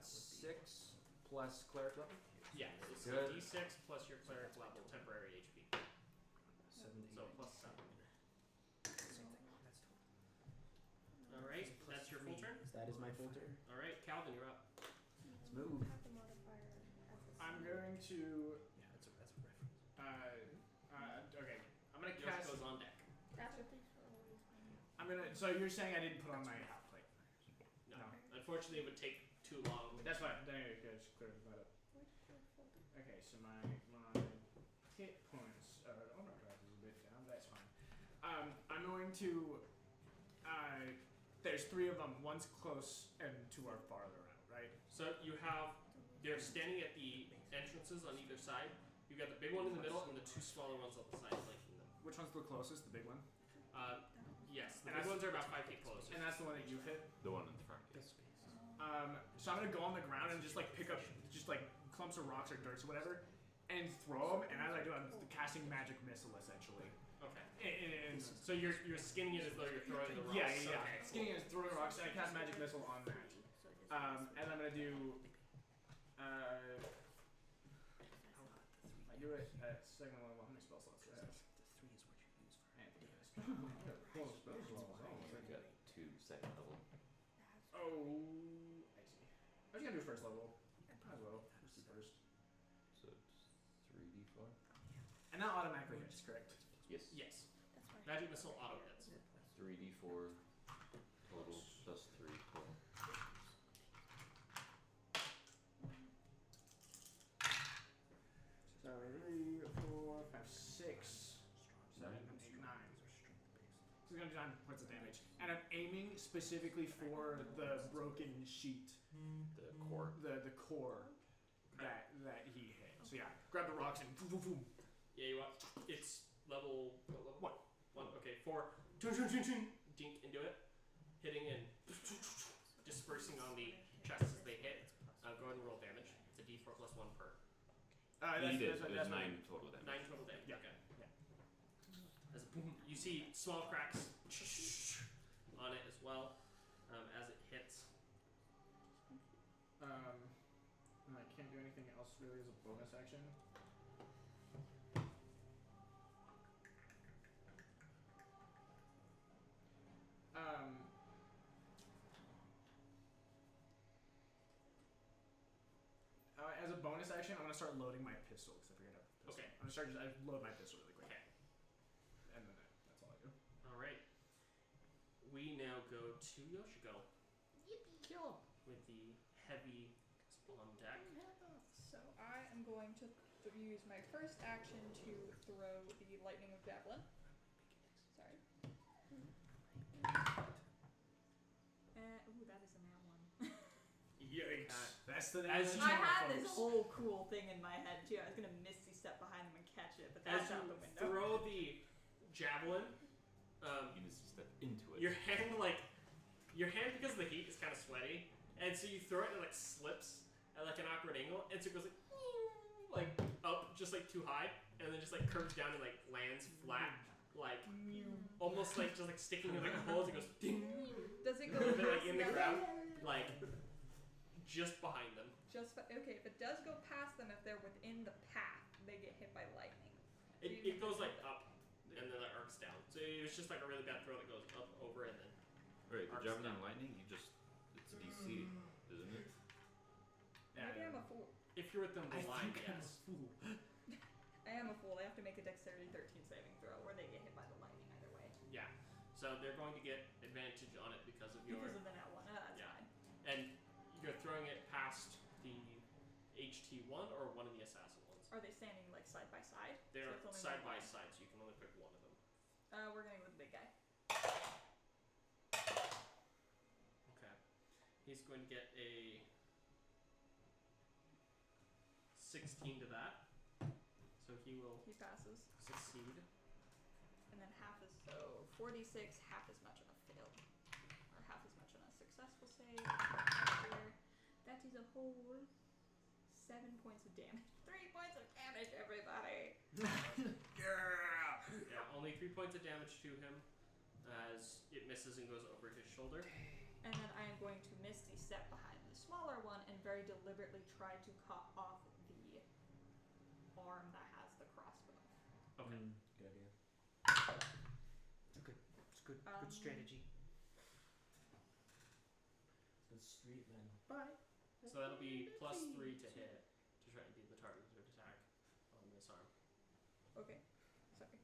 6 plus cleric level. Yeah, it's a Good. d6 plus your cleric level temporary HP. 7 to 8. So plus 7. Alright, that's your full turn. That is my full turn. Alright, Calvin, you're up. Let's move. I'm going to. Yeah, that's a reference. Okay. I'm gonna Yours cast. goes on deck. I'm gonna. So you're saying I didn't put on my hat plate? No. No. Unfortunately, it would take too long. That's fine. Then I just clear that up. Okay, so my hit points. Oh my god, is a bit down. That's fine. I'm going to. There's 3 of them. One's close and 2 are farther out. Right. So you have, they're standing at the entrances on either side. You've got the big one in the middle and the 2 smaller ones on the side flanking them. Which one's the closest? The big one. Yes, the And big that's- ones are about 5 feet closer. And that's the one that you've hit. The one in the front. Yes. So I'm gonna go on the ground and just like pick up just like clumps of rocks or dirt or whatever, and throw them. And as I do, I'm casting magic missile essentially. Okay. And So you're skinning it as though you're throwing the rocks. yeah. Okay, cool. Skinning is throwing rocks, and I cast magic missile on that. And I'm gonna do. I do it at second level. How many spell slots do I have? The 3 is what you use for. And You got 2 second level. oh, I see. I was gonna do first level. Might as well. Just do first. So it's 3d4. And that automatically hits, correct? Yes. Yes. Magic missile auto hits. 3d4 total plus 3 total. So 3, 4, 5, 6, 7, 8, 9. So it's gonna do 9 points of damage. And I'm aiming specifically for the broken sheet, The core. the core that he hit. So yeah, grab the rocks and boom, boom, boom. Yeah, you want. It's level. What level? 1. 1. Okay, 4. Dink into it, hitting and dispersing on the chests as they hit. Go ahead and roll damage. It's a d4 plus 1 per. You did. That's There's what- 9 total damage. 9 total damage. Yeah. Okay. As a boom, you see small cracks on it as well as it hits. And I can't do anything else really as a bonus action. As a bonus action, I'm gonna start loading my pistol because I figured out the pistol. Okay. I'm gonna start. I load my pistol really quick. Okay. And then that's all I do. All right. We now go to Yoshiko Kill him. with the heavy on deck. So I am going to use my first action to throw the lightning of javelin. Sorry. Ooh, that is a nat one. Yikes. That's the As damage. you- I had folks. this whole cool thing in my head too. I was gonna misty step behind them and catch it, but that's As out you the window. throw the javelin, You just step into it. your hand because of the heat is kind of sweaty, and so you throw it and it like slips at like an awkward angle, and so it goes like up just like too high, and then just like curves down and like lands flat, like almost like just like sticking in like a hole as it goes ding, Does it go and then, past like in the them? ground, like just behind them. Okay, if it does go past them, if they're within the path, they get hit by lightning. It goes like up and then it arcs down. So it was just like a really bad throw that goes up over and then. Right, the arcs javelin down. and lightning, it's DC, isn't it? Maybe I'm a fool. If you're within the I line, think I'm a yes. fool. I am a fool. They have to make a dexterity 13 saving throw, or they get hit by the lightning either way. Yeah. So they're going to get advantage on it because of your. Because of the nat one. That's Yeah. fine. And you're throwing it past the HT1 or one of the assassin ones. Are they standing like side by side? They're So it's only side one by line. side, so you can only pick one of them. We're gonna go with the big guy. Okay. He's going to get a 16 to that. So he will He passes, succeed. and then half is so 46, half as much on a failed, or half as much on a successful save. That is a whole 7 points of damage. 3 points of damage, everybody. Yeah, only 3 points of damage to him as it misses and goes over his shoulder. And then I am going to misty step behind the smaller one and very deliberately try to cut off the arm that has the crossbow. Okay. Good idea. It's good. Good strategy. Good street then. Bye. So that'll be +3 to hit to try and be the targeted attack on this arm. Okay. Sorry.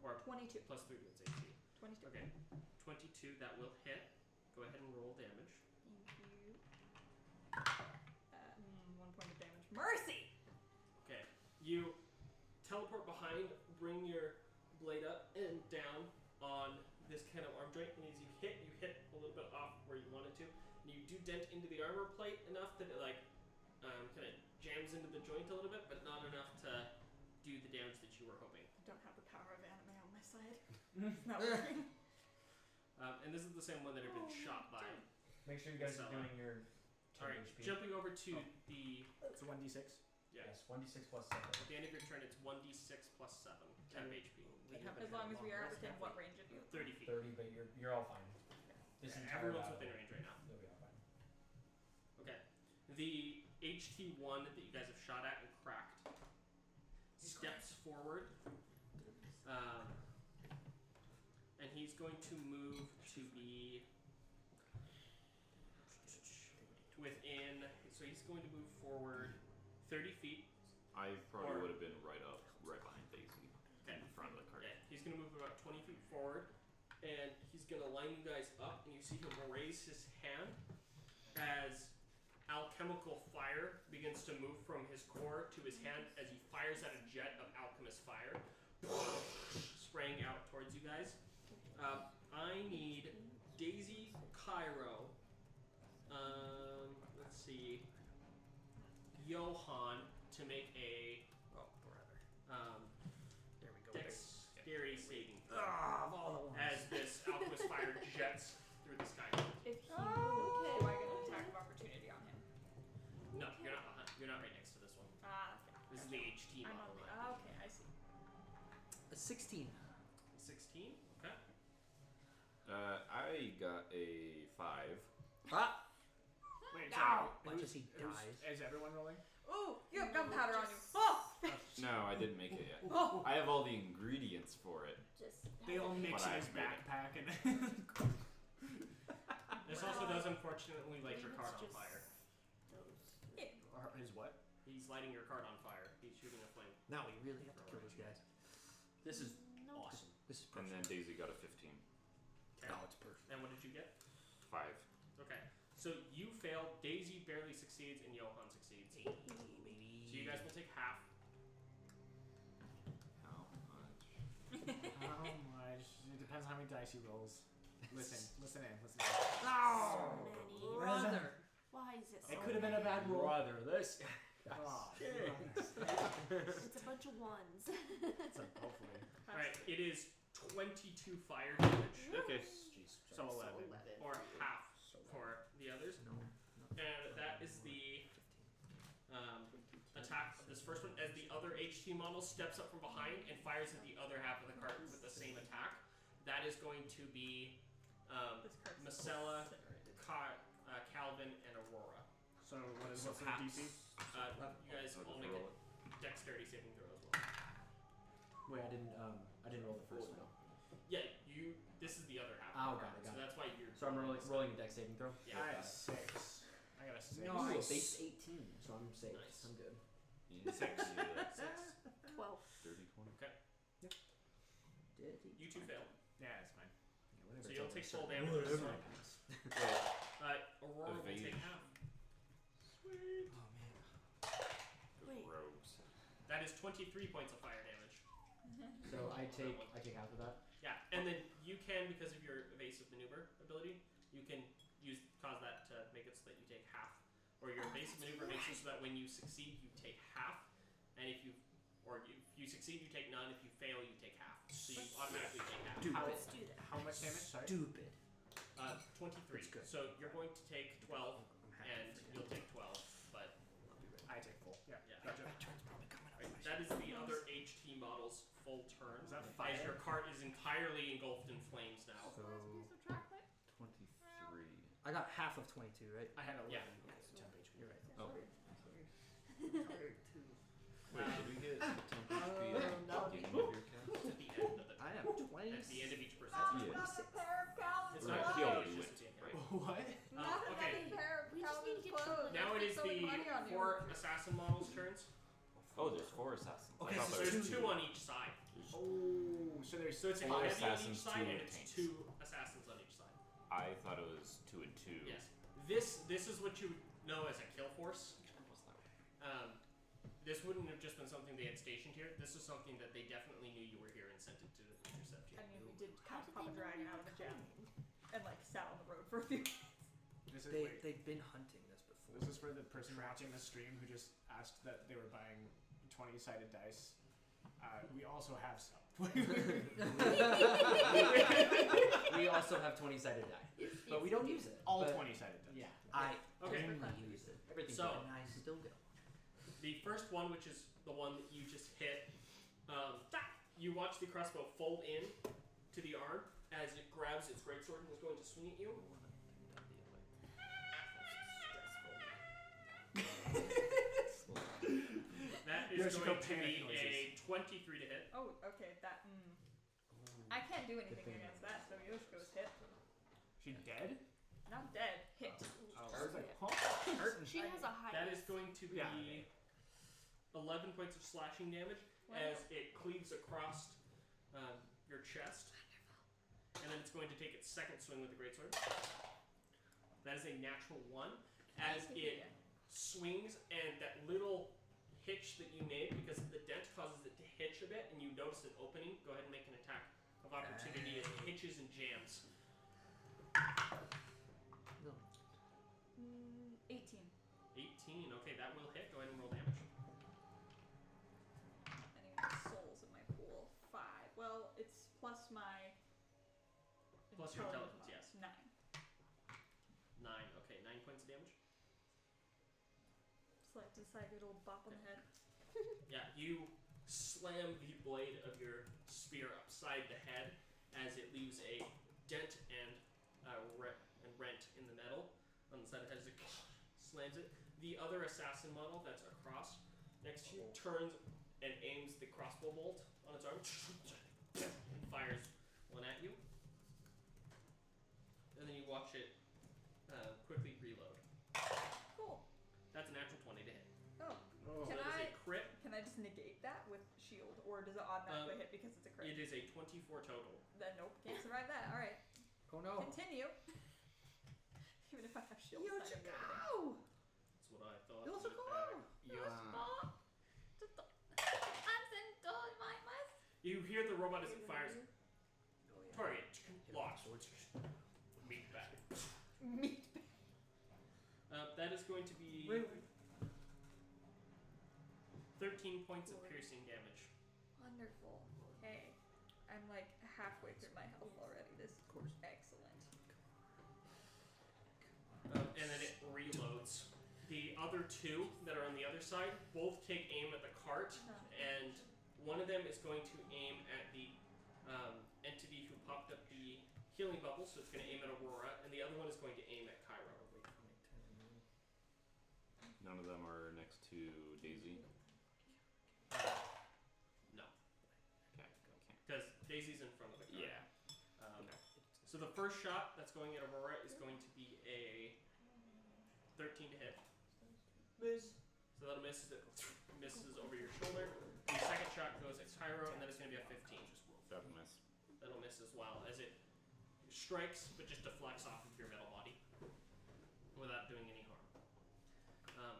Or 22. +3 to its AC. 22. Okay. 22, that will hit. Go ahead and roll damage. Thank you. 1 point of damage. Mercy! Okay. You teleport behind, bring your blade up and down on this kind of arm joint, and as you hit a little bit off where you want it to, and you do dent into the armor plate enough that it like kind of jams into the joint a little bit, but not enough to do the damage that you were hoping. I don't have the power of anime on my side. It's not working. And this is the same one that had been shot by. Make sure you guys are So, doing your 10 Alright, HP. jumping over to the It's a 1d6. Yes, 1d6 plus 7. at the end of your turn, it's 1d6 plus 7, 10 HP. We haven't As had long a as we long are rest, within have what we? range of you? 30 feet. 30, but you're all fine. This entire Everyone's battle, within range right now. You'll be all fine. Okay. The HT1 that you guys have shot at and cracked steps forward. And he's going to move to be within. So he's going to move forward 30 feet. I probably Or- would have been right behind Daisy, Okay. in front of the cart. Okay. He's going to move about 20 feet forward. And he's going to line you guys up. And you see him raise his hand as alchemical fire begins to move from his core to his hand as he fires at a jet of alchemist fire, spraying out towards you guys. I need Daisy, Cairo, let's see, Johan to make a There we go. dexterity saving throw Ah, of all the ones. as this alchemist fire jets through the sky. If he Oh, do I get an attack of opportunity on him? No, you're not behind. You're not right next to this one. Okay. This is the HT I'm model. on the. line. Okay, I see. A 16. 16. Okay. I got a 5. Ah! Wait, No! sorry. Watch as he dies. Is everyone rolling? Ooh, you have gunpowder on you. Oh! No, I didn't make it yet. Oh! I have all the ingredients for it. Just They all mix But in I his made it. backpack and This also does unfortunately light your card on Just fire. Or his what? He's lighting your card on fire. He's shooting a flame. Now we really have to kill these guys. This is no. awesome. This is And perfect. then Daisy got a 15. Okay. Oh, it's perfect. And what did you get? 5. Okay. So you failed. Daisy barely succeeds, and Johan succeeds. So you guys dicey rolls. Listen in. So many. Brother. Why is it so It could have been a bad roll. Brother, this. Oh, It's a bunch of ones. hopefully. Alright, it is 22 fire damage. Okay. Jeez. So 11. Or half for the others. No. And that is the attack of this first one. As the other HT model steps up from behind and fires at the other half of the cart with the same attack, that is going to be Marcella, Calvin, and Aurora. So what's the half. DC? You guys all make a dexterity saving throw as well. Wait, I didn't roll the first one. Yeah, this is the other half. Oh, of the got cart, it. So that's why you're. So I'm rolling a dex saving throw. Yeah. I got a 6. I got a 6. No, I base 18, so I'm safe. Nice. I'm good. 6. 12. 30, 20. Okay. You two fail. Yeah, it's fine. So you'll take full damage. Aurora will Evade. take half. Oh man. Wait. Rogues. That is 23 points of fire damage. So I take half of that. Yeah, and then you can, because of your evasive maneuver ability, you can cause that to make it so that you take half. Or your evasive maneuver makes it so that when you succeed, you take half. And if you succeed, you take none. If you fail, you take half. So you automatically take half. Let's do that. How much damage? Sorry. Stupid. 23. That's good. So you're going to take 12, and you'll take 12. But I take full. Yeah. Gotcha. Right, that is the other HT model's full turn. Is that As fire? your cart is entirely engulfed in flames now. So 23. I got half of 22, right? I had 11. Yeah. Okay, so 10 HP. You're right. Oh. Tired too. Wait, did we get 10 HP at the no. beginning of your cast? At the end of the I have 20. at the end of each person. Yeah. It's Right, not he killed, already it's just went, a right? What? Okay. We just need to get to Now it is the 4 assassin models' turns. Oh, there's 4 assassins. I Okay, thought so there There's was 2 on each side. Oh, so there's So it's a 4 heavy on assassins, each side, 2 and it's tanks. 2 assassins on each side. I thought it was 2 and 2. Yes. This is what you would know as a kill force. This wouldn't have just been something they had stationed here. This is something that they definitely knew you were here and sent it to intercept you. I mean, we did How kind did of pop a they know dragon we out were of a gem coming? and like sat on the road for a few minutes. This is wait, They've been hunting this before. this is for the person watching the stream who just asked that they were buying 20-sided dice. We also have some. We also have 20-sided die, but we don't use it. All But 20-sided dice. Yeah. I Okay. only use it. Everything's So- fine. And I still go. The first one, which is the one that you just hit, you watch the crossbow fold in to the arm as it grabs its greatsword and is going to swing at you. That is Yoshiko going to panic be noises. a 23 to hit. Oh, okay, that. I can't do anything against that, so Yoshiko's hit. She dead? Not dead, hit. Oh, I was like, huh? She has a high. That is going to be Yeah. 11 points of slashing damage as it cleaves across your chest. And then it's going to take its second swing with the greatsword. That is a natural 1. As it swings and that little hitch that you made, because the dent causes it to hitch a bit and you notice it opening, go ahead and make an attack of opportunity as it hitches and jams. No. 18. 18, okay, that will hit. Go ahead and roll damage. Any of the souls in my pool. 5. Well, it's plus my. Plus your intelligence, mod. yes. 9. 9, okay, 9 points of damage. Just like a little bop on the head. Yeah, you slam the blade of your spear upside the head as it leaves a dent and rent in the metal on the side of the head as it slams it. The other assassin model that's across next to you turns and aims the crossbow bolt on its arm and fires one at you. And then you watch it quickly reload. Cool. That's a natural 20 to hit. Oh. So Can that is I a crit. can I just negate that with shield, or does it automatically hit because it's a crit? It is a 24 total. Then nope, can't survive that. All right, Oh no. continue. Even if I have shield, it's not gonna do anything. That's what I thought. You hear the robot as it fires. Tori, lock. Meat. That is going to be Wait. 13 points of piercing damage. Wonderful. Hey, I'm like halfway through my health already. This is excellent. And then it reloads. The other two that are on the other side both take aim at the cart, and one of them is going to aim at the entity who popped up the healing bubble, so it's going to aim at Aurora, and the other one is going to aim at Cairo. None of them are next to Daisy. No, Okay. because Daisy's in front of the cart. Yeah. So the first shot that's going at Aurora is going to be a 13 to hit. Miss. So that'll miss. It misses over your shoulder. The second shot goes at Cairo, and then it's going to be a 15. That'll miss. That'll miss as well, as it strikes, but just deflects off of your metal body without doing any harm.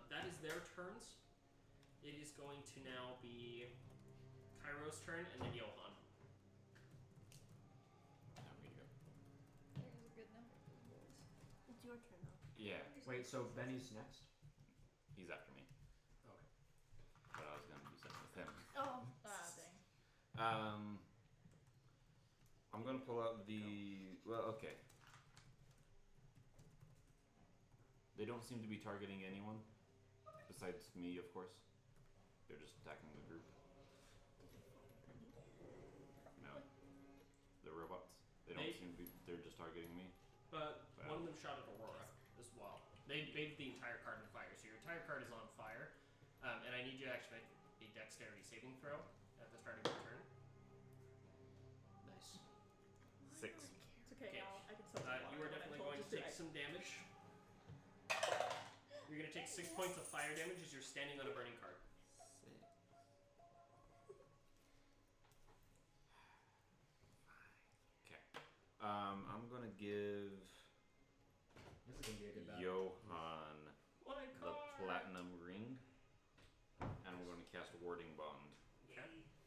That is their turns. It is going to now be Cairo's turn, and then Johan. There we go. There's a good number of boys. It's your turn now. Yeah, Wait, so Benny's next? he's after me. Okay. But I was gonna do something with him. Oh. Dang. I'm gonna pull out the. Well, okay. They don't seem to be targeting anyone, besides me, of course. They're just attacking the group. No, the robots. They don't seem to be. They're just targeting me. But one of them shot at Aurora as well. They bathed the entire card in fire, so your entire card is on fire. And I need you to actually make a dexterity saving throw at the start of your turn. Nice. 6. It's okay. Okay. I can still You are definitely going to take some damage. You're going to take 6 points of fire damage as you're standing on a burning card. Okay. I'm gonna give This is gonna be a good battle. Johan What a the card! platinum ring, and we're gonna cast Warding Bond. Okay.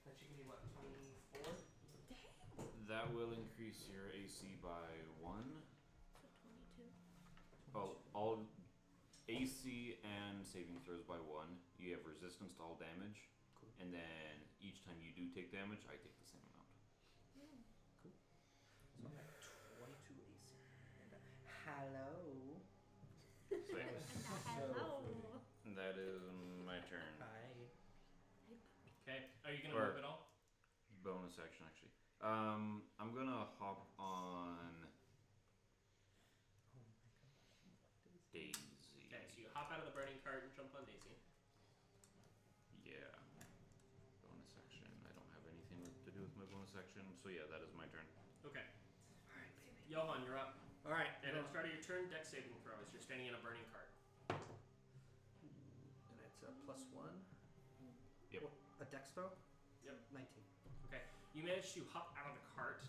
That should give you what, 24? That will increase your AC by 1. So 22. All AC and saving throws by 1. You have resistance to all damage, Cool. and then each time you do take damage, I take the same amount. So I'm at 22 AC. Hello. Hello. That is my turn. Hi. Okay. Are you going to Or- move at all? Bonus action, actually. I'm gonna hop on Daisy. Okay, so you hop out of the burning cart and jump on Daisy. Yeah. Bonus action. I don't have anything to do with my bonus action, so yeah, that is my turn. Okay. Alright, baby. Johan, you're up. Alright. And at the start of your turn, dex saving throw as you're standing in a burning cart. And it's a +1. Yep. A dex throw? Yep. 19. Okay. You manage to hop out of the cart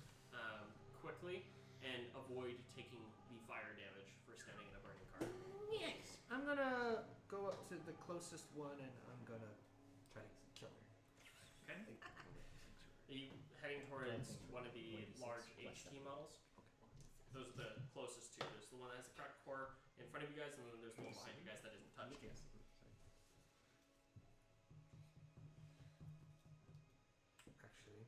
quickly and avoid taking the fire damage for standing in a burning cart. Yes. I'm gonna go up to the closest one and I'm gonna try to kill her. Okay. Are you heading towards one of the large HT models? Those are the closest two. There's the one that has a cracked core in front of you guys, and then there's the one behind you guys that isn't touched. Actually,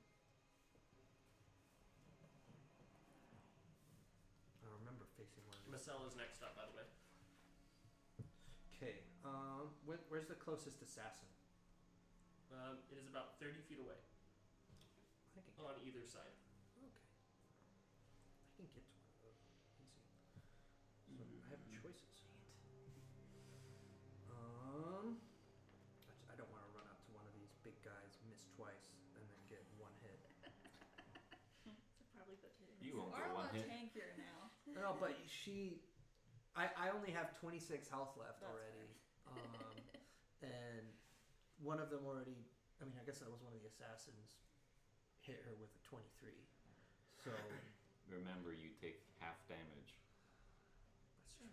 I remember facing one of these. Marcel is next up, by the way. Okay. Where's the closest assassin? It is about 30 feet away I can. on either side. Okay. I can get to one of those. Easy. So I have choices. I don't want to run up to one of these big guys, miss twice, and then get one hit. So probably the two. You won't are get a one lot hit. tankier now. No, but I only have 26 health left That's already. And one of them already, I mean, I guess that was one of the assassins, hit her with a 23. So, Remember, you take half damage. that's true.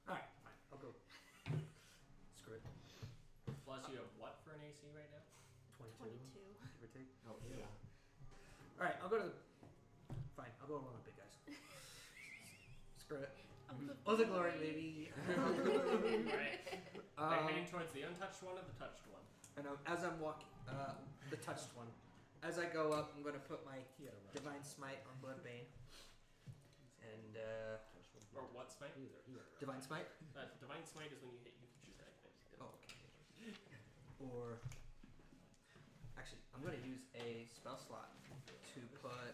Alright, fine, I'll go. Screw it. Plus, you have what for an AC right now? 22. 22. Give or take? Oh, yeah. Alright, I'll go to the. Fine, I'll go to one of the big guys. Screw it. Oh, The glory, baby. Alright. They're heading towards the untouched one or the touched one? And as I'm walking, the touched one. As I go up, I'm gonna put my divine smite on Bloodbane. And Or what smite? divine smite. Divine smite is when you hit. You can choose to activate it. Oh, okay. Or actually, I'm gonna use a spell slot to put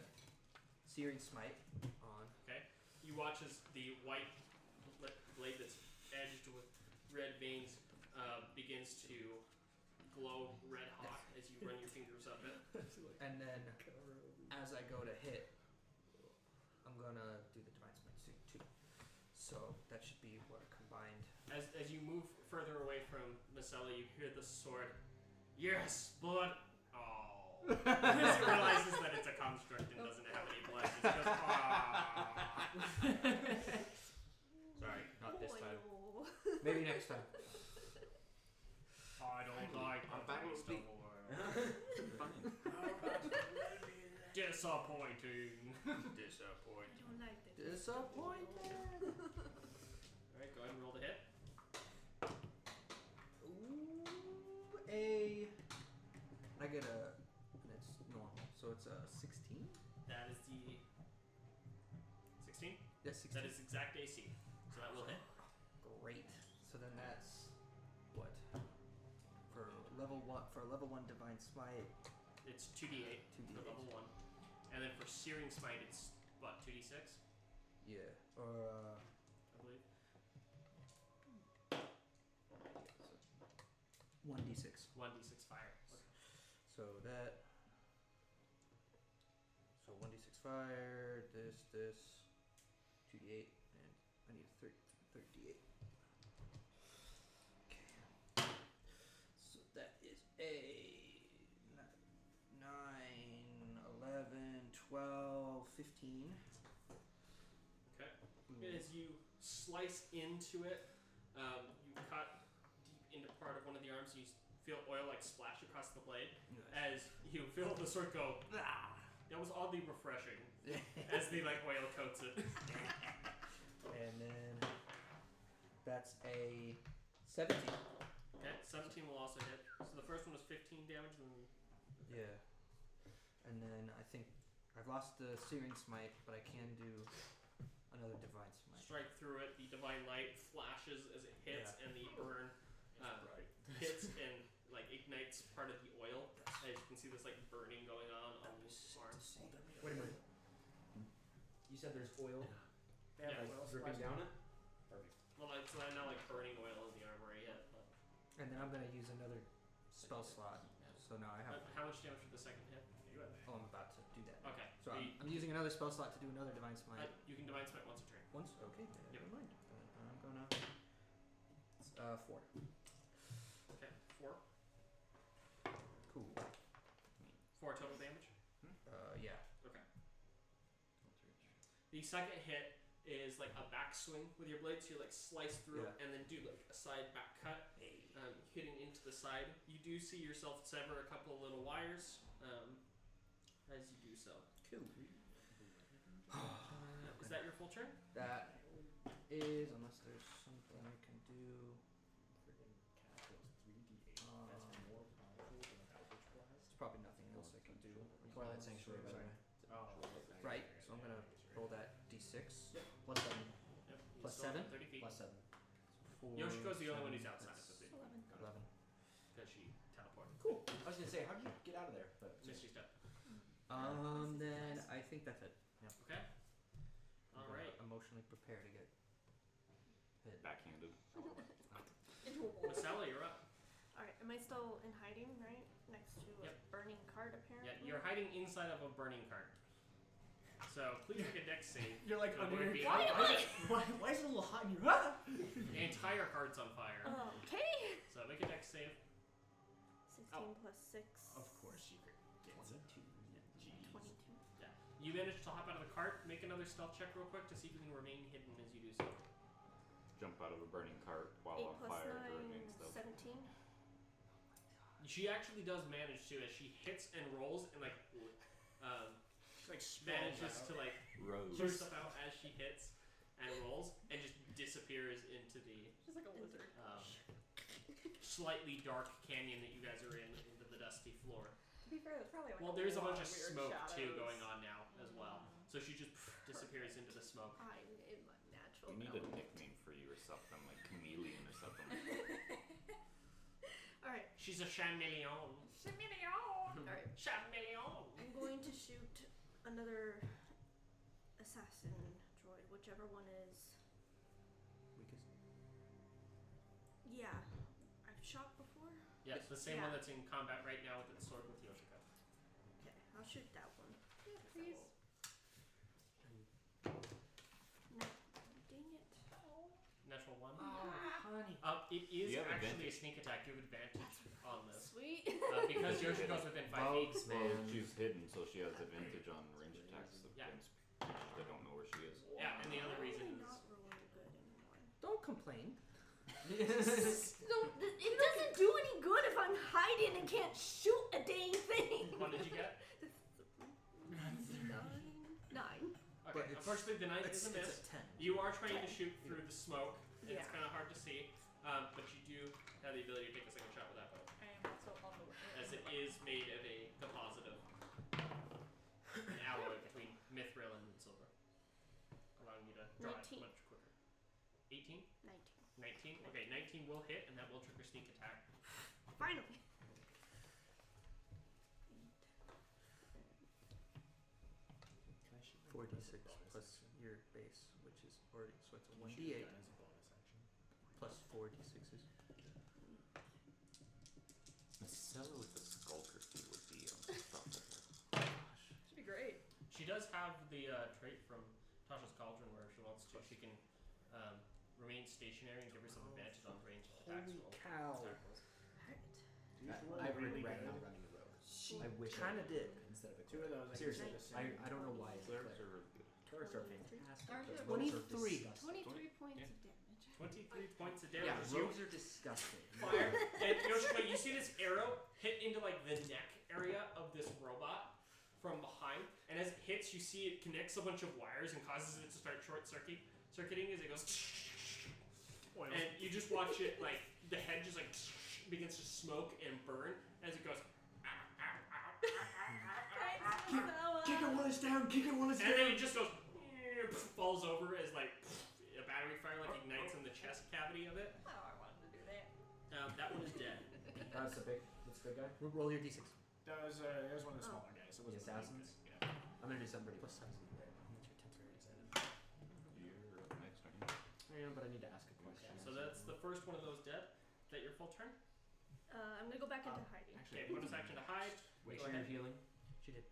Searing Smite on. Okay. You watch as the white blade that's edged with red veins begins to glow red hot as you run your fingers up it. And then, as I go to hit, I'm gonna do the divine smite too. So that should be what a combined. As you move further away from Masella, you hear the sword. Yes, blood. Oh. As he realizes that it's a construct and doesn't have any blood, he goes, ah. Sorry, not this time. Maybe next time. I don't like Our battle will be disappointing. Don't like that. Disappointed. Alright, go ahead and roll the hit. Ooh, I get a. And it's normal, so it's a 16. That is the 16. Yeah, 16. That is exact AC, so that will hit. Great. So then that's what for level 1 divine smite. It's 2d8 for 2d8. level 1, and then for searing smite, it's what 2d6, Yeah. Or I believe. 1d6. 1d6 fire. Okay. So that. So 1d6 fire. This. 2d8, and I need a third d8. Okay. So that is a 9, 11, 12, 15. Okay. As you slice into it, you cut deep into part of one of the arms. You feel oil like splash across the blade. As you feel the sword go. Ah! That was oddly refreshing. As the oil coats it. And then that's a 17. Okay, 17 will also hit. So the first one was 15 damage, and then Yeah. And then I think I've lost the Searing Smite, but I can do another Divine Smite. strike through it. The divine light flashes as it hits, and the burn hits and ignites part of the oil. As you can see, this burning going on these arms. Wait a minute. You said there's oil Yeah. dripping down it? Well, it's now burning oil in the arm where he hit. But And then I'm gonna use another spell slot. So now I have. how much damage for the second hit? Oh, I'm about to do that. Okay. So I'm using another spell slot to do another Divine Smite. You can divine smite once a turn. Once? Okay, never mind. I'm gonna. 4. Okay. 4. Cool. 4 total damage. Yeah. Okay. The second hit is a backswing with your blade, so you slice through it and then do a side back cut, hitting into the side. You do see yourself sever a couple of little wires as you do so. Cool. Is that your full turn? That is, unless there's something I can do. There's probably nothing else I can do. Twilight Sanctuary, by the way. Right, so I'm gonna roll that d6. Plus 7. Yep. Plus Still 7? 30 feet. Plus 7. Yoshiko's the only one who's outside of the city 11. because she teleported. Cool. I was gonna say, how did you get out of there? But Misty step. Then I think that's it. Okay. I'm All gonna right. emotionally prepare to get hit. Backhanded. Into a wall. Masella, you're up. Alright, am I still in hiding, right? Next to a burning cart, apparently? Yeah, you're hiding inside of a burning cart. So please make a dex save. You're to under avoid your. being- Why is it a little hot in here? The entire cart's on fire. Okay. So make a dex save. 16 plus 6. Of course you could. was it 2? 22. Yeah. You manage to hop out of the cart. Make another stealth check real quick to see if you can remain hidden as you do so. Jump out of a burning cart while 8 on plus fire 9, to remain stealthy. 17. She actually does manage to, as she hits and rolls and manages to Rose. push stuff out as she hits. and rolls and just disappears into the Just like a lizard. slightly dark canyon that you guys are in, into the dusty floor. To be fair, there's probably like Well, there's a lot bunch of weird smoke shadows. too going on now as well. So she just disappears into the smoke. I'm in my natural You need a element. nickname for you or something, like Chameleon or something. Alright. She's a chameleon. Alright. Chameleon. I'm going to shoot another assassin droid, whichever one is. Weakest. Yeah. I've shot before? Yes, the same Yeah. one that's in combat right now with its sword with Yoshika. Okay, I'll shoot that one. Yeah, please. No, dang it. Natural one. honey. It is You have actually a advantage. sneak attack. You have advantage on this. Sweet. Because Yoshiko's within 5 feet. Bugs, Well, man. she's hidden, so she has advantage on range attacks Yeah. against creatures that don't know where she is. Yeah, and the other reason I'm is not rolling good anymore. Don't complain. It doesn't do any good if I'm hiding and can't shoot a dang thing. what did you get? 9. Okay, But it's- unfortunately the 9 is a miss. It's a 10. You are trying to shoot through the smoke. Yeah. It's kind of hard to see, but you do have the ability to take a second shot with that bow, I am also on the way. as it is made of a composite of an alloy between mithril and silver, allowing you to draw it 19. much quicker. 18? 19. 19? Okay, 19 will hit, and that will trigger sneak attack. Finally. 4d6 plus your base, which is already, so it's a 1d8 plus 4d6s. The seller with the skulker key would be unstoppable. Should be great. She does have the trait from Tasha's Cauldron where if she wants to, she can remain stationary and give herself advantage on ranged attacks. Holy roll. cow. Attack rolls. I regret not running the road I wish I did. instead of a Two of those. I Seriously, can say the same. I don't know why. Clerics are really good. Clerics are fantastic. Aren't but they? rogues are 23. disgusting. 23 points Yeah. of damage. 23 points of Yeah, damage. rogues are disgusting. Fire. And Yoshiko, you see this arrow hit into like the neck area of this robot from behind, and as it hits, you see it connects a bunch of wires and causes it to start circuiting as it goes. And you just watch it like the head just like begins to smoke and burn as it goes. Kick it while it's down. Kick it while it's And then down. it just goes, falls over as like a battery fire like ignites in the chest cavity of it. Oh, I wanted to do that. That one is dead. That's the big guy. Roll your d6. That was one of the smaller guys. It The wasn't assassins? Yeah. I'm gonna do something pretty Plus close. size. What's your temporary excited? You're up next, aren't you? I am, but I need to ask a question. So that's the first one of those dead. Is that your full turn? I'm gonna go back into hiding. Okay, bonus action to hide. Wait, Go sure you're ahead. healing. She did.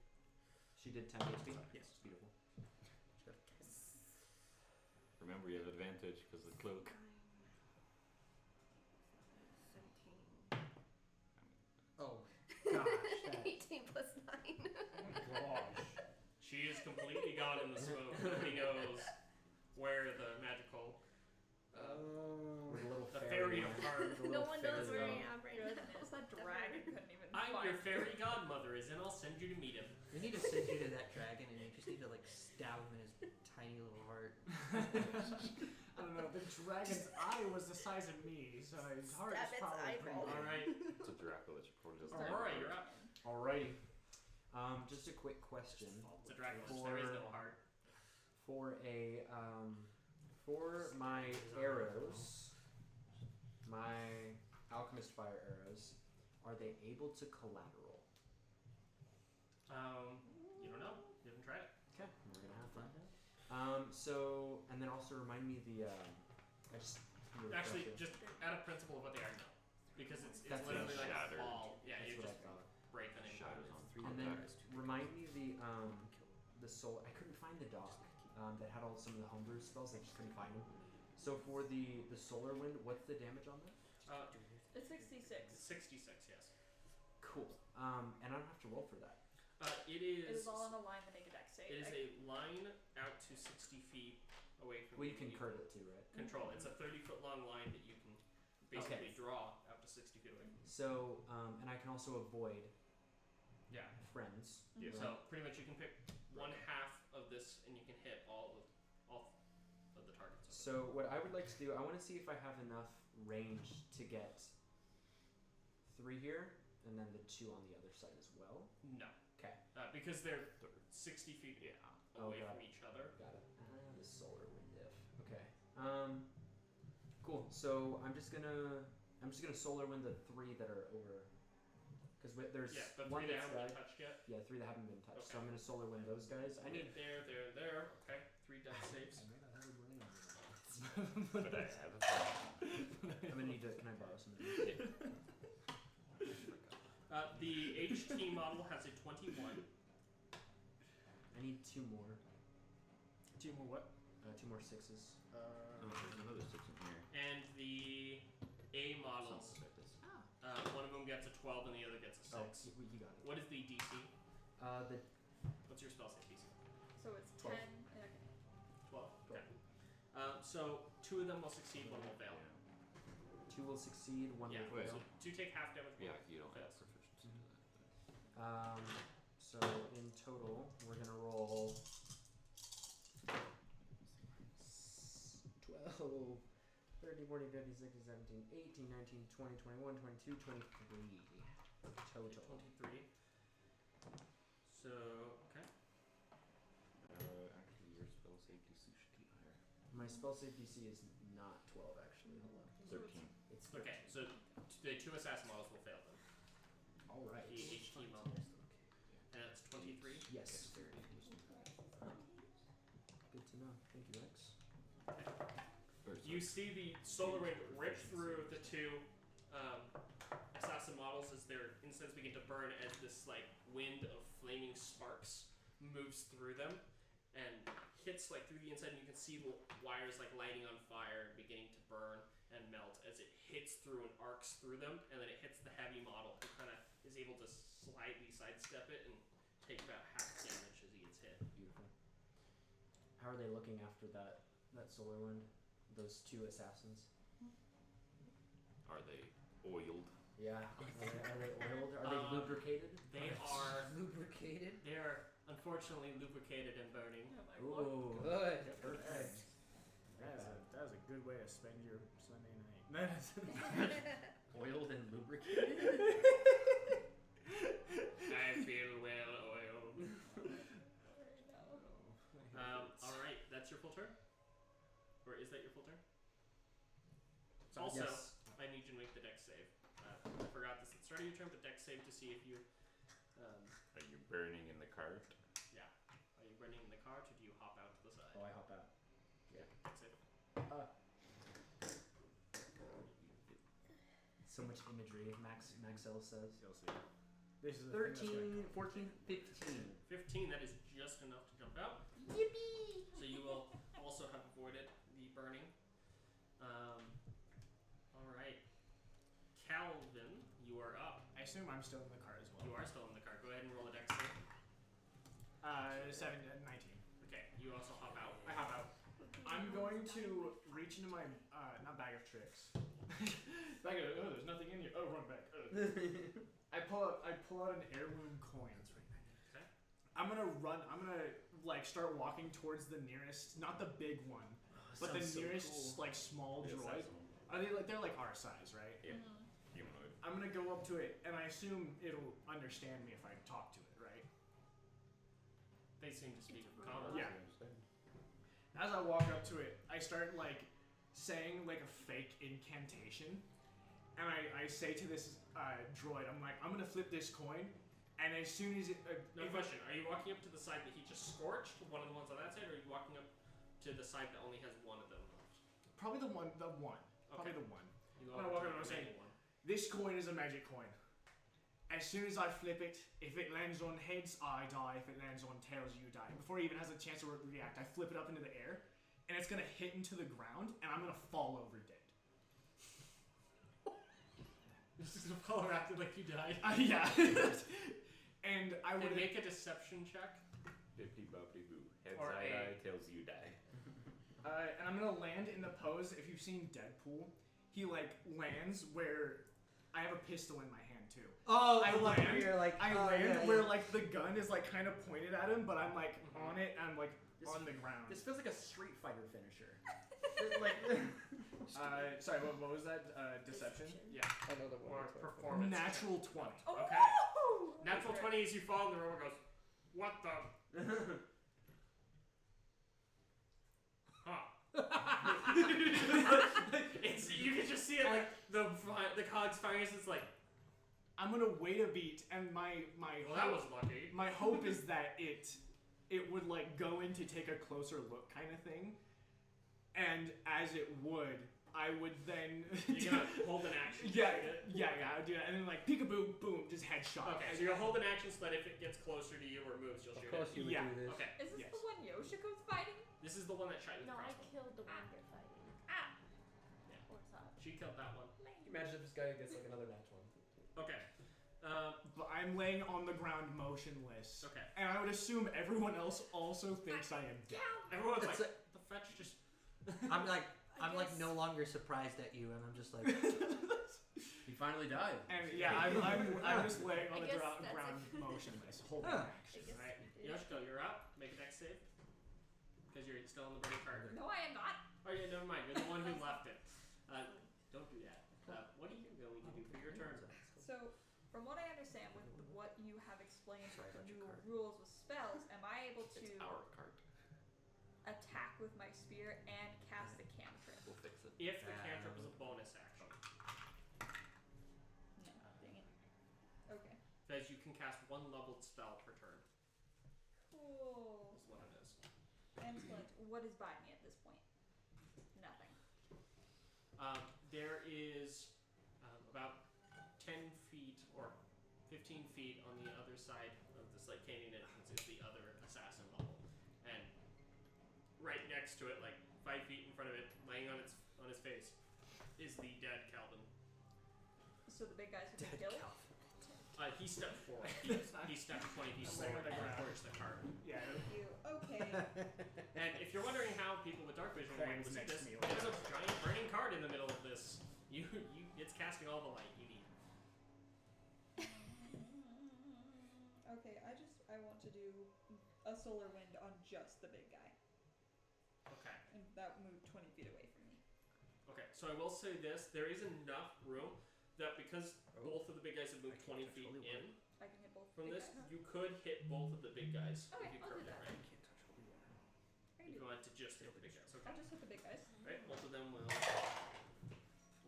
She did 10 HP? Yes. Beautiful. Remember, you have advantage because the cloak. 17. Oh, gosh. That. 18 plus 9. Gosh. She is completely gone in the smoke. Nobody knows where the magical, With a little the fairy of on it. heart. With a No little one knows fairy where on I it. am right Goodness, now. that dragon couldn't even I'm find your fairy godmother, and I'll send you to meet him. We need to send you to that dragon, and you just need to like stab him in his tiny little heart. I don't know. The dragon's eye was the size of me, so his heart Stab is its probably pretty eyeball. big. All right, It's a Dracula. She probably doesn't. Aurora, you're up. Alrighty. Just a quick question. It's a Dracula. There is no heart. For a for my arrows, my alchemist fire arrows, are they able to collateral? You don't know. You haven't tried it. Okay, we're gonna have fun. So and then also remind me the I just Actually, just out of principle of what they are, no. Because it's That's literally like shattered. a ball. Yeah, That's you what just I thought. break the name. Shadows on three And then attacks. remind me the soul. I couldn't find the doc that had all some of the homebrew spells. I just couldn't find them. So for the solar wind, what's the damage on that? It's 66. 66, yes. Cool. And I don't have to roll for that. It It is. is all on a line to make a dex save. It is a line out to 60 feet away from Well, you you. can curve it too, right? Control. It's a 30-foot long line that you can basically draw out to 60 feet away from you. So, and I can also avoid Yeah. friends. Mhm. So pretty much you can pick one half of this and you can hit all of the targets. So what I would like to do, I want to see if I have enough range to get 3 here, and then the 2 on the other side as well. No. Okay. Because they're 60 feet away got from it. each other. Got it. The solar wind diff. Okay. Cool. So I'm just gonna solar wind the 3 that are over. Because there's the 3 one that that's haven't been died. touched yet. Yeah, 3 that haven't been touched. Okay. So I'm gonna solar wind those guys. I need. There. Okay, 3 death saves. I may not have a brain on that. But I have a phone. I'm gonna need to. Can I borrow some? The HT model has a 21. I need 2 more. 2 more what? 2 more 6s. Oh, there's another 6 in here. And the A models, Something like this. one of them gets a 12 and the other gets a 6. Oh, you got it. What is the DC? The What's your spell save DC? So it's 12. 10. Okay. 12. Okay. So 2 of them will succeed, 1 will fail. 2 will succeed, 1 Yeah. will So fail. 2 take half damage. Yeah, one you don't have fails. proficiency to that. So in total, we're gonna roll 12, 30, 40, 50, 60, 17, 18, 19, 20, 21, 22, 23 total. 23. So, okay. Actually, your spell save DC should be higher. My spell save DC is not 12 actually. Hold on. 13. It's Okay, so the 2 assassin models will fail them. all right. The HT models. And that's 23. Yes. Dexterity was Good to know. Thank you, Rex. You see the solar wind rip through the 2 assassin models as their incense begin to burn as this like wind of flaming sparks moves through them and hits like through the inside, and you can see the wires like lighting on fire and beginning to burn and melt as it hits through and arcs through them, and then it hits the heavy model, who kind of is able to slightly sidestep it and take about half damage as he gets hit. Beautiful. How are they looking after that solar wind? Those 2 assassins. Are they oiled? Yeah. Are they oiled? Are they lubricated? They are Lubricated? they are unfortunately lubricated and burning. Oh my lord. Ooh. Good. Perfect. That was a good way to spend your Sunday night. Oiled and lubricated? I feel well oiled. Alright, that's your full turn? Or is that your full turn? Also, Yes. I need you to make the dex save. I forgot this at the start of your turn, but dex save to see if you. Are you burning in the cart? Yeah. Are you running in the cart or do you hop out to the side? Oh, I hop out. Dex save. So much imagery, Maxell says. You'll see. This is the thing 13, 14, 15. 15, that is just enough to jump out. Yippee! So you will also have avoided the burning. Alright. Calvin, you are up. I assume I'm still in the car as well. You are still in the car. Go ahead and roll a dex save. 19. Okay, you also hop out. I hop out. I'm going to reach into my not bag of tricks. Bag of there's nothing in here. Oh, run back. I pull out an heirloom coin. Okay. I'm gonna like start walking towards the nearest, not the big one, but the nearest like small droid. Are they like they're like our size, right? Yeah. Humanoid. I'm gonna go up to it, and I assume it'll understand me if I talk to it, right? They seem to speak common. Yeah. As I walk up to it, I start like saying like a fake incantation, and I say to this droid, I'm like, I'm gonna flip this coin, and as soon as it, No question. Are you walking up to the side that he just scorched, one of the ones on that side, or are you walking up to the side that only has one of them left? probably the one, probably Okay. the one. You I'm gonna walk to up and the say, middle one. This coin is a magic coin. As soon as I flip it, if it lands on heads, I die. If it lands on tails, you die. Before it even has a chance to react, I flip it up into the air, and it's gonna hit into the ground, and I'm gonna fall over dead. This is gonna fall around like you died. Yeah. And I would make a deception check. Bippy boppity boo. Heads Or I a- die, tails you die. and I'm gonna land in the pose. If you've seen Deadpool, he like lands where I have a pistol in my hand too. Oh, I the one land- where you're like, I oh, land yeah, where yeah. like the gun is like kind of pointed at him, but I'm like on it. And I'm like This- on the ground. This feels like a Street Fighter finisher. Sorry, what was that? Deception? Yeah. Another one. Or performance. Natural 20. Oh! Okay. Natural 20 as you fall in the room and goes, what the? Huh. You can just see it like the cogs firing. It's like, I'm gonna wait a beat, and my well, that was lucky. my hope is that it would like go in to take a closer look, kind of thing, and as it would, I would then You're gonna hold an action. yeah, I would do that, and then like peekaboo, boom, just headshot. Okay, so you'll hold an action so that if it gets closer to you or moves, you'll Of shoot course it. you would Yeah. do this. Okay, Is this Yes. the one Yoshiko's fighting? this is the one that shot you with No, the I crossbow. killed the one you're fighting. Ah! Yeah. Or Sab. She killed that one. Imagine if this guy gets like another nat 20. Okay. But I'm laying on the ground motionless, Okay. and I would assume everyone else also thinks I am dead. Everyone's It's like, the fetch just. I'm like guess- no longer surprised at you, and I'm just like, He finally died. And yeah, I'm just laying on I the guess that's ground it. motionless, holding Huh. action. I guess Alright, we did. Yoshiko, you're up. Make a dex save. Because you're still on the burning cart. No, I am not. Oh yeah, never mind. You're the one who left it. Don't do that. What are you going to do for your turn? So, from what I understand with what you have explained Sorry with about the your new card. rules with spells, am I able to It's our cart. attack with my spear and cast a cantrip? We'll fix it. If the cantrip is a bonus action. No, dang it. Okay. Because you can cast one leveled spell per turn. Cool. Is what it is. Excellent. What is by me at this point? Nothing. There is about 10 feet or 15 feet on the other side of this like canyon entrance is the other assassin level, and right next to it, like 5 feet in front of it, laying on his face, is the dead Calvin. So the big guys have been killed? He stepped forward. He stepped 20 feet I'm laying on forward the ground. towards the cart. Yeah. You. Okay. And if you're wondering how people with dark vision will be able to see Next this, meal. there's a giant burning cart in the middle of this. It's casting all the light you need. Okay, I want to do a solar wind on just the big guy. Okay. And that moved 20 feet away from me. Okay, so I will say this: there is enough room that because both of the big guys have moved 20 feet in I can hit both from big this, guys, huh? you could hit both of the big guys Okay, if you I'll do curved it that. right. I can If do you want to just hit the big guys, I'll okay. just hit the big guys. Right, both of them will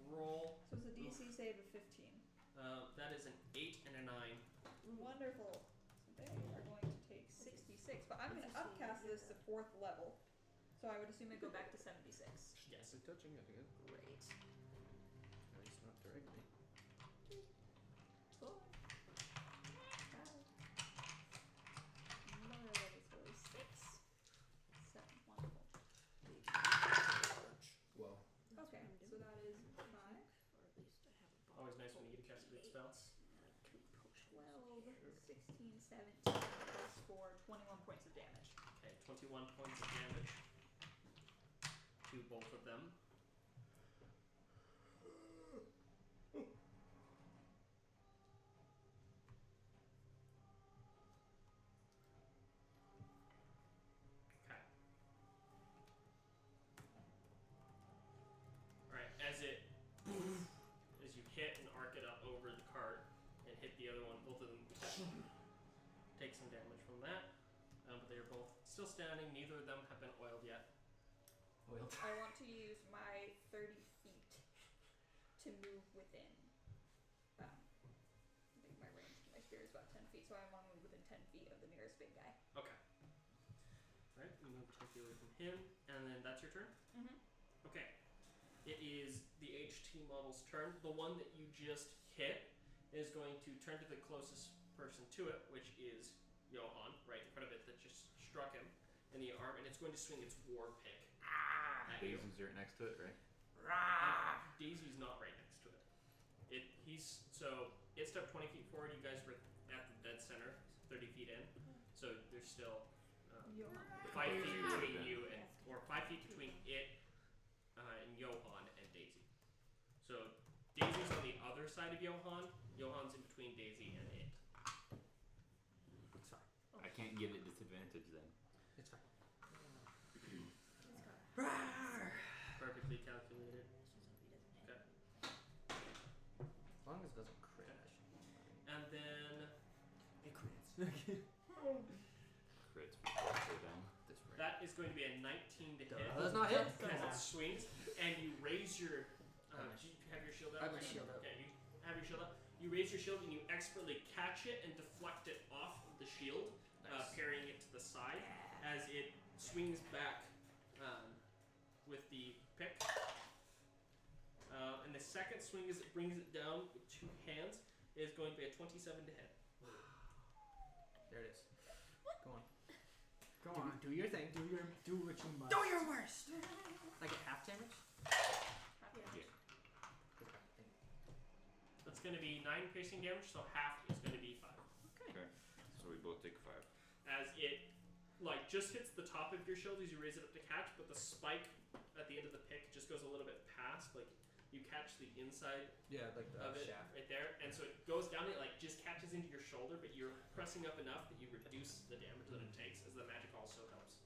roll. So it's a DC save of 15. That is an 8 and a 9. Wonderful. So they are going to take 66, but I'm going to upcast this to 4th level. So I would assume I go back to 76. Yes. Is it touching it again? Great. At least not directly. 4, 5. Lower that is really 6. 7. Wonderful. Whoa. Okay, so that is 5, Always nice when you get to cast a big spell. 12, 16, 17, plus 4, 21 points of damage. Okay, 21 points of damage to both of them. Okay. Alright, as you hit and arc it up over the cart and hit the other one, both of them take some damage from that. But they are both still standing. Neither of them have been oiled yet. oiled. I want to use my 30 feet to move within. I think my range to my spear is about 10 feet, so I want to move within 10 feet of the nearest big guy. Okay. Alright, you move 10 feet away from him, and then that's your turn? Mm-hmm. Okay. It is the HT model's turn. The one that you just hit is going to turn to the closest person to it, which is Johan, right in front of it, that just struck him in the arm, and it's going to swing its war pick at you. Daisy's right next to it, right? Daisy's not right next to it. So it stepped 20 feet forward. You guys were at the dead center, 30 feet in. So there's still 5 feet between you and, or 5 feet between it and Johan and Daisy. So Daisy's on the other side of Johan. Johan's in between Daisy and it. It's fine. I can't get at disadvantage then. It's fine. Crit. And then It crits. Crits for down. This way. that is going to be a 19 to hit. That's not hit. As it swings, and you raise your. Nice. Do you have your shield I up? have my shield up. Okay, you have your shield up. You raise your shield and you expertly catch it and deflect it off of the shield, Nice. parrying it to the side as it swings back with the pick. And the second swing as it brings it down with two hands is going to be a 27 to hit. There it is. Go on. Go on, do your thing. Do what you must. Do your worst. I get half damage. That's going to be 9 piercing damage, so half is going to be 5. Okay. So we both take 5. As it just hits the top of your shield as you raise it up to catch, but the spike at the end of the pick just goes a little bit past. Like you catch the inside Yeah, like the of it shaft. right there, and so it goes down. It just catches into your shoulder, but you're pressing up enough that you reduce the damage that it takes, as the magic also helps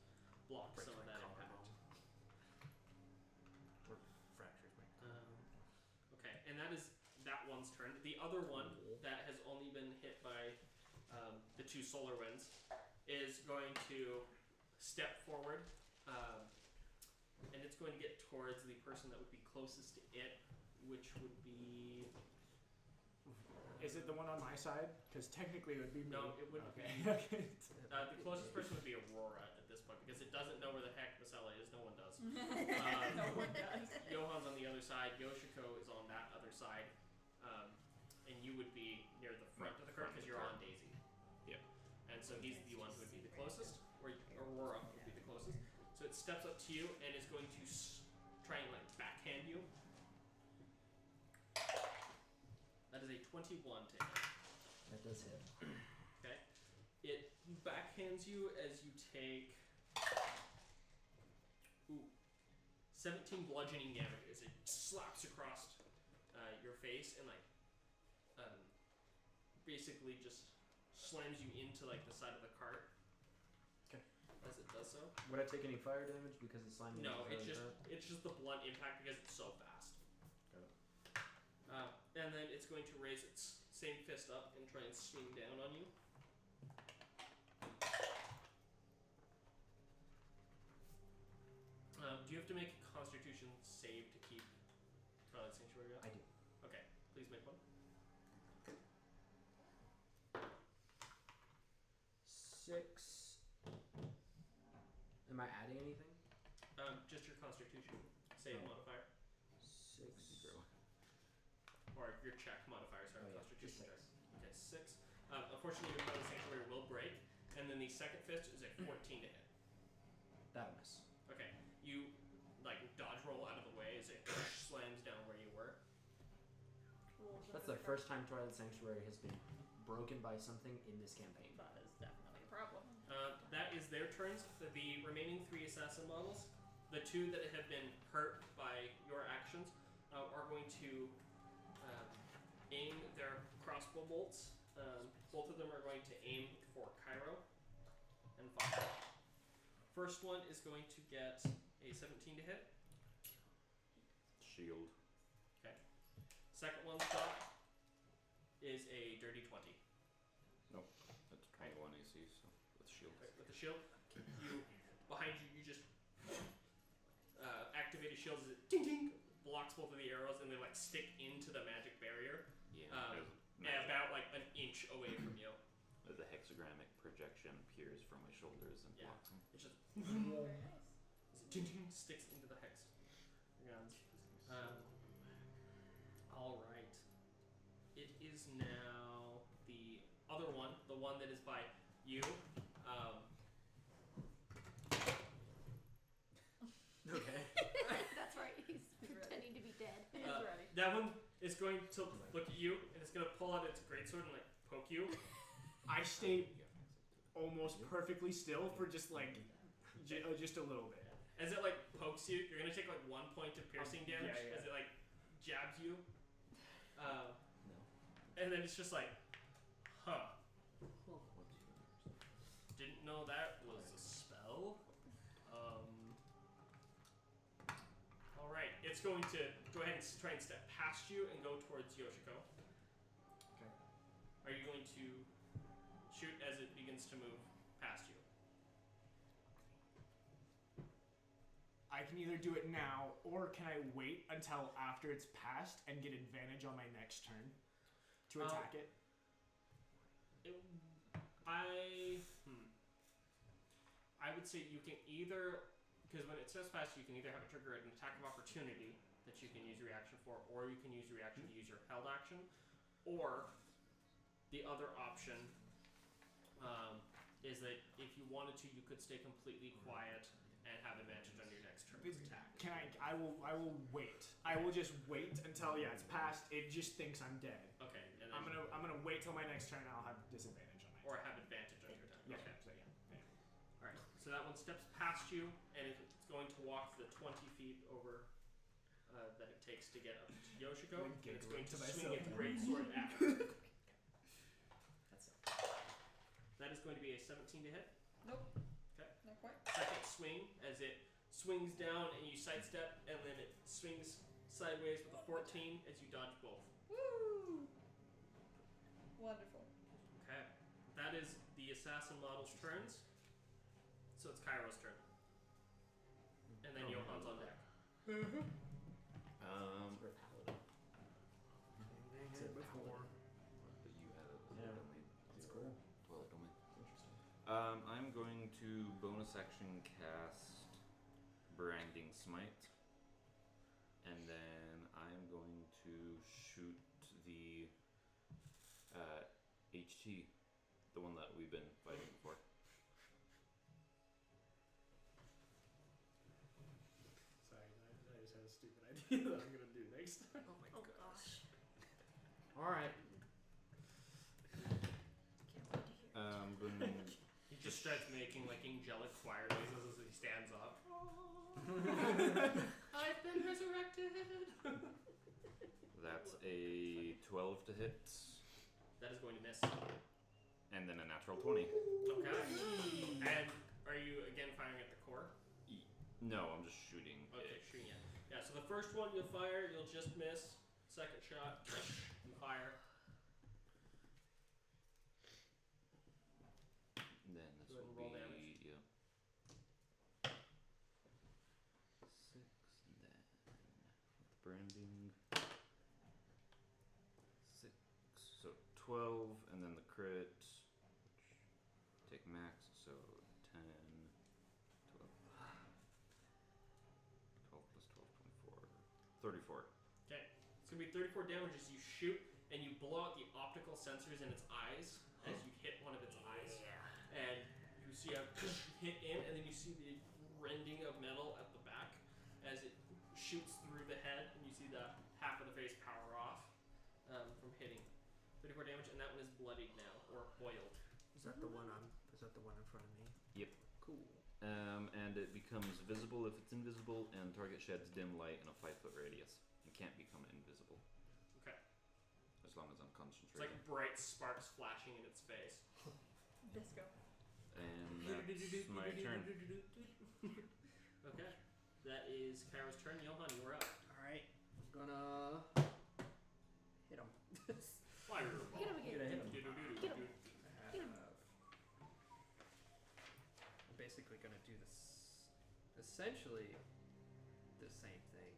block Breaks some of my that collarbone. impact. Or fractures my. Okay, and that is that one's turn. The other one that has only been hit by the 2 solar winds is going to step forward, and it's going to get towards the person that would be closest to it, which would be. Is it the one on my side? Because technically it would be me. No, it wouldn't Okay. be. Okay. The closest person would be Aurora at this point because it doesn't know where the heck Vasella is. No one does. No one does. Johan's on the other side. Yoshiko is on that other side, and you would be near the front of the cart because you're on Daisy. Yep. And so he's the one who would be the closest, or Aurora would be the closest. So it steps up to you and is going to try and backhand you. That is a 21 to hit. That does hit. Okay. It backhands you as you take 17 bludgeoning damage as it slaps across your face and basically just slams you into the side of the cart. Okay. As it does so. Would I take any fire damage because it's slamming? No, me it's into just the it's just the blunt impact because it's so fast. Got it. And then it's going to raise its same fist up and try and swing down on you. Do you have to make a Constitution save to keep Twilight Sanctuary up? I do. Okay, please make one. 6. Am I adding anything? Just your Constitution save Oh. modifier, 6. or your check modifier. Sorry, Oh, yeah, Constitution just check. Okay, 6. Unfortunately, your Twilight Sanctuary will break, and then the second fist is a 14 to hit. That'll miss. Okay, you dodge roll out of the way as it slams down where you were. That's the first time Twilight Sanctuary has been broken by something in this campaign. That is definitely a problem. That is their turns. The remaining 3 assassin models, the 2 that have been hurt by your actions, are going to aim their crossbow bolts. Both of them are going to aim for Cairo and fire. First one is going to get a 17 to hit. Shield. Second one's shot is a dirty 20. That's 21 AC, so with shield. Right, with the shield, behind you, you just activate a shield as it ding ding blocks both of the arrows and they stick into the magic barrier. Yeah. About an inch away from you. The hexagrammic projection appears from my shoulders and Yeah. blocks them. It's just Very nice. ding ding sticks into the hex guns. All right. It is now the other one, the one that is by you. Okay. That's right. He's He's pretending to be dead. He's ready. That one is going to look at you and it's going to pull out its greatsword and poke you. I stay almost perfectly still for just just a little bit. As it pokes you, you're gonna take 1 point of piercing damage yeah. as it jabs you. No. And then it's just huh. Didn't know that was a spell. Alright, it's going to go ahead and try and step past you and go towards Yoshiko. seconds to move past you. I can either do it now, or can I wait until after it's passed and get advantage on my next turn to attack it? I would say you can either, because when it says fast, you can either have it trigger an attack of opportunity that you can use your reaction for, or you can use your reaction to use your held action, or the other option is that if you wanted to, you could stay completely quiet and have advantage on your next turn's attack. Can I will wait. I will just wait until it's passed. It just thinks I'm dead. Okay, and then I'm gonna wait till my next turn and I'll have disadvantage on my or have advantage on your attack. Yeah. Okay. So yeah. Alright, so that one steps past you, and it's going to walk the 20 feet over that it takes to get up to Yoshiko, and it's going to swing its greatsword at her. That is going to be a 17 to hit. Nope. Okay. Not quite. Second swing, as it swings down and you sidestep, and then it swings sideways with a 14 as you dodge both. Woo! Wonderful. Okay. That is the assassin model's turns. So it's Cairo's turn. And then Johan's on deck. We're paladin. Said before. But you had it. Yeah. That's cool. Twilight domain. Interesting. I'm going to bonus action cast Branding Smite, and then I'm going to shoot the HT, the one that we've been fighting before. Sorry, I just had a stupid idea that I'm gonna do next. Oh my gosh. All right. Can't wait to hear. He just starts making like angelic choir noises as he stands up. I've been resurrected. That's a 12 to hit, That is going to miss. and then a natural 20. Okay. And are you again firing at the core? No, I'm just shooting. Okay, shooting it. Yeah, so the first one you'll fire, you'll just miss. Second shot, you fire. And then this Go ahead will and roll be damage. 6, and then with branding 6, so 12, and then the crit, which take max, so 10, 12, 12 plus 12, 24, 34. Okay, it's gonna be 34 damage as you shoot, and you blow out the optical sensors in its eyes as you hit one of its eyes. And you see a hit in, and then you see the rending of metal at the back as it shoots through the head, and you see the half of the face power off from hitting. 34 damage, and that one is bloodied now, or boiled. Is that the one in front of me? Yep. Cool. And it becomes visible if it's invisible, and target sheds dim light in a 5-foot radius. It can't become invisible. Okay. As long as I'm It's concentrating. like bright sparks flashing in its face. Disco. And that's my turn. Okay. That is Kyra's turn. Johan, you are up. All right. I'm gonna hit him. Fireball. Get him again. Get him. Get him. I have, I'm basically gonna do this, essentially the same thing.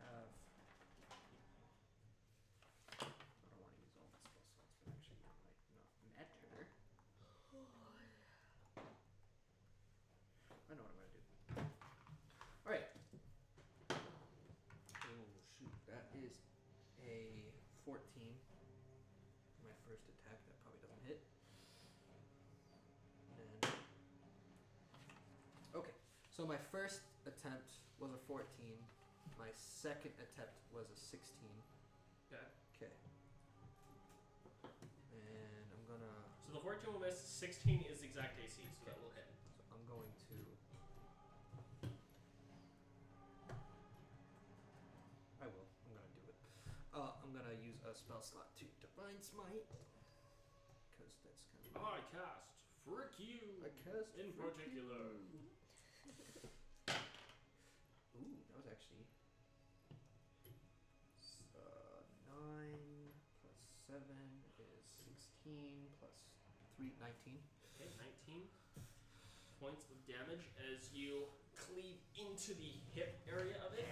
Have I don't want to use all my spell slots, but actually that might not matter. I know what I'm gonna do. All right. Oh shoot, that is a 14. My first attack, that probably doesn't hit. And okay, so my first attempt was a 14. My second attempt was a 16. Okay. Okay. And I'm gonna. So the 14 will miss. 16 is exact AC, so that will hit. So I'm going to. I will. I'm gonna do it. I'm gonna use a spell slot to Divine Smite. Because that's kind of. I cast Frick You I cast in Frick particular. You. Ooh, that was actually 9 plus 14 plus 3, 19. Okay, 19 points of damage as you cleave into the hip area of it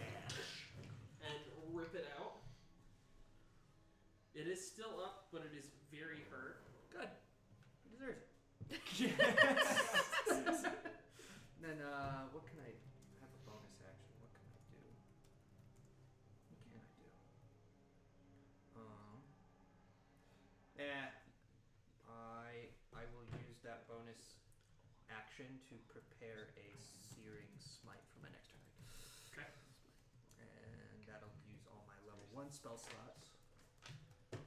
and rip it out. It is still up, but it is very hurt. Good. He deserves it. Then, what can I have a bonus action? What can I do? What can I do? I will use that bonus action to prepare a searing smite for my next turn. Okay. And that'll use all my level 1 spell slots. I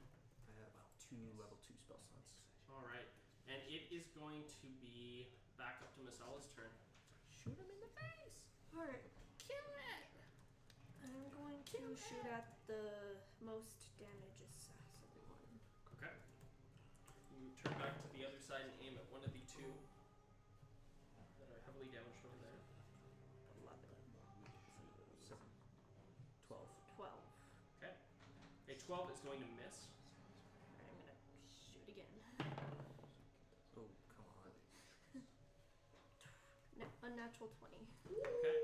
have 2 level 2 spell slots. Alright. And it is going to be back up to Masella's turn. Shoot him in the face! Alright, kill it! I'm going to shoot at the most damage assassin one. Okay. You turn back to the other side and aim at one of the two that are heavily damaged over there. 11. 7. 12. 12. Okay. A 12 is going to miss. I'm gonna shoot again. Oh, come on. Unnatural 20. Okay.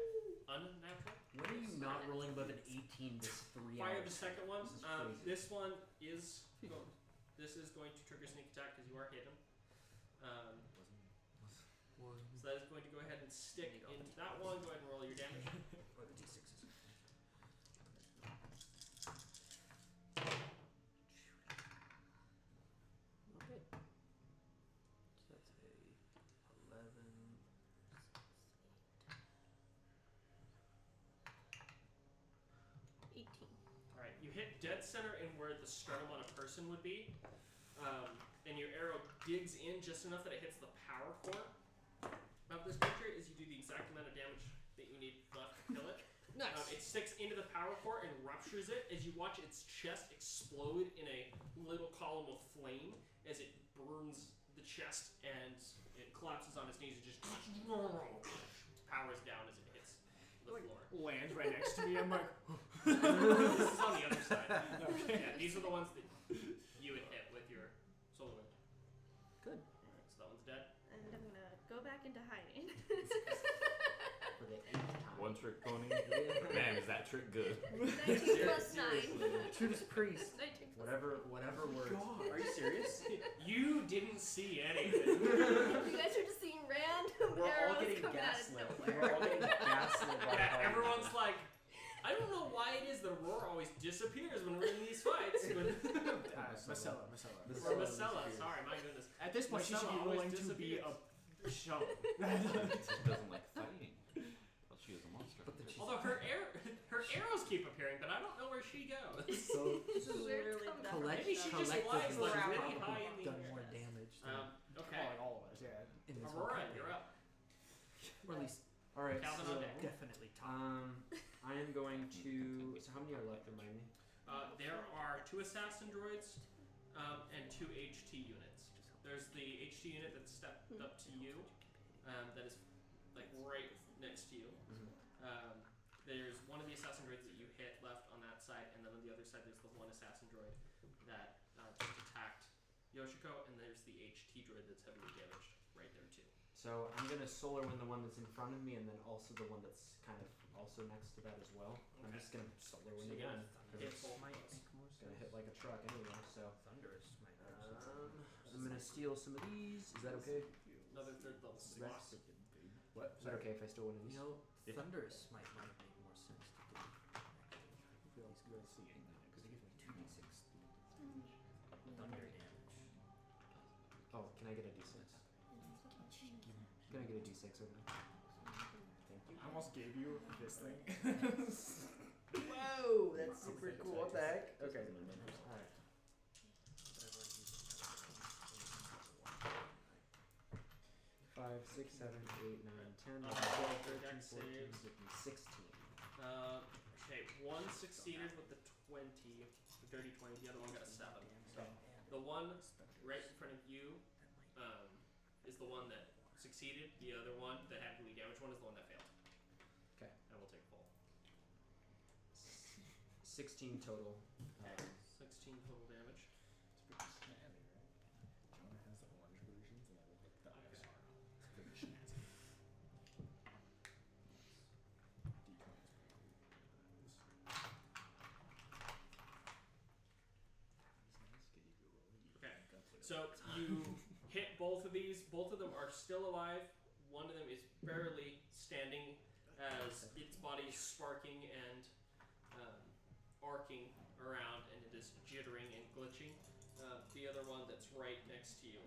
Unnatural. When are you not rolling above an 18 this 3 Fire hours? the second one. This is crazy. This one is going to trigger sneak attack because you are hit him. So that is going to go ahead and stick into that one. Go ahead and roll your damage. Or the d6s. Okay. So that's a 11. 18. Alright, you hit dead center in where the sternum on a person would be. And your arrow digs in just enough that it hits the power core of this creature as you do the exact amount of damage that you need left to kill it. Nice. It sticks into the power core and ruptures it as you watch its chest explode in a little column of flame as it burns the chest and it collapses on its knees and just powers down as it hits the floor. Lands right next to me. I'm like, This is on the other side. Okay. Yeah, these are the ones that you would hit with your solar wind. Good. Alright, so that one's dead. And I'm gonna go back into hiding. For the 8th time. One trick pony. Man, is that trick good? 19 plus 9. Judas Priest. 19 plus Whatever works. Are you serious? You didn't see anything. You guys are just seeing random We're all arrows getting coming out of gaslit. nowhere. We're all getting gaslit by Yeah, Harvey. everyone's like, I don't know why it is that Aurora always disappears when we're in these fights. Masella. Or Masella, sorry, my goodness. At this point, she should be Masella always willing to be disappears. a show. She doesn't like fighting. Well, she is a monster. But then she's Although her arrows keep appearing, but I don't know where she goes. so This is Literally weird. the Maybe she just collectively flies like Around. really high in the done air. more damage than Okay. Like all of us, yeah. in this whole Aurora, campaign. you're up. Or at least Alright, Calvin so on deck. definitely top. I am going to. So how many are left? Remind me. There are 2 assassin droids and 2 HT units. There's the HT unit that's stepped up to you, that is like right next to you. There's one of the assassin droids that you hit left on that side, and then on the other side there's the one assassin droid that just attacked Yoshiko, and there's the HT droid that's heavily damaged right there too. So I'm gonna solar win the one that's in front of me, and then also the one that's kind of also next to that as well. I'm Okay. just gonna solar win So the you're one gonna because hit it's both Might of those. make more gonna sense. hit like a truck anyway. So Thunderous might make more sense. I'm gonna steal some of these. Is that okay? Another third level slot. Rex? What? Is that okay if I steal one of You these? know, Yeah. Thunderous might make more sense to do. I feel like good seeing because it gives me 2d6 thunder damage. Oh, can I get a d6? Can I get a d6 over there? Thank you. I almost gave you this thing. Whoa, that's super cool. What the heck? Okay. Alright. 5, 6, 7, 8, 9, 10, 11, 12, 13, Dex 14, saves. 15, 16. Okay, one succeeded with the 20, the dirty 20. The other one got a 7. So the one right in front of you is the one that succeeded. The other one, the heavily damaged one, is the one that failed. Okay. And we'll take full. 16 total. 16 total damage. So you hit both of these. Both of them are still alive. One of them is barely standing as its body is sparking and arcing around, and it is jittering and glitching. The other one that's right next to you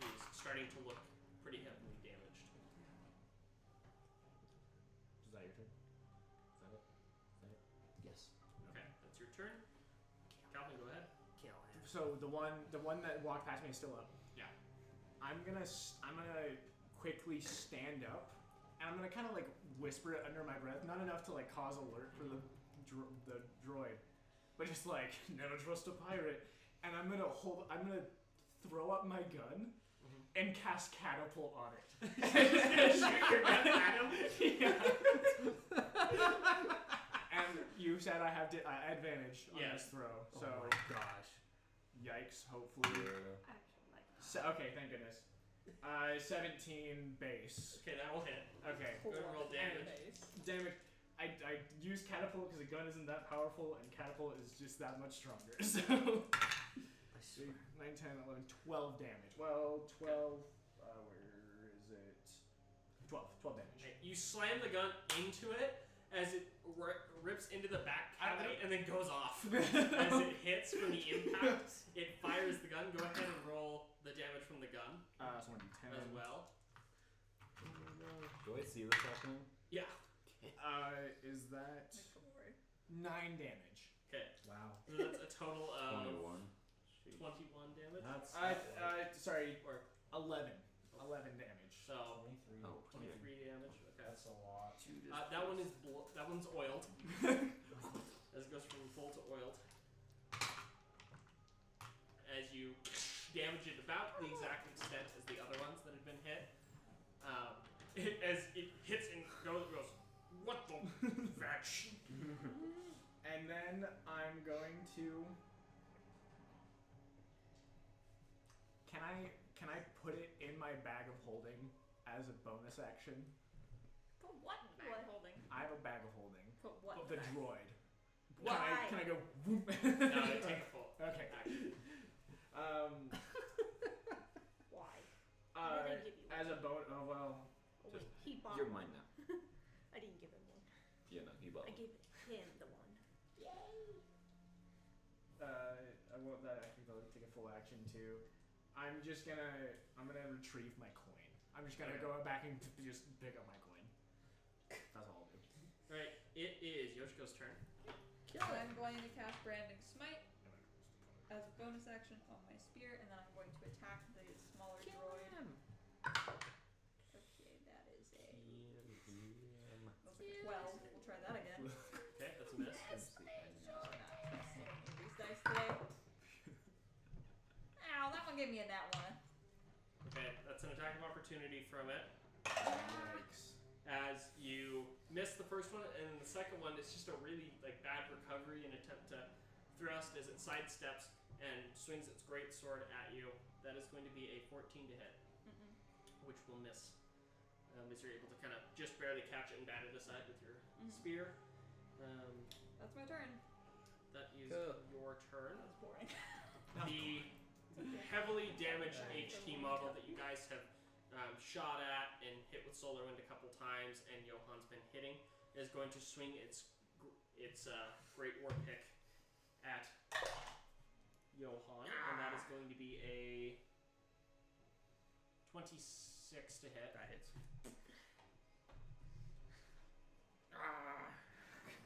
is starting to look pretty heavily damaged. Is that your turn? Is that it? Yes. Okay, that's your turn. Calvin, go ahead. Kill him. So the one that walked past me is still up. Yeah. I'm gonna quickly stand up, and I'm gonna kind of like whisper it under my breath, not enough to like cause alert for the droid, but just like never trust a pirate. And I'm gonna throw up my gun and cast catapult on it. Shoot your gun at him. Yeah. And you said I have advantage on this throw, so Oh my gosh. yikes. Hopefully. I actually like that. So, okay, thank goodness. 17 base. Okay, that will hit. Okay. Go ahead and roll damage. Damage. I use catapult because the gun isn't that powerful, and catapult is just that much stronger. So, I swear. 9, 10, 11, 12 damage. Well, 12. Where is it? 12 damage. Okay, you slam the gun into it as it rips into the back cavity and then goes off. As it hits from the impact, it fires the gun. Go ahead and roll the damage from the gun So 1d10 as well. Do I see this happening? Yeah. Is that Make sure worry. 9 damage? Okay. Wow. So that's a total of 21. 21 damage. That's Sorry, Or 11 damage. so 23. Oh, 23 damage. Okay. That's a lot. That one is that one's oiled. As it goes from full to oiled. As you damage it about the exact extent as the other ones that had been hit. As it hits and goes, what the fetch? And then I'm going to. Can I put it in my bag of holding as a bonus action? Put what in bag What? holding? I have a bag of holding. Put what? The in bag? droid. Why? Can I go? Whoop? No, take a full Okay. action. Why? What did they give you? As a bonus. Oh well. Oh, wait, he bought You're one. mine now. I didn't give him one. Yeah, no, he bought I one. gave him the one. Yay! I want that actually to take a full action too. I'm gonna retrieve my coin. I'm just gonna go back and just pick up my coin. That's all I'll do. Right, it is Yoshiko's turn. I'm going to cast Branding Smite as a bonus action on my spear, and then I'm going to attack the smaller droid. Okay, that is a 12. We'll try that again. Okay, that's a miss. No, not trusting these dice today. Ow, that one gave me a nat 1. Okay, that's an attack of opportunity from it. Yikes. As you miss the first one, and the second one, it's just a really bad recovery and attempt to thrust as it sidesteps and swings its great sword at you. That is going to be a 14 to hit, which will miss. As you're able to kind of just barely catch it and bat it aside with your spear. That's my turn. That is Cool. your turn. That's boring. The heavily damaged HT model that you guys have shot at and hit with solar wind a couple times, and Johan's been hitting, is going to swing its great war pick at Johan, and that is going to be a 26 to hit. That hits.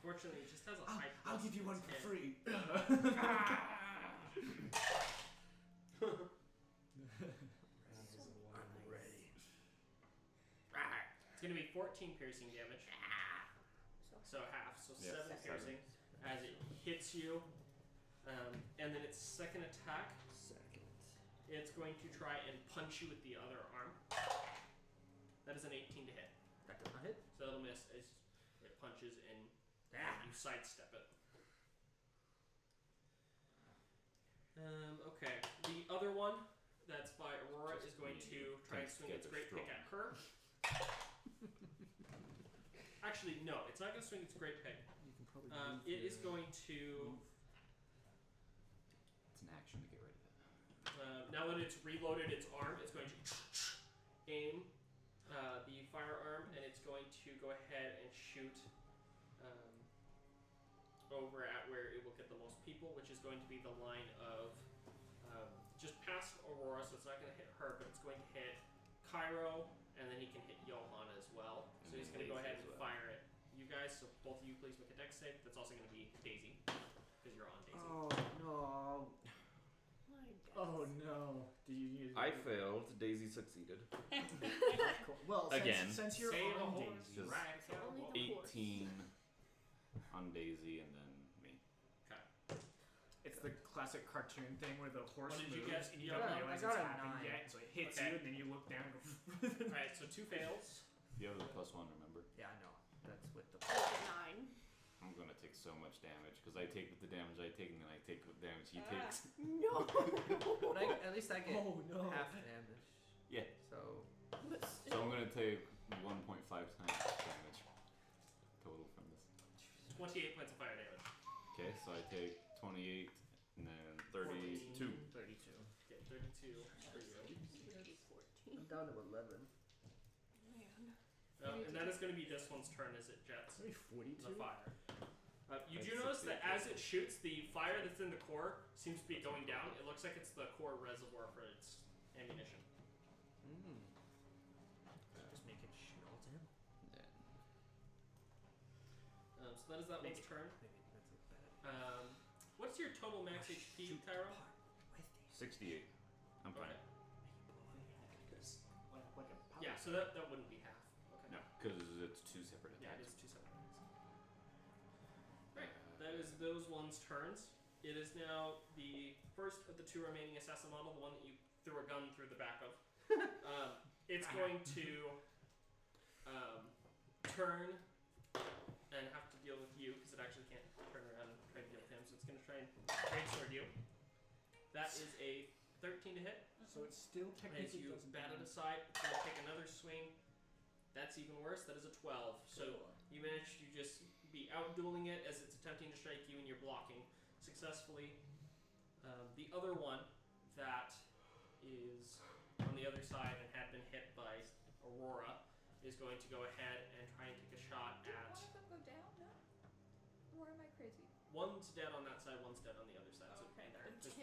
Fortunately, it just has a high. I'll give you one for hit. free. I'm ready. It's going to be 14 piercing damage. So half, so Yeah, 7 7. piercing as it hits you. And then its second attack, it's going to try and punch you with the other arm. That is an 18 to hit. That does not hit. So it'll miss as it punches and you sidestep it. Okay, the other one that's by Aurora is going to try and swing its great pick at her. Actually, no, it's not going to swing its great pick. You can probably It is going to. It's an action to get rid of it. Now that it's reloaded its arm, it's going to aim the firearm, and it's going to go ahead and shoot over at where it will get the most people, which is going to be the line of just past Aurora, so it's not going to hit her, but it's going to hit Cairo, and then he can hit Johan as well. So he's going to go ahead and fire at you guys, so both of you please make a dex save. That's also going to be Daisy, because you're on Daisy. Oh no. Oh no. Did you use I failed. Daisy succeeded. Cool. Well, Again. since you're Save a on horse. Daisy, Just Right. So only the horse. 18 on Daisy and then me. Okay. it's the classic cartoon thing where the horse What did you moves get? and you Yeah, don't I realize got it's a happened 9. yet, so it hits Okay. you, and then you look down and go. Alright, so 2 fails. You have the +1, remember? Yeah, I know. That's with the. 9. I'm gonna take so much damage because I take the damage I take and then I take the damage he Ah. takes. No. But at least I get Oh, no. half damage. Yeah. So So I'm gonna take 1.5 times damage total from this. 28 points of fire damage. Okay, so I take 28 and then 32. 32. Okay, 32 for you. 14. I'm down to 11. Man. And that is going to be this one's turn as it jets Maybe 42. the fire. You That's do notice that 68. as it shoots, the fire that's in the core seems to be going down. It looks like it's the core reservoir for its ammunition. Just make it shoot all 10. Then So that is that one's turn. Maybe that's a bad. What's your total max HP, Tyro? 68. I'm fine. Okay. Like a power. Yeah, so that wouldn't be half. Okay. No, because it's 2 separate Yeah, it attacks. is 2 separate things. Right, that is those ones' turns. It is now the first of the 2 remaining assassin model, the one that you threw a gun through the back of. It's going to turn and have to deal with you because it actually can't turn around and try to deal with him. So it's going to try and greatsword you. That is a 13 to hit. So it's still As technically you doesn't bat it count. aside, it's going to take another swing. That's even worse. That is a 12. So you manage to just be out dueling it as it's attempting to strike you and you're blocking successfully. The other one that is on the other side and had been hit by Aurora is going to go ahead and try and take a shot Did at... one of them go down now? Or am I crazy? One's dead on that side, one's dead on the other side. So Okay.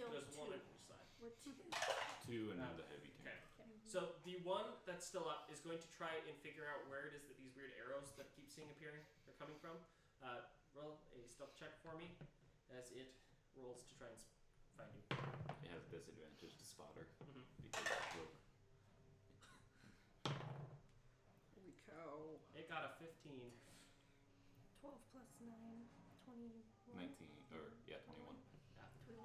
there's one on each side. We're 2. 2 and then the heavy tank. Okay. So the one that's still up is going to try and figure out where it is that these weird arrows that keep seeing appearing are coming from. Roll a stealth check for me as it rolls to try and find you. It has disadvantage to spotter Mhm. because it's broke. Holy cow. It got a 15. 12 plus 9. 21. 19, or yeah, 21.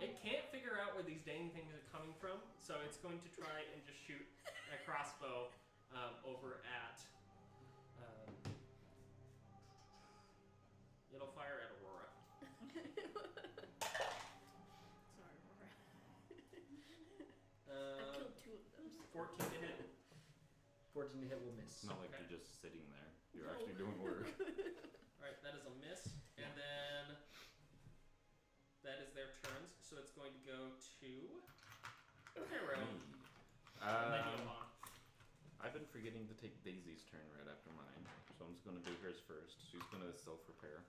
It can't figure out where these dang things are coming from, so it's going to try and just shoot a crossbow over at. It'll fire at Aurora. Sorry, Laura. I Uh, killed 2 of those. 14 to hit. 14 to hit will miss. It's not like Okay. you're just sitting there. You're actually doing work. Alright, that is a miss. And then that is their turns, so it's going to go to Cairo. And then Johan. I've been forgetting to take Daisy's turn right after mine, so I'm just gonna do hers first. She's gonna self-repair.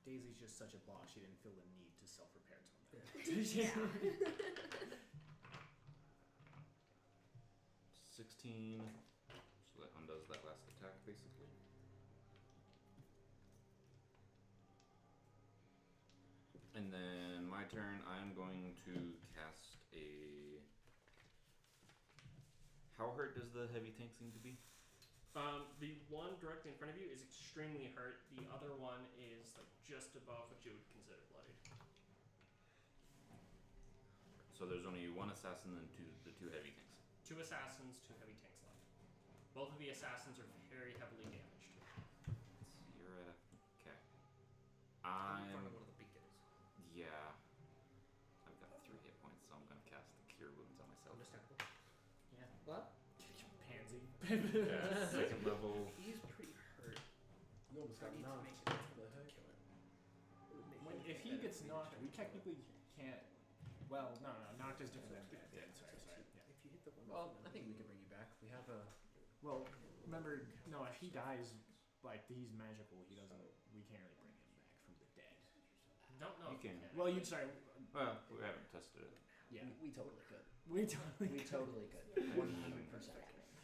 Daisy's just such a boss, she didn't feel the need to self-repair till now. Yeah. 16, so that undoes that last attack, basically. And then my turn, I'm going to cast a... How hurt does the heavy tank seem to be? The one directly in front of you is extremely hurt. The other one is like just above what you would consider bloodied. So there's only one assassin and the two heavy tanks. 2 assassins, 2 heavy tanks left. Both of the assassins are very heavily damaged. You're at a... Okay. I'm in front I'm... of one of the big guys. Yeah. I've got 3 hit points, so I'm gonna cast the Cure Wounds on myself. Understandable. Yeah. What? Pansy. Yeah, second level. He's pretty hurt. You almost I got need to knocked. make it What the heck? kill him. gets knocked, we technically can't. Well, no, knocked is different than dead. Sorry. Yeah. If you hit the one. Well, I think we can bring you back. We have a. Well, remember, no, if he dies, like he's magical, he doesn't. We can't really bring him back from the dead. Don't know. You can. Well, you'd sorry. Well, we haven't tested it. Yeah, We totally could. we totally. We totally could. 100%.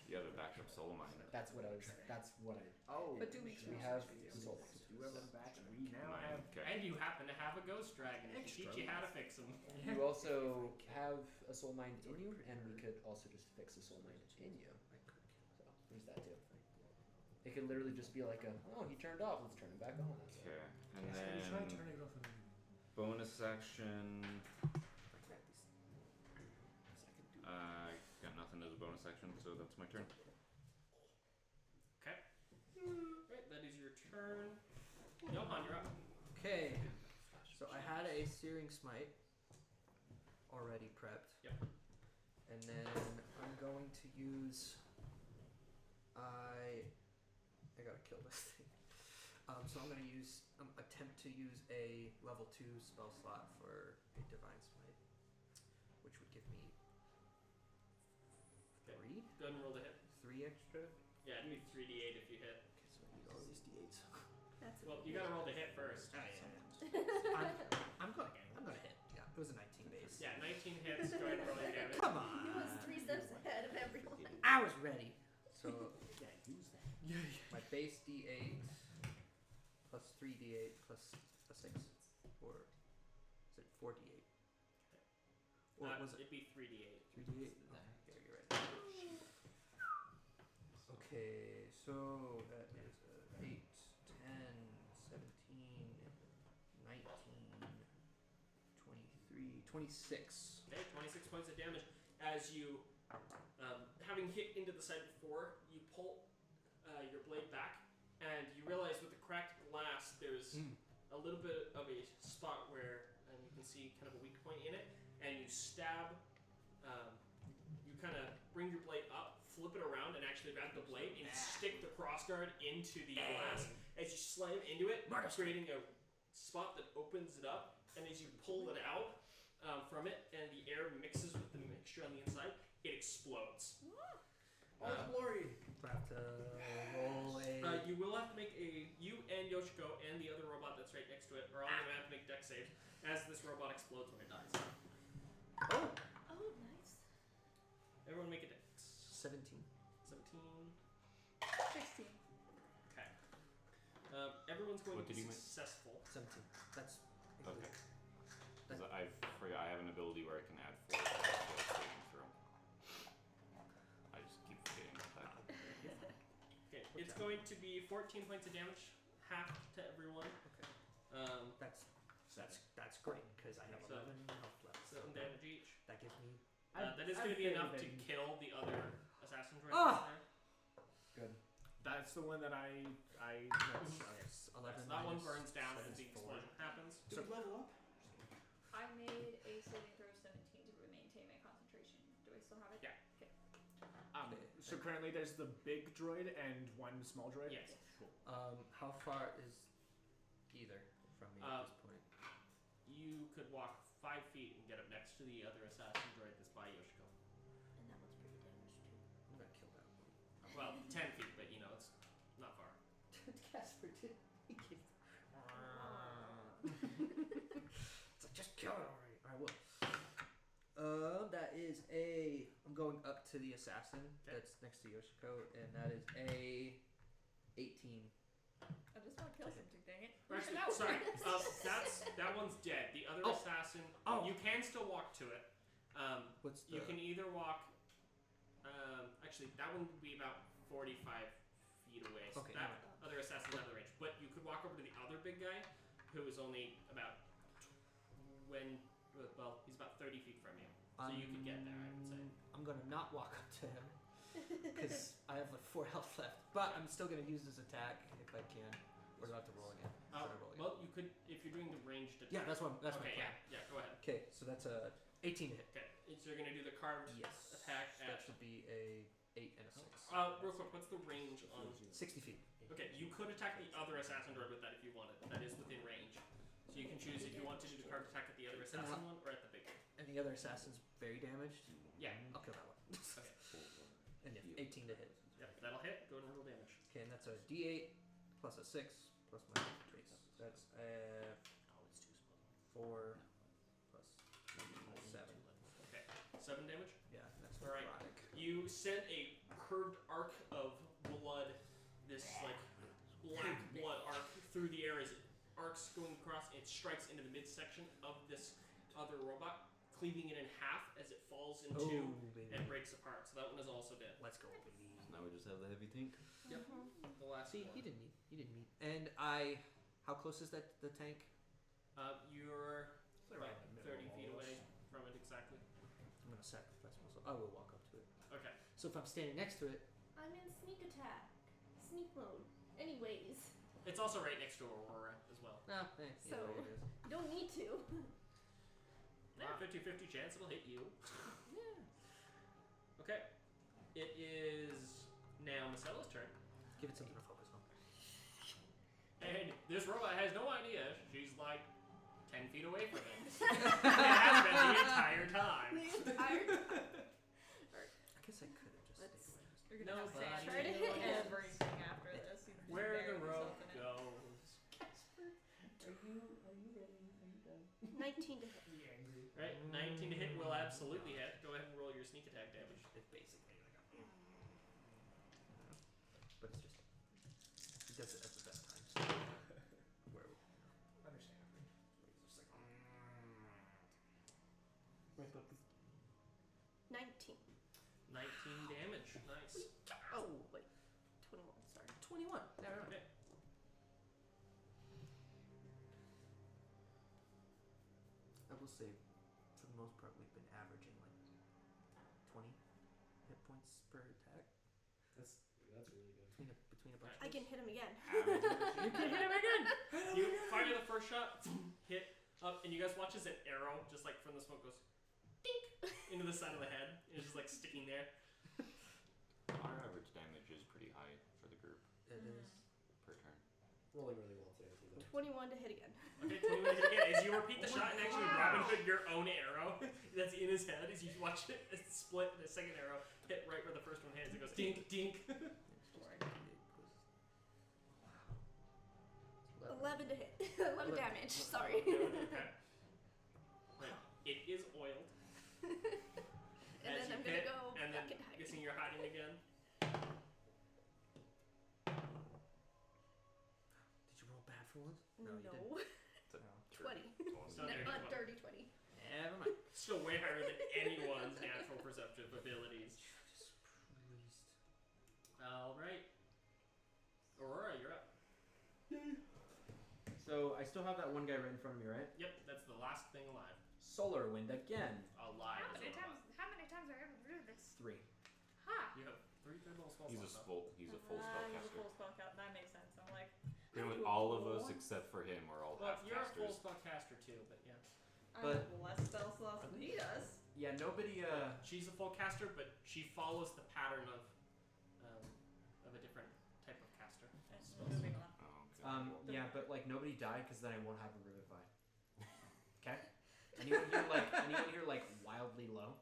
You have a backup soul mine. That's what I was. That's what I. Oh, But do we We have soul. do have him back? We now have. Okay. And you happen to have a ghost dragon. It can teach you how to fix them. You also have a soul mind in you, and we could also just fix a soul mind in you. So there's that too. It could literally just be like he turned off. Let's turn him back on. Okay. And Try then turning it off. bonus action. I got nothing as a bonus action, so that's my turn. Okay. Right, that is your turn. Johan, you're up. Okay. So I had a Searing Smite already prepped. Yep. And then I'm going to use. I gotta kill this thing. So I'm gonna attempt to use a level 2 spell slot for a Divine Smite, which would give me 3? Go ahead and roll the hit. 3 extra? Yeah, it'd be 3d8 if you hit. Okay, so I need all these d8s. That's Well, you gotta roll the hit first. I'm gonna hit. Yeah, it was a 19 base. Yeah, 19 hits. Go ahead and roll your damage. Come He was on. 3 steps ahead of everyone. I was ready. So Yeah, use that. my base d8 plus 3d8 plus a 6, or is it 4d8? Or was it It'd be 3d8. 3d8? Okay, you're right. Okay, so that is 8, 10, 17, 19, 23, 26. Okay, 26 points of damage. As you, having hit into the side before, you pull your blade back, and you realize with the cracked glass, there's a little bit of a spot where you can see kind of a weak point in it, and you stab. You kind of bring your blade up, flip it around, and actually grab the blade and stick the crossguard into the glass. As you slam into it, creating a spot that opens it up, and as you pull it out from it, and the air mixes with the mixture on the inside, it explodes. Glory! Do I have to roll a... You will have to make you and Yoshiko and the other robot that's right next to it are all going to have to make dex saves as this robot explodes when it dies. Oh! Oh, nice. Everyone make a dex. 17. 17. 16. Okay. Everyone's going What to did be you make? successful. 17. That's... Okay. Because I forgot I have an ability where I can add 4 to the saving throw. I just keep forgetting about that. Okay. It's going to be 14 points of damage, half to everyone. Okay. That's great, because I have 11 health left. 7 damage each. That gives me... That is going to be enough to kill the other assassin droid Ah! there. Good. That's the one that I. Yes, 11 That one minus burns down 7 as the is 4. explosion happens. So level up. I made a saving throw 17 to maintain my concentration. Do I still have it? Yeah. Okay. So currently there's the big droid and one small droid. Yes. Cool. How far is either from me at this point? You could walk 5 feet and get up next to the other assassin droid that's by Yoshiko. And that one's pretty damaged too. I'm gonna kill that one. Well, 10 feet, but you know, it's not far. Casper did. He gave. It's like, just kill it already. Alright, well. That is a. I'm going up to the assassin that's next to Yoshiko, and that is a 18. I just want to kill something, dang it. Actually, sorry. That one's dead. The other assassin, you can still walk to it. What's the... You can either walk. Actually, that one would be about 45 feet away. So Okay, that other assassin's out of the range. But you could walk over to the other big guy, who is only about he's about 30 feet from you. So you could get there, I would say. I'm gonna not walk up to him because I have like 4 health left. But I'm still gonna use his attack if I can. Or do I have to roll again? Should I roll again? Well, you could if you're doing the ranged attack. Yeah, that's my plan. Yeah, go ahead. Okay, so that's a 18 to hit. Okay, so you're gonna do the carved attack So that at. should be a 8 and a 6. Real quick, what's the range on? 60 feet. Okay, you could attack the other assassin droid with that if you wanted. That is within range. So you can choose if you want to do the heart attack at the other assassin one or at the big one? And the other assassin's very damaged. Yeah. I'll kill that one. Okay. And yeah, 18 to hit. Yep, that'll hit. Go and roll damage. Okay, and that's a D8 plus a 6 plus my trace. That's Oh, it's too small. 4 plus 7. Okay, 7 damage. Yeah, that's All right. necrotic. You send a curved arc of blood, this like black blood arc through the air as it arcs going across. It strikes into the midsection of this other robot, cleaving it in half as it falls into baby. and breaks apart. So that one is also dead. Let's go, baby. So now we just have the heavy tank. Yep. The last See, one. he didn't meet. And how close is that the tank? You're They're right about in the middle 30 of feet all away this. from it exactly. I'm gonna sacrifice myself. I will walk up to it. Okay. So if I'm standing next to it, I'm in sneak attack. Sneak mode. Anyways, It's also right next to Aurora as well. So- either way it is. you don't need to. Yeah, 50-50 chance it'll hit you. Yeah. Okay. It is now Macella's turn. Give it something to focus on. And this robot has no idea. She's like 10 feet away from it. It has been the entire time. The entire time. I guess I could have just Let's- stayed away. You're gonna have Nobody to Try to hit him. everything after this. You can just Where the bury road yourself in it. goes. Are you ready? Are you done? 19 to hit. Be angry. Right? 19 to hit will absolutely hit. Go ahead and roll your sneak attack damage. It's basically like a... But it's just... He does it at the best times. Where we... Understandably. He's just like... Right, puppy. 19. 19 damage. Nice. Oh, wait. 21, sorry. 21. Never mind. Okay. I will say, for the most part, we've been averaging like 20 hit points per attack That's really good. between a bunch I can hit him again. You can hit him again. You fire the first shot, hit up, and you guys watch as an arrow, just like from the smoke, goes dink into the side of the head. It's just like sticking there. Our average damage is pretty high for the group It is. per turn. Rolling really well today, too, though. 21 to hit again. Okay, 21 hit again. As you repeat the shot and actually Robin Hood your own arrow that's in his head, as you watch it split the second arrow hit right where the first one hits. It goes dink, dink. It's just, it goes... Wow. 11 to hit. 11 damage. Sorry. Okay. Right. It is oiled. And As then you I'm gonna hit, go and then back and hide. guessing you're hiding again. Did you roll bad for once? No, you didn't. It's a 20. Still No, dirty 20. dirty 20. Never mind. Still way higher than anyone's natural perceptive abilities. Jesus Christ. Alright. Aurora, you're up. So I still have that one guy right in front of me, right? Yep, that's the last thing alive. Solar wind again. Alive. How is many a robot. times? How many times are you able to do this? 3. Ha! You have 3 third level spell He's a slots. he's a full He's a spellcaster. full spellcaster. That makes sense. I'm like, Pretty much all of us except for him are all Well, half you're a full casters. spellcaster too, but yeah. I But- have less spell slots than he does. Yeah, nobody, She's a full caster, but she follows the pattern of a different type of caster. Moving on. Oh, okay. Well, yeah, but like nobody died because then I won't have a revivify. Okay? Anyone here like wildly low?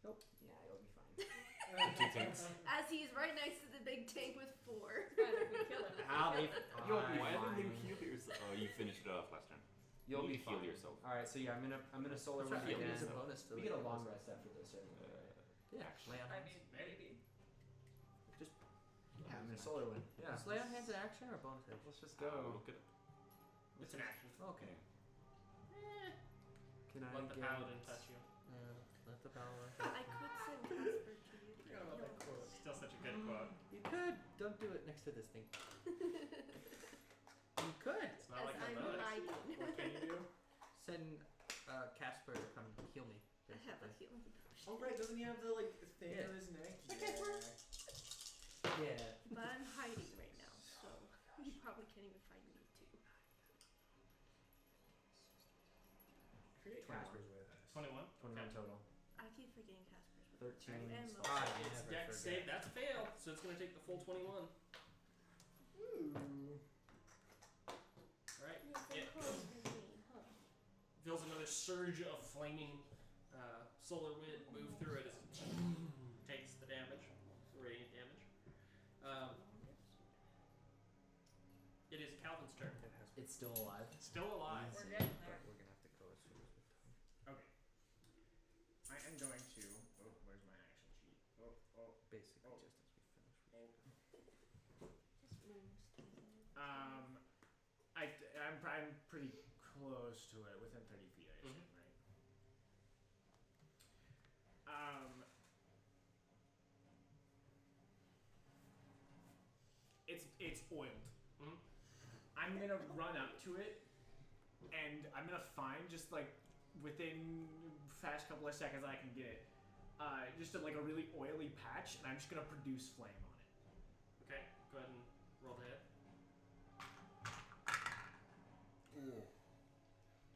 Nope. Yeah, it'll be fine. 2 tanks. As he's right next to the big tank with 4. Fine, if we kill him. I'll be Yo, fine. why didn't you heal yourself? Oh, you finished it off last turn. You'll You be heal fine. yourself. All right, so yeah, I'm gonna solar Try wind to again. use a bonus to We like- get a long rest after this, anyway, right? Yeah, lay on I hands. mean, maybe. Yeah, I'm gonna solar wind. Yeah. Is lay on hands an action or a bonus action? Let's just We'll go. look it up. It's an action. Okay. Can I Let the get? paladin touch you. Let the paladin. I could send Casper to you to get Forgot about that healed. quote. Still such a good quote. You could. Don't do it next to this thing. You could. It's not As like a I'm bonus. hiding. What can you do? Send Casper to come heal me. I have a basically. healing potion. Oh right, doesn't he have the like thing Yeah. on his neck? Yeah. But I'm hiding right now, so you probably can't even find me too. Forget Casper's with us. 21. 21 total. I keep forgetting Casper's with 13. And spell- most- It's never dex forget. save. That's a fail. So it's going to take the full 21. Ooh. Alright. You're so Yeah. close to me, huh? Feels surge of flaming solar wind move through it as it takes the damage, radiant damage. It is Calvin's turn. It's still alive. Still alive. We're getting there. We're gonna have to go as soon as we can. Okay. I am going to. Oh, where's my action sheet? Oh. Basically, Oh. just as we finish. Just minus 10. I'm pretty close to it, within 30 feet, I assume, right? It's oiled. Mhm. I'm gonna run up to it, and I'm gonna find just like within fast couple of seconds I can get it, just a really oily patch, and I'm just gonna produce flame on it. Okay, go ahead and roll the hit. Ooh.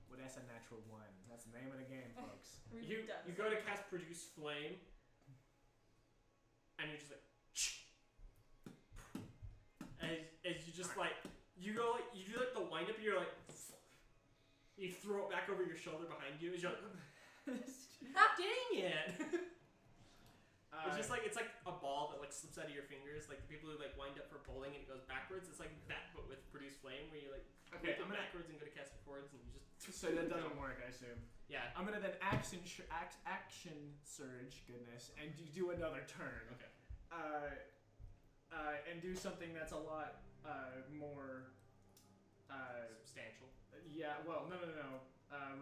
Well, that's a natural 1. That's the name of the game, folks. You go to cast Produce Flame, and you're just like, as you just you do the wind up, and you're like, you throw it back over your shoulder behind you, as you're like, dang it! It's like a ball that slips out of your fingers, like the people who wind up for bowling and it goes backwards. It's like that, but with Produce Flame, where you okay, whip it backwards and go to cast it forwards, and you just. So that doesn't work, I assume. Yeah. I'm gonna then action surge, goodness, and do another turn. Okay. And do something that's a lot more. Substantial. Yeah. Well, no.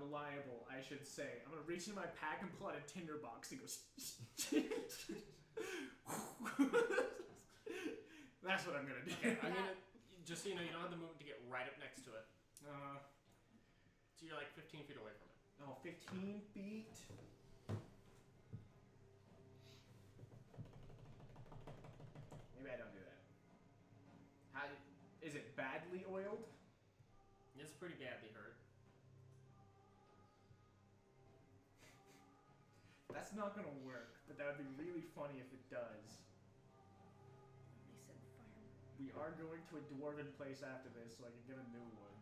Reliable, I should say. I'm gonna reach in my pack and pull out a tinderbox and go. That's what I'm gonna do. Okay, I'm gonna just so you know, you don't have the movement to get right up next to it. So you're 15 feet away from it. Oh, 15 feet. Maybe I don't do that. How is it badly oiled? It's pretty badly hurt. That's not gonna work, but that would be really funny if it does. They said fire. We are going to a dwarven place after this, so I can get a new one.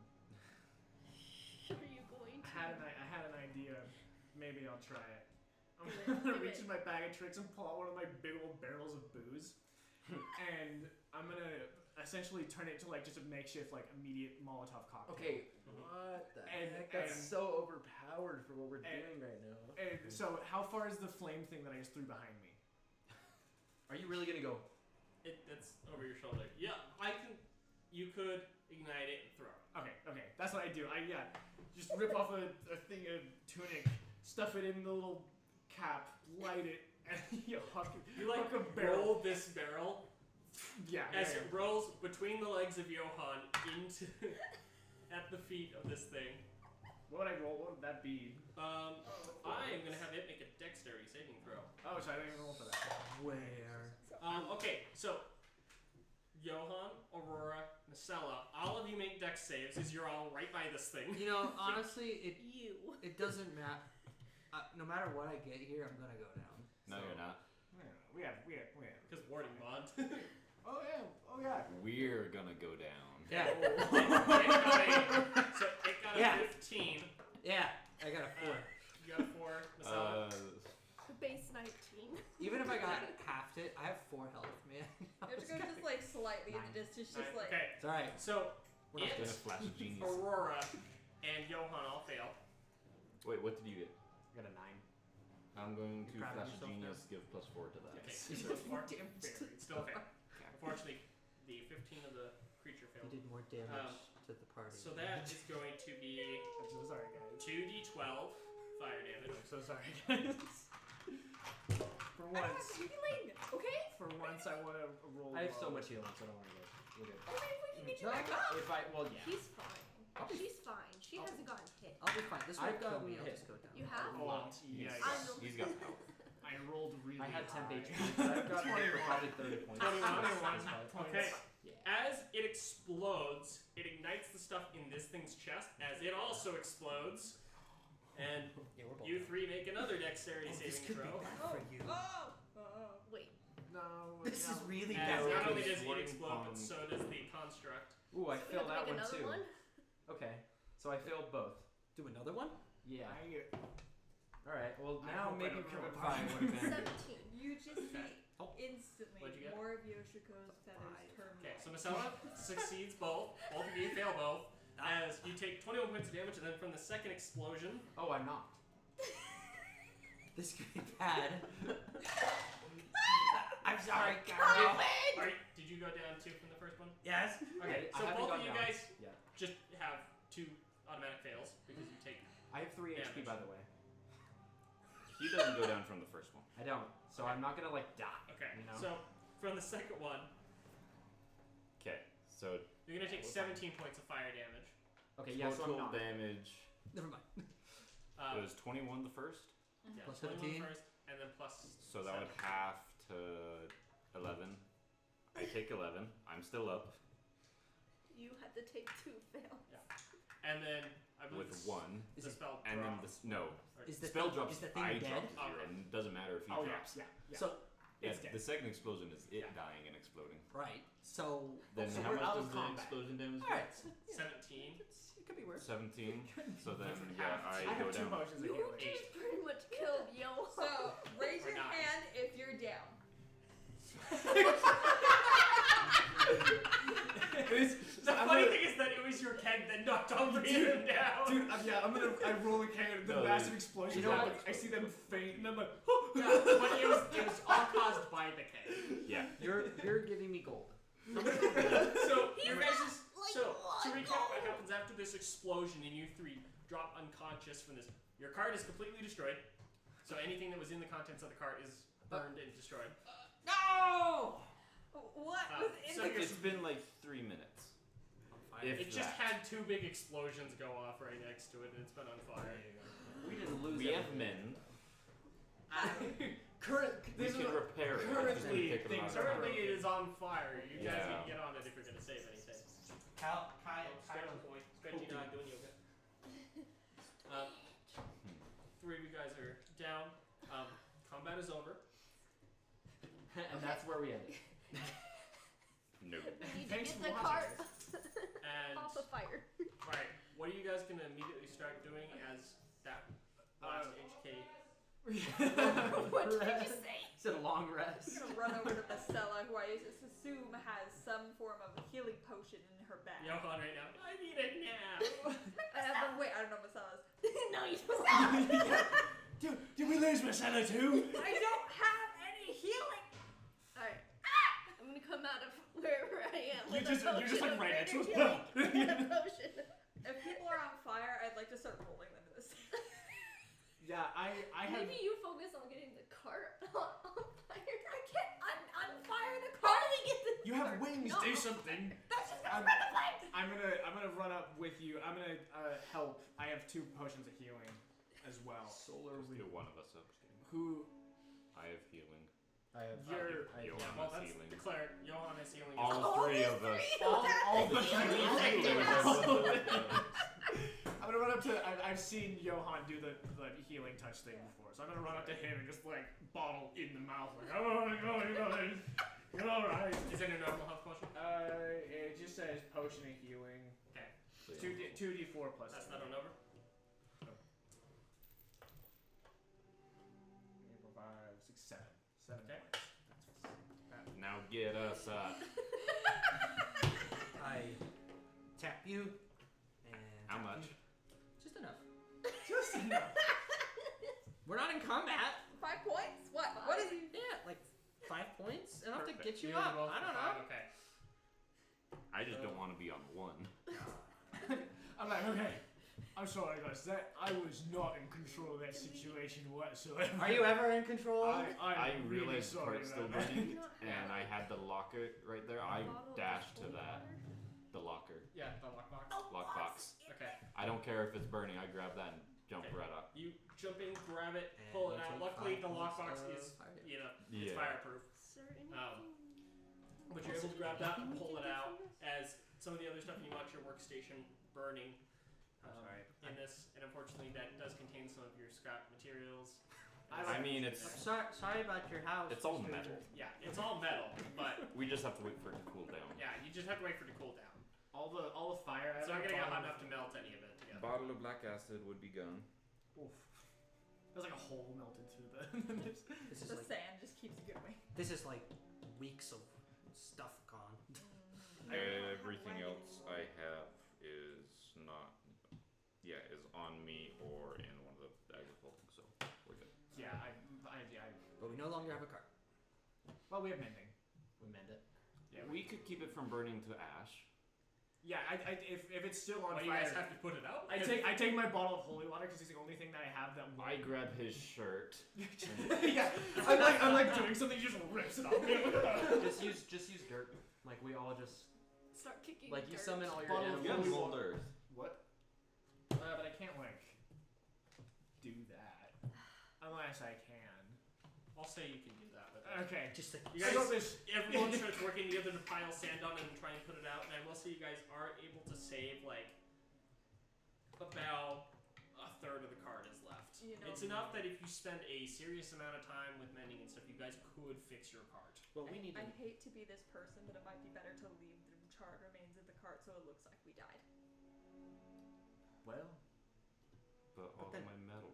Are you going to? I had an idea. Maybe I'll try it. I'm Do it, gonna do reach it. in my bag of tricks and pull out one of my big old barrels of booze, and I'm gonna essentially turn it to just a makeshift immediate Molotov cocktail. Okay, what the heck? and- That's so overpowered for what we're doing right now. And so, how far is the flame thing that I just threw behind me? Are you really gonna go? It's over your shoulder. Yeah, you could ignite it and throw it. Okay, that's what I do. Just rip off a thing of tunic, stuff it in the little cap, light it, and you huck You huck a barrel. roll this barrel Yeah. as it rolls between the legs of Johan into at the feet of this thing. What would I roll? What would that be? I am gonna have it make a dexterity saving throw. Oh, so I don't even roll for that. Where? Okay, so Johan, Aurora, Nacella, all of you make dex saves as you're all right by this thing. You know, honestly, You. it doesn't matter. No matter what I get here, I'm gonna go down. No, you're not. We have. Because warding bond. Oh yeah. We're gonna go down. Yeah. So it got a Yeah. 15. Yeah. I got a 4. You got a 4, Nacella. The base 19. Even if I got halved it, I have 4 health, man. You have to go just slightly in the distance, just Okay, It's alright. so We're not it, Gonna flash of genius. Aurora, and Johan all fail. Wait, what did you get? I got a 9. I'm going to You proud of flash of yourself genius, give +4 to that. Okay, so fair. It's still fair. Unfortunately, the 15 of the creature You failed. did more damage to the party. So that is going to be I'm so sorry, guys. 2d12 fire damage. I'm so sorry, guys. For once, Okay? for once, I want to roll. I have so low. much healing, so don't worry about it. We're good. Okay, we can get you back up. If I, well, yeah. She's fine. She's fine. She hasn't gotten hit. I'll be fine. This I've won't kill gotten me. I'll hit. just go down. You have? Oh, Lot. yikes. I know. He's got health. I rolled really I had 10 high. HP, but I've gotten hit for probably 30 points. 21 Okay. Yeah. As it explodes, it ignites the stuff in this thing's chest as it also explodes. And Yeah, we're both you down. 3 make another dexterity This saving could be throw. bad for you. Wait. No. This is really As bad. not only Okay. does it Warding explode, but bond. so does the construct. Ooh, I We have failed to that make one another too. one? Okay, so I failed both. Do another one? Yeah. I, Alright, well I now hope I maybe don't kill a Purify would have been. 17. You just see Oh. instantly What'd you get? more of Yoshiko's feathers turn Okay, white. so Masala succeeds both. Both of you fail both. As you take 21 points of damage, and then from the second explosion, Oh, I'm not. This could be bad. I'm sorry, did you go down 2 from the first one? Yes. Okay, I so haven't both of gone you down. guys Yeah. just have 2 automatic fails because you take. I have 3 HP, Damage. by the way. He doesn't go down from the first one. I don't. So I'm not gonna, like, die. Okay, You know? so from the second one, Okay, so you're gonna take 17 points of fire damage. Okay, yeah, so I'm total not. damage Never mind. was 21 the first, Yeah, Plus 21 17. first, and then plus. so that would 7. half to 11. I take 11. I'm still up You had to take 2 fails. And then I believe with the 1, Is the it- spell and then drops. no Is the spell thing, drops. is the thing I dead? drop to 0, Okay. and it doesn't matter if he oh yeah, drops. yeah. So It's Yeah, dead. the second explosion is it Yeah. dying and exploding. right. So Then so how we're much out does of the combat. explosion damage? all right. So, yeah, 17. it could be worse. 17. So then half. yeah, I I go have 2 down. potions of You healing. just pretty much killed Yo. So raise Or your not. hand if you're down. The funny thing is that it was your keg that knocked all 3 of them down. Dude, I roll a can, the No, massive they- explosion. you know happen, what? I see them faint, and I'm like, Yeah, but it was all caused by the keg. Yeah. You're giving me gold. So your guys' like, so to what? recap what happens after this explosion and you 3 drop unconscious from this. Your cart is completely destroyed. So anything that was in the contents of the cart is burned and destroyed. No. What Uh, was in so the you're- It's been like 3 minutes. If It just that. had 2 big explosions go off right next to it and it's been on fire. We didn't lose We have everything. mend. current. We This is can repair it. currently It's just gonna take a things lot of are time. Currently it is on fire. You guys Yeah. need to get on it if you're going to save anything. Kyle, Stretching point. Stretching, not doing yoga. 3 of you guys are down. Combat is over. And that's where we ended. No. We need to Thanks get for the watching. cart And off the fire. Alright, what are you guys going to immediately start doing as that last HK? What did you just say? It's a long rest. I'm gonna run over to Marcella, who I assume has some form of healing potion in her bag. Johan right now. I need a nap. Wait, I don't know Marcella's. No, you don't. Did we lose Marcella too? I don't have any healing. Alright. I'm gonna come out of wherever I am. You're with just- a you're just, potion like, of right next to us. greater healing and a potion. If people are on fire, I'd like to start rolling them to this. Yeah, I have. Maybe you focus on getting the cart on fire. I can't unfire the How car. do we get the You have cart? wings. No. Do something. That's just I'm, gonna spread the flames. I'm gonna run up with you. I'm gonna help. I have 2 potions of healing as well. Solar Just do one of us up. Who? I have healing. I have. You're. I have Johan Well, has that's healing. the cleric. Johan is healing. All 3 of us. All the Healing. I'm gonna run up to. I've seen Johan do the healing touch thing before, so I'm gonna run up to him and just like bottle in the mouth, like, oh, you're all right. Is it a normal health potion? It just says potion of healing. Okay. 2d4 plus. That's 7. not on over. 5, 6, 7. 7 Okay. points. Now get us up. I tap you. And How tap much? you. Just enough. Just enough. We're not in combat. 5 points? What? What is he? Yeah, like 5 points enough Perfect. to get you You're up. both I don't for know. 5, Okay. I just don't want to be on 1. I'm like, okay. I'm sorry, guys. That I was not in control of that situation whatsoever. Are you ever in control? I I'm really realized the sorry cart's still about that. burning, and I had the locker right there. I Bottle of dashed to cold that. water? The locker. Yeah, the lockbox. Lockbox. Okay. I don't care if it's burning. I grab that and jump Okay. right up. You jump in, grab it, And pull it you out. take Luckily, 5 the points lockbox of is, fire damage. you know, it's Yeah. fireproof. Is there anything? But you're able to grab that and pull it out as some of the other stuff you watch your workstation burning in this, and unfortunately that does contain some of your scrap materials. I mean, I'm it's sorry about your house. it's all Mr. metal. Yeah, it's all metal, but We just have to wait for it to cool down. yeah, you just have to wait for it to cool down. All the fire. It's not gonna get hot enough to melt any of it together. Bottle of black acid would be gone. Oof. There's like a hole melted through the. This is The like sand just keeps going. this is like weeks of stuff gone. Everything else I have is not, is on me or in one of the bags of holding, so we're good. Yeah, But we no longer have a cart. well, we have mending. We mend it. Yeah, We could keep it from burning to ash. Yeah, if it's still on Why do you fire, guys have to put it out? I take my bottle of holy water because it's the only thing that I have that. I grab his shirt. Yeah, I'm like doing something. He just rips it off. just use dirt. Like we all just Start kicking like you dirt. summon all your Bottle of animals. You have holy mold earth. What? But I can't like do that unless I can. I'll say you can do that. But Okay, Just like you I guys, got this. everyone starts working together to pile sand on it and try and put it out. And I will say you guys are able to save like about a third of the card is left. You know, It's enough that if you spend a serious amount of time with mending and stuff, you guys could fix your cart. well, we need to. I hate to be this person, but it might be better to leave the charred remains of the cart so it looks like we died. Well, But all then- of my metal.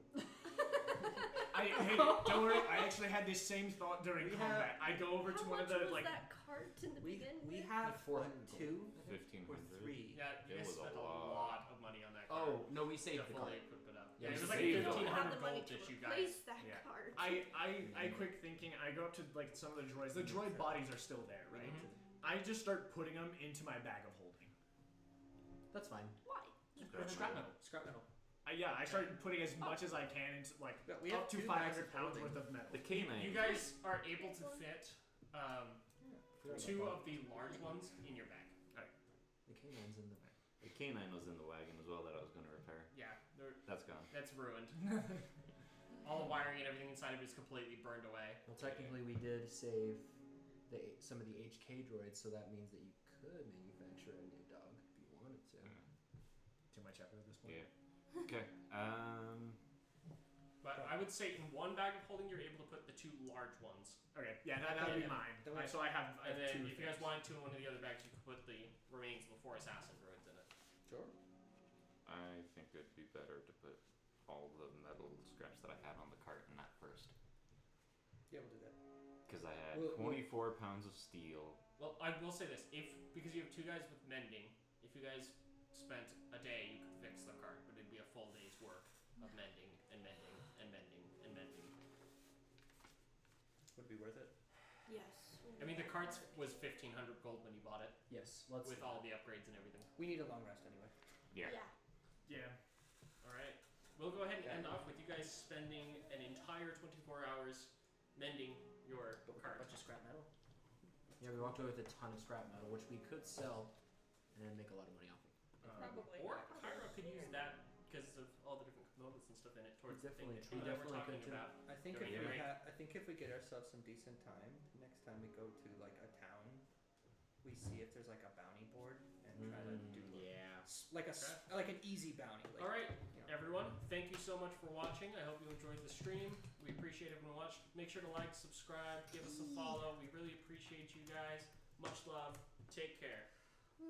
Hey, don't worry. I actually had this same thought during We combat. I go over to How one of much the was like. that cart in the we beginning? have Like 400 two or 1,500. 3. Yeah, you It guys was a spent a lot. lot of money on that cart. oh no, we to saved the fully cart. equip it up. Yeah, it we was like saved it. I don't have 1,500 the money gold to that you replace guys. that Yeah. cart. I quick thinking. I go up to like some of the droids. The droid bodies are still there, right? Mhm. I just start putting them into my bag of holding. That's fine. Why? Scrap metal. Scrap metal. I start putting as much as I can into like Yeah, we up have to 2 bags 500 of pounds holding. worth of metal. The canine. You guys are able to fit two of the large ones in your bag. The canine's in the back. The canine was in the wagon as well that I was going to repair. Yeah, That's gone. that's ruined. All the wiring and everything inside of it is completely burned away. Well, technically, we did save some of the HK droids, so that means that you could manufacture a new dog if you wanted to. Too much effort at this point. Yeah. Okay. But I would say in one bag of holding, you're able to put the two large ones. Okay, yeah, that would be mine. Then we- So I have And then two if you guys things. wanted to in one of the other bags, you could put the remains of the 4 assassin droids in it. Sure. I think it'd be better to put all the metal scraps that I had on the cart in that first. Yeah, we'll do that. Because I had Well, 24 pounds of steel. Well, I will say this: because you have 2 guys with mending, if you guys spent a day, you could fix the cart, but it'd be a full day's work of mending and mending and mending and mending. Would it be worth it? Yes. I mean, the cart was 1,500 gold when you bought it, Yes, let's. with all the upgrades and everything. We need a long rest anyway. Yeah. Yeah. All right, we'll go ahead and end off with you guys spending an entire 24 hours mending your But we got a cart. bunch of scrap metal. Yeah, we walked away with a ton of scrap metal, which we could sell and make a lot of money off of. Probably. Or Kyra could use that because of all the different components and stuff in it towards the thing Definitely that true. you and I were Definitely talking could too. about. I think During if the we break. I think if we get ourselves some decent time, next time we go to like a town, we see if there's like a bounty board and try to do Yeah. like an easy bounty. Like, All right, you know. everyone, thank you so much for watching. I hope you enjoyed the stream. We appreciate everyone who watched. Make sure to like, subscribe, give us a follow. We really appreciate you guys. Much love. Take care.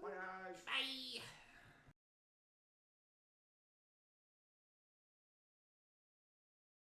Bye guys. Bye.